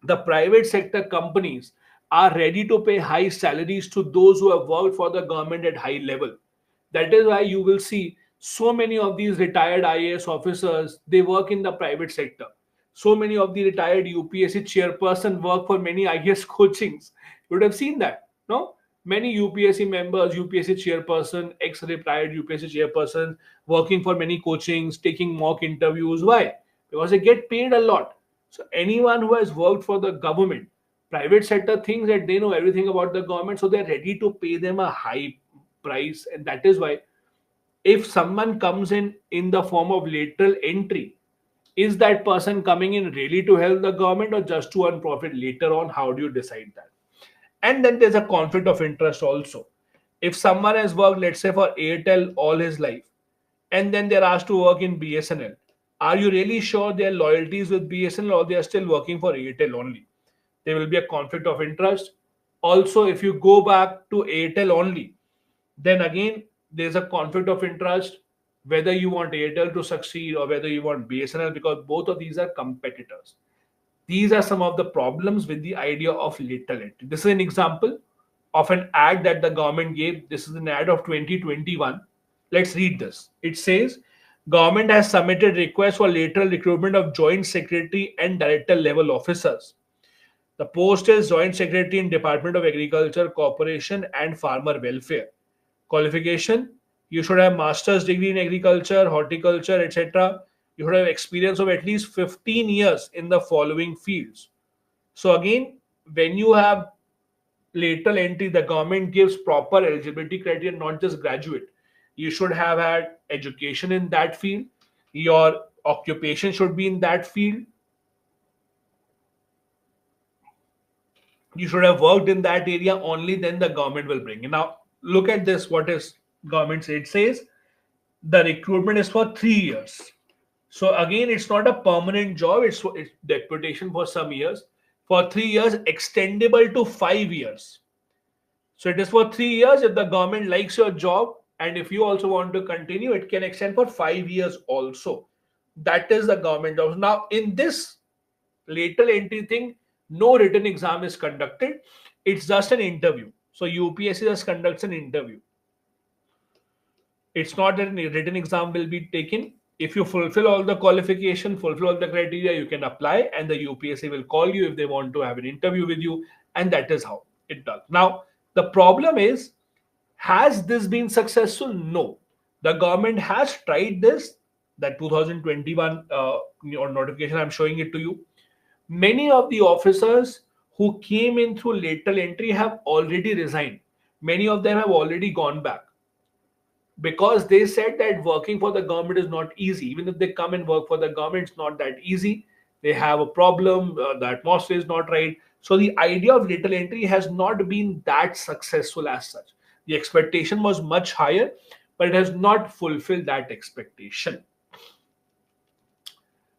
The private sector companies are ready to pay high salaries to those who have worked for the government at high level. That is why you will see so many of these retired IAS officers, they work in the private sector. So many of the retired UPSC chairperson work for many IAS coachings. You would have seen that, no? Many UPSC members, UPSC chairperson, ex-retired UPSC chairperson, working for many coachings, taking mock interviews. Why? Because they get paid a lot. So anyone who has worked for the government, private sector thinks that they know everything about the government, so they're ready to pay them a high price. And that is why if someone comes in the form of lateral entry, is that person coming in really to help the government or just to earn profit later on? How do you decide that? And then there's a conflict of interest also. If someone has worked, let's say, for Airtel all his life, and then they're asked to work in BSNL, are you really sure their loyalties with BSNL or they are still working for Airtel only? there will be a conflict of interest. Also, if you go back to Airtel only, then again there's a conflict of interest whether you want Airtel to succeed or whether you want BSNL, because both of these are competitors. These are some of the problems with the idea of lateral entry. This is an example of an ad that the government gave. This is an ad of 2021. Let's read this. It says, government has submitted requests for lateral recruitment of joint secretary and director level officers. The post is Joint Secretary in Department of Agriculture, Corporation and Farmer Welfare. Qualification: you should have master's degree in agriculture, horticulture, etc. You should have experience of at least 15 years in the following fields. So again, when you have lateral entry, the government gives proper eligibility criteria, not just graduate. You should have had education in that field. Your occupation should be in that field. You should have worked in that area. Only then the government will bring you. Now look at this. What is government say? It says the recruitment is for 3 years. So again, it's not a permanent job. It's deputation for some years. For 3 years, extendable to 5 years. So it is for 3 years. If the government likes your job and if you also want to continue, it can extend for 5 years also. That is the government job. Now in this lateral entry thing, no written exam is conducted. It's just an interview. So UPSC just conducts an interview. It's not that a written exam will be taken. If you fulfill all the qualification, fulfill all the criteria, you can apply and the UPSC will call you if they want to have an interview with you. And that is how it does. Now, the problem is, has this been successful? No. The government has tried this, that 2021 notification, I'm showing it to you. Many of the officers who came in through lateral entry have already resigned. Many of them have already gone back because they said that working for the government is not easy. Even if they come and work for the government, it's not that easy. They have a problem, the atmosphere is not right. So the idea of lateral entry has not been that successful as such. The expectation was much higher, but it has not fulfilled that expectation.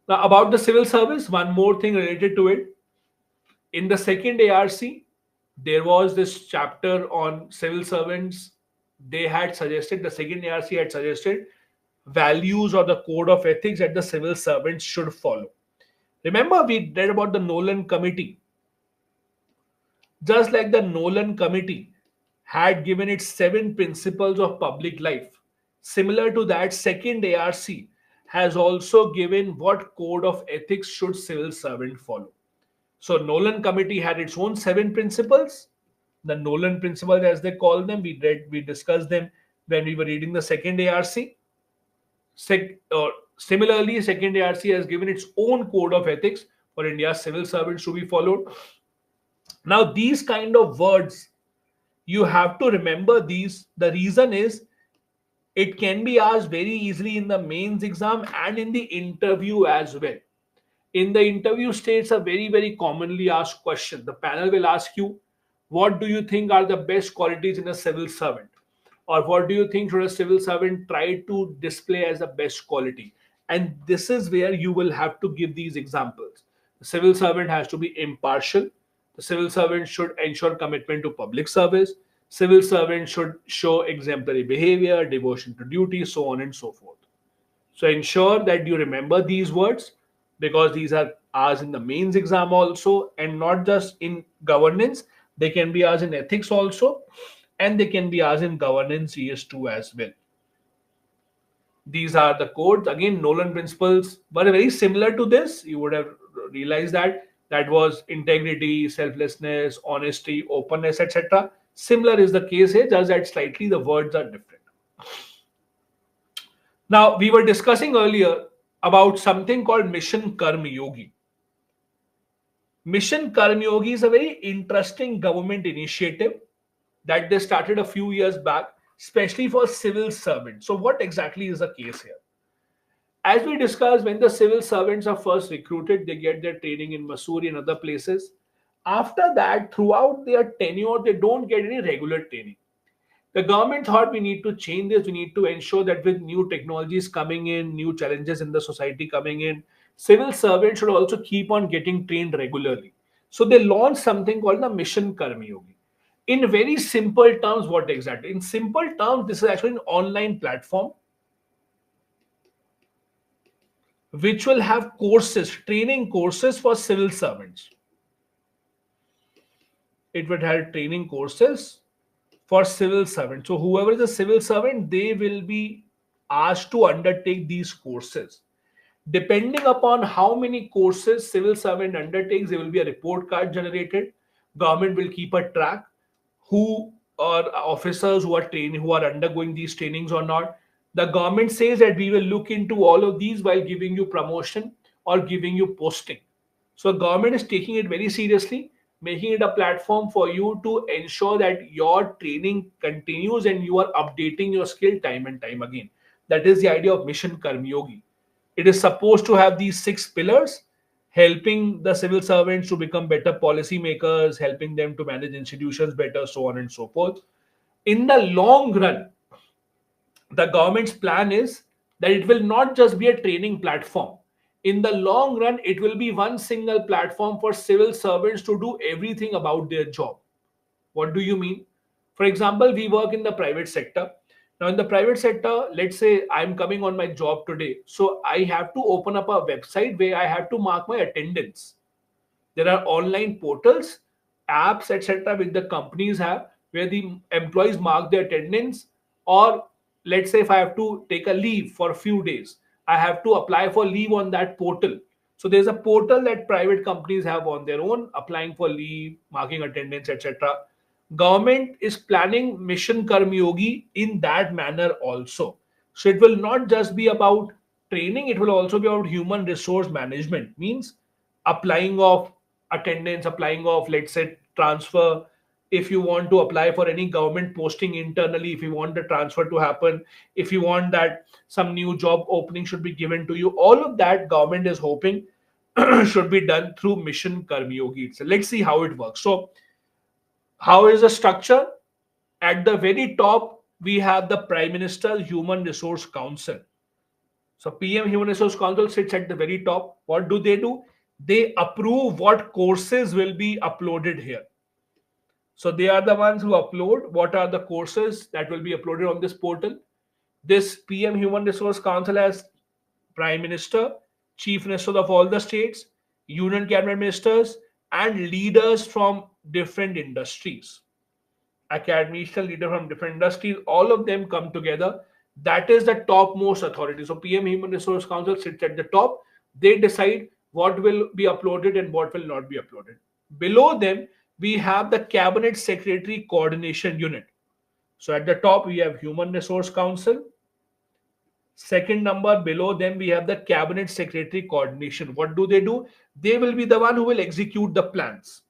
Now, about the civil service, one more thing related to it. In the second ARC, there was this chapter on civil servants. They had suggested, the second ARC had suggested values or the code of ethics that the civil servants should follow. Remember, we read about the Nolan Committee. Just like the Nolan Committee had given its 7 principles of public life, similar to that, second ARC has also given what code of ethics should civil servant follow. So Nolan Committee had its own 7 principles. The Nolan principles, as they call them, we discussed them when we were reading the second ARC. Similarly, second ARC has given its own code of ethics for India's civil servants to be followed. Now, these kind of words, you have to remember these. The reason is, it can be asked very easily in the mains exam and in the interview as well. In the interview stage, a very commonly asked question. The panel will ask you, what do you think are the best qualities in a civil servant? Or what do you think should a civil servant try to display as the best quality? And this is where you will have to give these examples. The civil servant has to be impartial. The civil servant should ensure commitment to public service. Civil servant should show exemplary behavior, devotion to duty, so on and so forth. So ensure that you remember these words, because these are asked in the mains exam also, and not just in governance. They can be asked in ethics also, and they can be asked in governance ES2 as well. These are the codes. Again, Nolan principles were very similar to this. You would have realized that was integrity, selflessness, honesty, openness, etc. Similar is the case here, just that slightly the words are different. Now, we were discussing earlier about something called Mission Karm Yogi. Mission Karm Yogi is a very interesting government initiative that they started a few years back, especially for civil servants. So what exactly is the case here? As we discussed, when the civil servants are first recruited, they get their training in Missouri and other places. After that, throughout their tenure, they don't get any regular training. The government thought, we need to change this. We need to ensure that with new technologies coming in, new challenges in the society coming in, civil servants should also keep on getting trained regularly. So they launched something called the Mission Karmyogi. In very simple terms, what exactly? In simple terms, this is actually an online platform which will have courses, training courses for civil servants. It would have training courses for civil servants. So whoever is a civil servant, they will be asked to undertake these courses. Depending upon how many courses civil servant undertakes, there will be a report card generated. Government will keep a track who are officers who are trained, who are undergoing these trainings or not. The government says that we will look into all of these while giving you promotion or giving you posting. So government is taking it very seriously, making it a platform for you to ensure that your training continues and you are updating your skill time and time again. That is the idea of Mission Karmyogi. It is supposed to have these six pillars, helping the civil servants to become better policy makers, helping them to manage institutions better, so on and so forth. In the long run, the government's plan is that it will not just be a training platform. In the long run, it will be one single platform for civil servants to do everything about their job. What do you mean? For example, we work in the private sector. Now, in the private sector, let's say I'm coming on my job today. So I have to open up a website where I have to mark my attendance. There are online portals, apps, etc., which the companies have where the employees mark their attendance. Or let's say if I have to take a leave for a few days, I have to apply for leave on that portal. So there's a portal that private companies have on their own, applying for leave, marking attendance, etc. Government is planning Mission Karmyogi in that manner also. So it will not just be about training, it will also be about human resource management, means applying of attendance, applying of, let's say, transfer. If you want to apply for any government posting internally, if you want the transfer to happen, if you want that some new job opening should be given to you, all of that government is hoping should be done through Mission Karmyogi. So let's see how it works. So how is the structure? At the very top, we have the Prime Minister Human Resource Council. So PM Human Resource Council sits at the very top. What do? They approve what courses will be uploaded here. So they are the ones who upload what are the courses that will be uploaded on this portal. This PM Human Resource Council has Prime Minister, Chief Ministers of all the states, Union Cabinet Ministers, and leaders from different industries, academician leader from different industries, all of them come together. That is the topmost authority. So PM Human Resource Council sits at the top. They decide what will be uploaded and what will not be uploaded. Below them, we have the Cabinet Secretary Coordination Unit. So at the top, we have Human Resource Council. Second number below them, we have the Cabinet Secretary Coordination. What do? They will be the one who will execute the plans.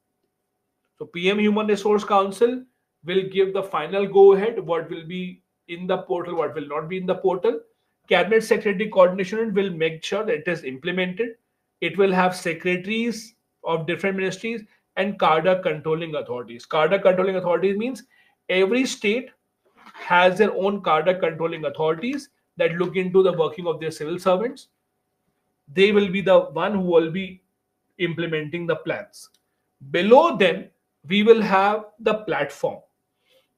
So PM Human Resource Council will give the final go ahead, what will be in the portal, what will not be in the portal. Cabinet Secretary Coordination will make sure that it is implemented. It will have secretaries of different ministries and cadre controlling authorities. Cadre controlling authorities means every state has their own cadre controlling authorities that look into the working of their civil servants. They will be the one who will be implementing the plans. Below them, we will have the platform.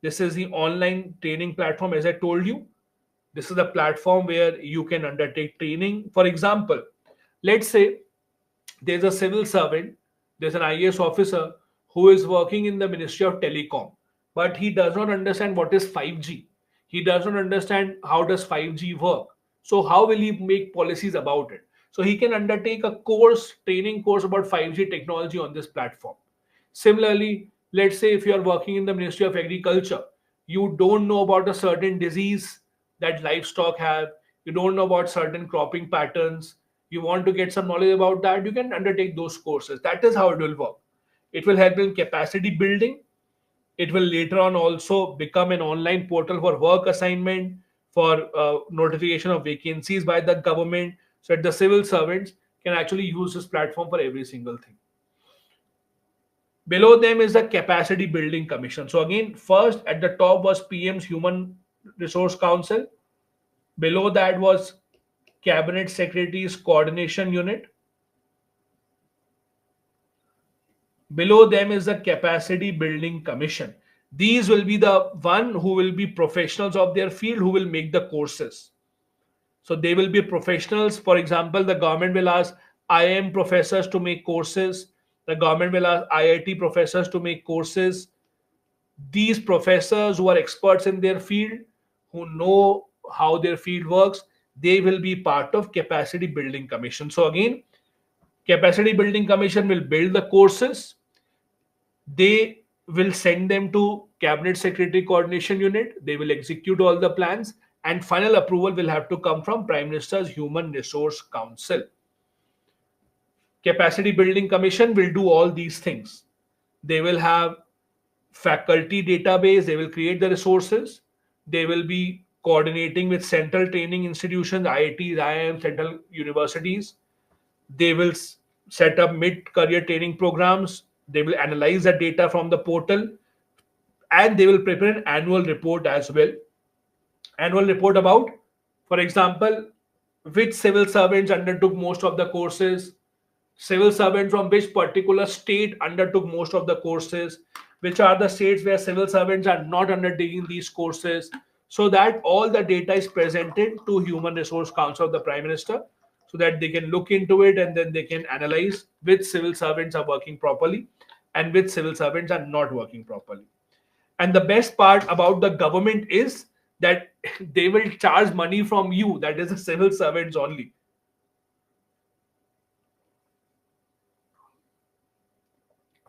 This is the online training platform, as I told you. This is the platform where you can undertake training. For example, let's say there's a civil servant, there's an IAS officer who is working in the Ministry of Telecom, but he does not understand what is 5G. He does not understand how does 5G work. So how will he make policies about it? So he can undertake a course, training course about 5G technology on this platform. Similarly, let's say if you are working in the Ministry of Agriculture, you don't know about a certain disease that livestock have, you don't know about certain cropping patterns, you want to get some knowledge about that, you can undertake those courses. That is how it will work. It will help in capacity building. It will later on also become an online portal for work assignment, for notification of vacancies by the government, so that the civil servants can actually use this platform for every single thing. Below them is the Capacity Building Commission. So again, first at the top was PM's Human Resource Council. Below that was Cabinet Secretary's Coordination Unit. Below them is the capacity building commission. These will be the one who will be professionals of their field who will make the courses. So they will be professionals. For example, the government will ask IIM professors to make courses. The government will ask IIT professors to make courses. These professors who are experts in their field, who know how their field works, they will be part of capacity building commission. So again, capacity building commission will build the courses. They will send them to cabinet secretary coordination unit. They will execute all the plans, and final approval will have to come from prime minister's human resource council. Capacity building commission will do all these things. They will have faculty database. They will create the resources. They will be coordinating with central training institutions, IITs, IIM, central universities. They will set up mid-career training programs. They will analyze the data from the portal, and they will prepare an annual report as well. Annual report about, for example, which civil servants undertook most of the courses, civil servants from which particular state undertook most of the courses, which are the states where civil servants are not undertaking these courses, so that all the data is presented to human resource council of the prime minister, so that they can look into it and then they can analyze which civil servants are working properly and which civil servants are not working properly. And the best part about the government is that they will charge money from you, that is the civil servants only.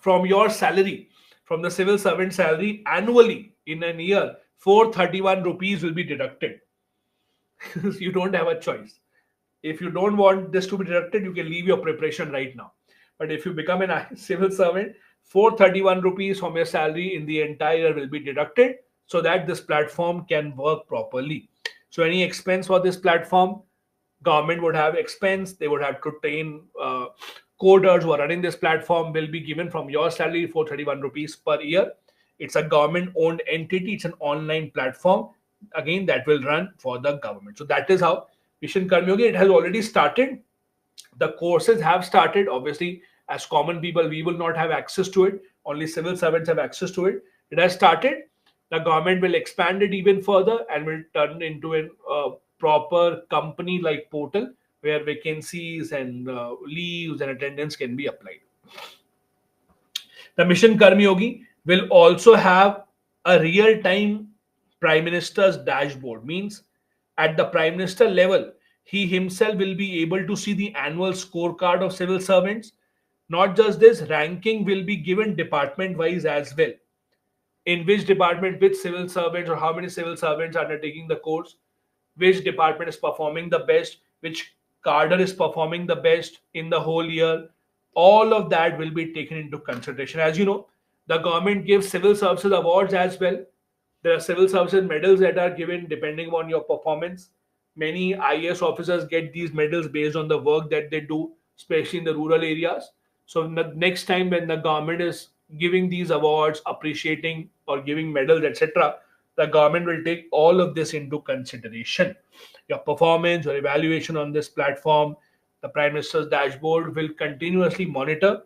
From your salary, from the civil servant salary annually in a year, 431 rupees will be deducted. You don't have a choice. If you don't want this to be deducted, you can leave your preparation right now. But if you become a civil servant, 431 rupees from your salary in the entire year will be deducted, so that this platform can work properly. So any expense for this platform, government would have expense. They would have to train coders who are running this platform, will be given from your salary, 431 rupees per year. It's a government owned entity. It's an online platform, again, that will run for the government. So that is how Mission Karmyogi, it has already started. The courses have started. Obviously, as common people, we will not have access to it. Only civil servants have access to it. It has started. The government will expand it even further and will turn into a proper company like portal where vacancies and leaves and attendance can be applied. The Mission Karmyogi will also have a real time Prime Minister's dashboard. Means at the Prime Minister level, he himself will be able to see the annual scorecard of civil servants. Not just this, ranking will be given department wise as well. In which department, which civil servants or how many civil servants are undertaking the course, which department is performing the best, which cadre is performing the best in the whole year. All of that will be taken into consideration. As you know, the government gives civil services awards as well. There are civil services medals that are given depending on your performance. Many IAS officers get these medals based on the work that they do, especially in the rural areas. So the next time when the government is giving these awards, appreciating or giving medals, etc., the government will take all of this into consideration. Your performance, your evaluation on this platform, the Prime Minister's dashboard will continuously monitor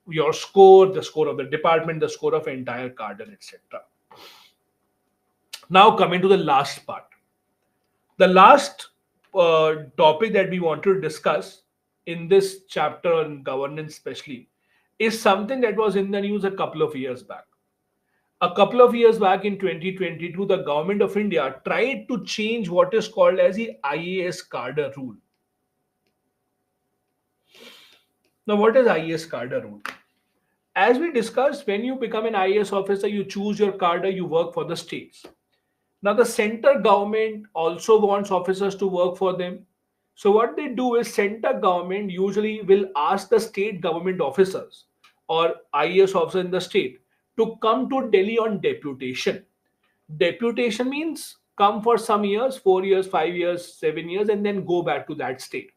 your score, the score of the department, the score of entire cadre, etc. Now coming to the last part. The last topic that we want to discuss in this chapter on governance especially is something that was in the news a couple of years back. A couple of years back in 2022, the government of India tried to change what is called as the IAS cadre rule. Now, what is IAS cadre rule? As we discussed, when you become an IAS officer, you choose your cadre, you work for the states. Now, the center government also wants officers to work for them. So, what they do is center government usually will ask the state government officers or IAS officer in the state to come to Delhi on deputation. Deputation means come for some years, 4 years, 5 years, 7 years, and then go back to that state.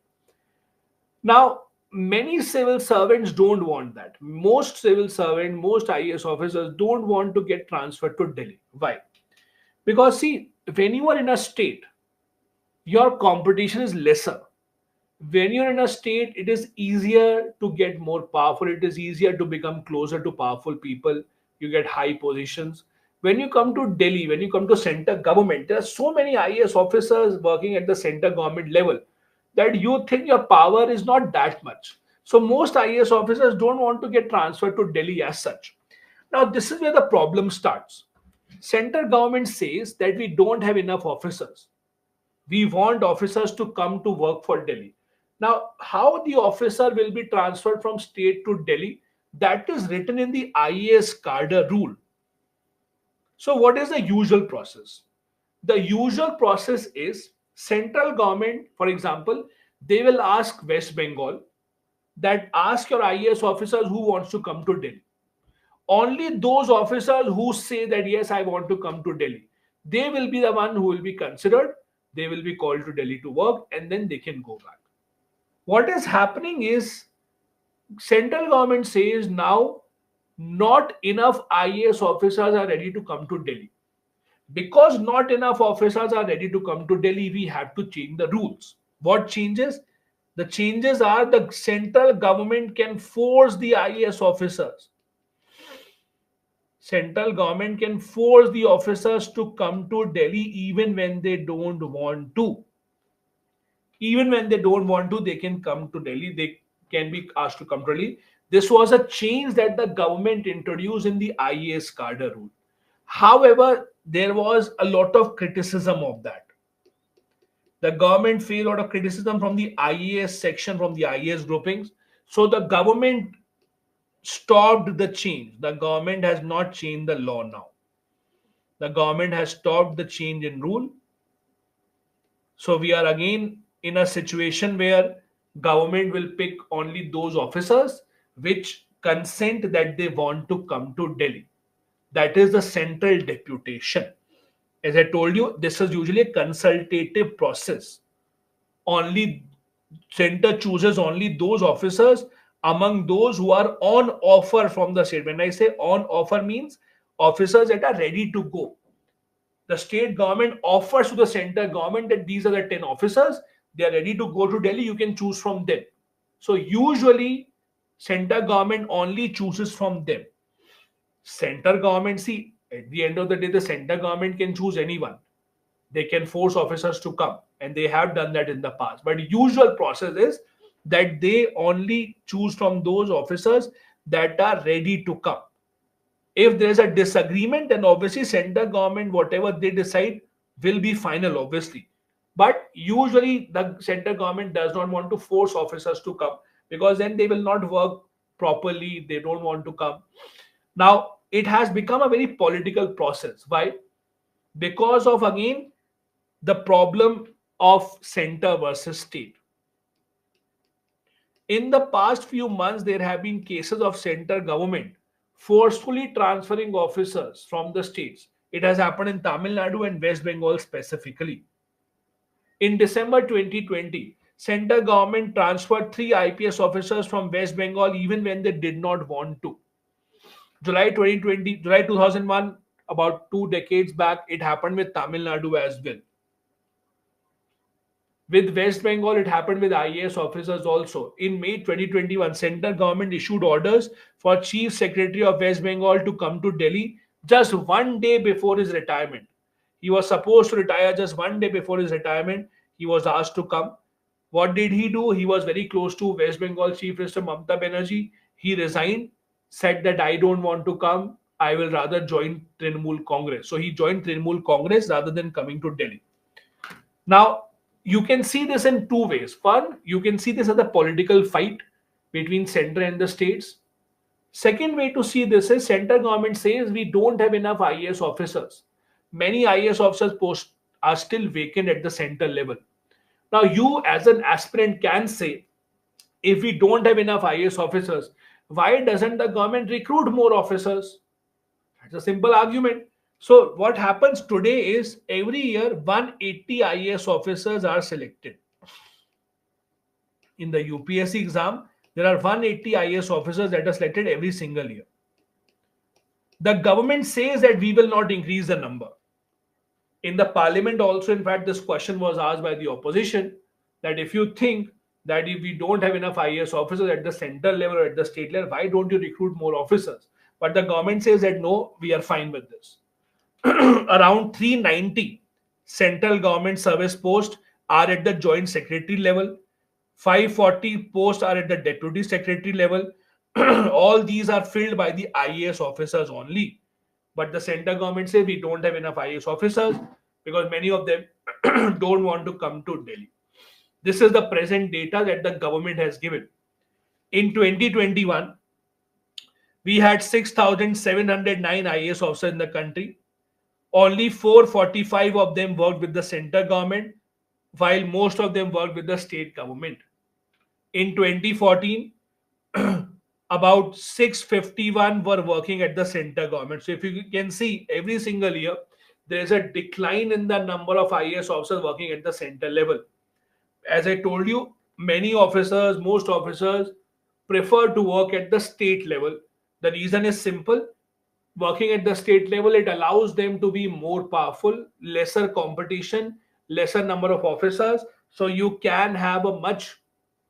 Now, many civil servants don't want that. Most civil servants, most IAS officers don't want to get transferred to Delhi. Why? Because see, when you are in a state, your competition is lesser. When you're in a state, it is easier to get more powerful. It is easier to become closer to powerful people. You get high positions. When you come to Delhi, when you come to center government, there are so many IAS officers working at the center government level that you think your power is not that much. So most IAS officers don't want to get transferred to Delhi as such. Now, this is where the problem starts. Center government says that we don't have enough officers. We want officers to come to work for Delhi. Now, how the officer will be transferred from state to Delhi, that is written in the IAS cadre rule. So, what is the usual process? The usual process is central government, for example, they will ask West Bengal that ask your IAS officers who wants to come to Delhi. Only those officers who say that yes, I want to come to Delhi, they will be the one who will be considered. They will be called to Delhi to work, and then they can go back. What is happening is central government says now not enough IAS officers are ready to come to Delhi. Because not enough officers are ready to come to Delhi, we have to change the rules. What changes? The changes are the central government can force the IAS officers. Central government can force the officers to come to Delhi even when they don't want to. Even when they don't want to, they can come to Delhi. They can be asked to come to Delhi. This was a change that the government introduced in the IAS cadre rule. However, there was a lot of criticism of that. The government faced a lot of criticism from the IAS section, from the IAS groupings. So the government stopped the change. The government has not changed the law now. The government has stopped the change in rule. So we are again in a situation where government will pick only those officers which consent that they want to come to Delhi. That is the central deputation. As I told you, this is usually a consultative process. Only center chooses only those officers among those who are on offer from the state. When I say on offer means officers that are ready to go. The state government offers to the center government that these are the 10 officers, they are ready to go to Delhi, you can choose from them. So usually center government only chooses from them. Center government, see, at the end of the day, the center government can choose anyone. They can force officers to come, and they have done that in the past. But usual process is that they only choose from those officers that are ready to come. If there is a disagreement, then obviously center government, whatever they decide, will be final, obviously. But usually the center government does not want to force officers to come because then they will not work properly. They don't want to come. Now, it has become a very political process. Why? Because of, again, the problem of center versus state. In the past few months, there have been cases of center government forcefully transferring officers from the states. It has happened in Tamil Nadu and West Bengal specifically. In December 2020, center government transferred 3 IPS officers from West Bengal even when they did not want to. July 2001, about 2 decades back, it happened with Tamil Nadu as well. With West Bengal, it happened with IAS officers also. In May 2021, central government issued orders for Chief Secretary of West Bengal to come to Delhi just one day before his retirement. He was supposed to retire just one day before his retirement. He was asked to come. What did he do? He was very close to West Bengal Chief Minister Mamata Banerjee. He resigned, said that I don't want to come. I will rather join Trinamool Congress. So he joined Trinamool Congress rather than coming to Delhi. Now, you can see this in two ways. One, you can see this as a political fight between center and the states. Second way to see this is center government says we don't have enough IAS officers. Many IAS officers posts are still vacant at the center level. Now, you as an aspirant can say, if we don't have enough IAS officers, why doesn't the government recruit more officers? That's a simple argument. So what happens today is every year 180 IAS officers are selected. In the UPSC exam, there are 180 IAS officers that are selected every single year. The government says that we will not increase the number. In the parliament also, in fact, this question was asked by the opposition that if you think that if we don't have enough IAS officers at the central level or at the state level, why don't you recruit more officers? But the government says that no, we are fine with this. Around 390 central government service posts are at the joint secretary level. 540 posts are at the deputy secretary level. All these are filled by the IAS officers only. But the central government say we don't have enough IAS officers because many of them don't want to come to Delhi. This is the present data that the government has given. In 2021, we had 6,709 IAS officers in the country. Only 445 of them worked with the central government, while most of them worked with the state government. In 2014, about 651 were working at the central government. So if you can see, every single year, there is a decline in the number of IAS officers working at the central level. As I told you, many officers, most officers prefer to work at the state level. The reason is simple. Working at the state level, it allows them to be more powerful, lesser competition, lesser number of officers. So you can have a much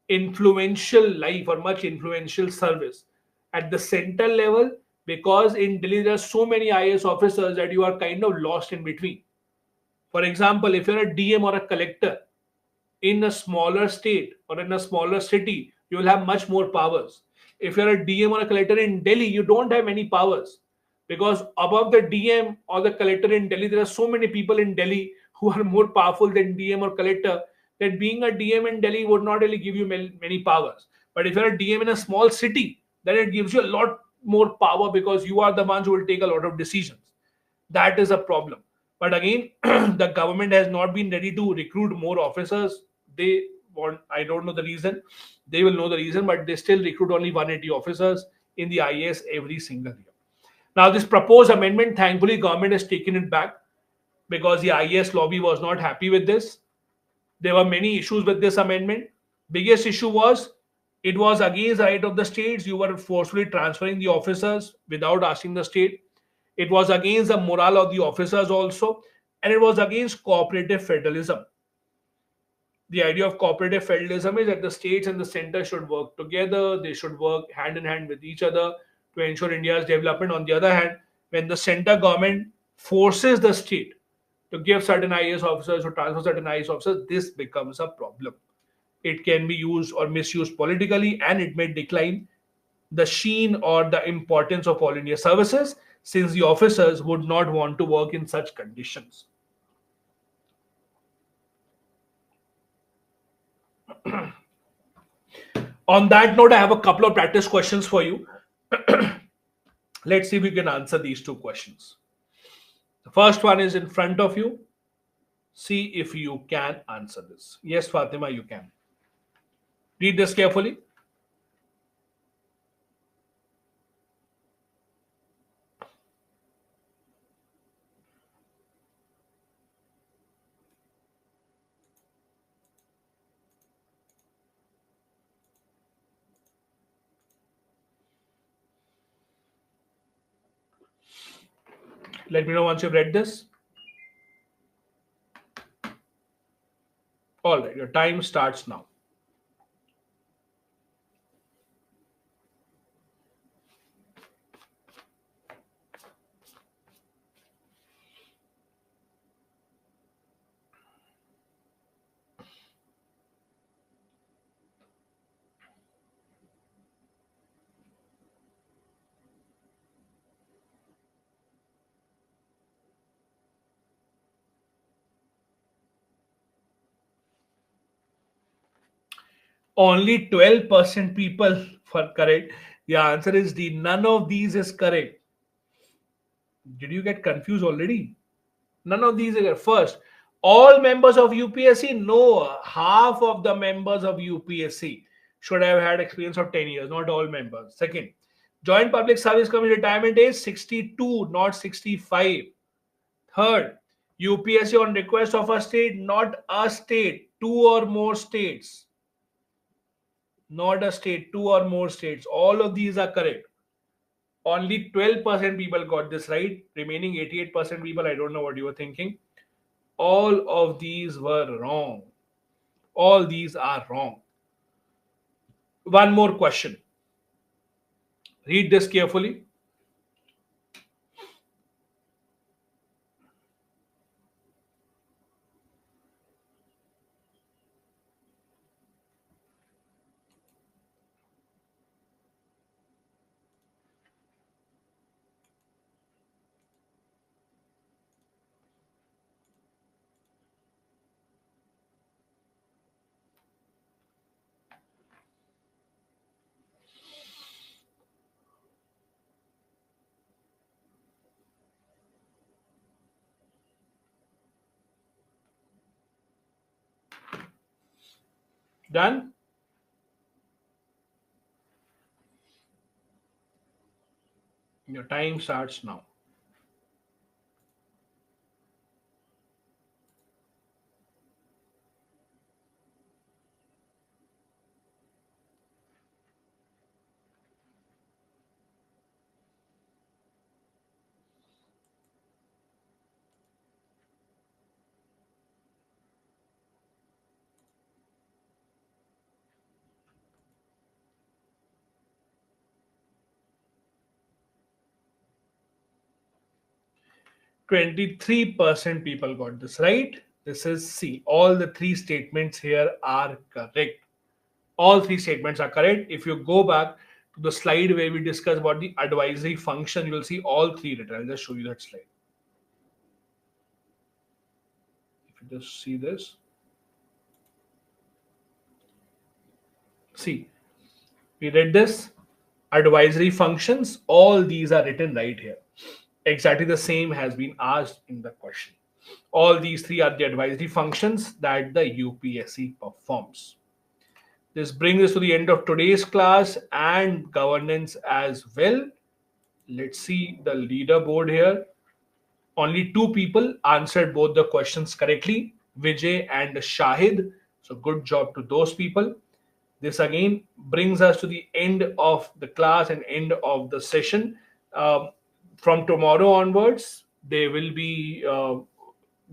influential life or much influential service at the central level, because in Delhi there are so many IAS officers that you are kind of lost in between. For example, if you're a DM or a collector, in a smaller state or in a smaller city, you will have much more powers. If you're a DM or a collector in Delhi, you don't have many powers, because above the DM or the collector in Delhi, there are so many people in Delhi who are more powerful than DM or collector, that being a DM in Delhi would not really give you many powers. But if you're a DM in a small city, then it gives you a lot more power because you are the ones who will take a lot of decisions. That is a problem. But again, the government has not been ready to recruit more officers. They want, I don't know the reason, they will know the reason, but they still recruit only 180 officers in the IAS every single year. Now, this proposed amendment, thankfully, government has taken it back because the IAS lobby was not happy with this. There were many issues with this amendment. Biggest issue was it was against the right of the states. You were forcefully transferring the officers without asking the state. It was against the morale of the officers also, and it was against cooperative federalism. The idea of cooperative federalism is that the states and the center should work together. They should work hand in hand with each other to ensure India's development. On the other hand, when the center government forces the state to give certain IAS officers or transfer certain IAS officers, this becomes a problem. It can be used or misused politically, and it may decline the sheen or the importance of all India services, since the officers would not want to work in such conditions. On that note, I have a couple of practice questions for you. Let's see if we can answer these two questions. The first one is in front of you. See if you can answer this. Yes, Fatima, you can. Read this carefully. Let me know once you've read this. All right, your time starts now. Only 12% people were correct. The answer is D. None of these is correct. Did you get confused already? None of these are first. All members of UPSC? No. Half of the members of UPSC should have had experience of 10 years, not all members. Second, Joint Public Service Commission retirement age 62, not 65. Third, UPSC on request of a state, not a state, two or more states. Not a state, two or more states. All of these are correct. Only 12% people got this right. Remaining 88% people, I don't know what you were thinking. All of these were wrong. All these are wrong. one more question. Read this carefully. Done? Your time starts now. 23% people got this right. This is C. All the three statements here are correct. All three statements are correct. If you go back to the slide where we discussed about the advisory function, you will see all three written. I'll just show you that slide. If you just see this, see, we read this advisory functions. All these are written right here. Exactly the same has been asked in the question. All these three are the advisory functions that the UPSC performs. This brings us to the end of today's class and governance as well. Let's see the leaderboard here. Only two people answered both the questions correctly, Vijay and Shahid. So good job to those people. This again brings us to the end of the class and end of the session. From tomorrow onwards, there will be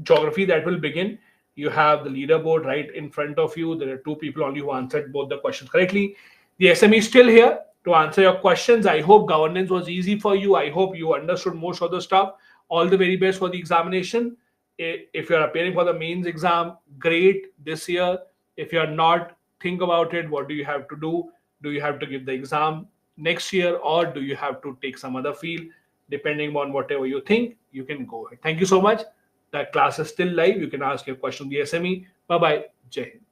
geography that will begin. You have the leaderboard right in front of you. There are two people only who answered both the questions correctly. The SME is still here to answer your questions. I hope governance was easy for you. I hope you understood most of the stuff. All the very best for the examination. If you're appearing for the mains exam, great this year. If you're not, think about it. What do you have to do? Do you have to give the exam next year, or do you have to take some other field? Depending on whatever you think, you can go ahead. Thank you so much. That class is still live. You can ask your question on the SME. Bye bye. Jai Hind.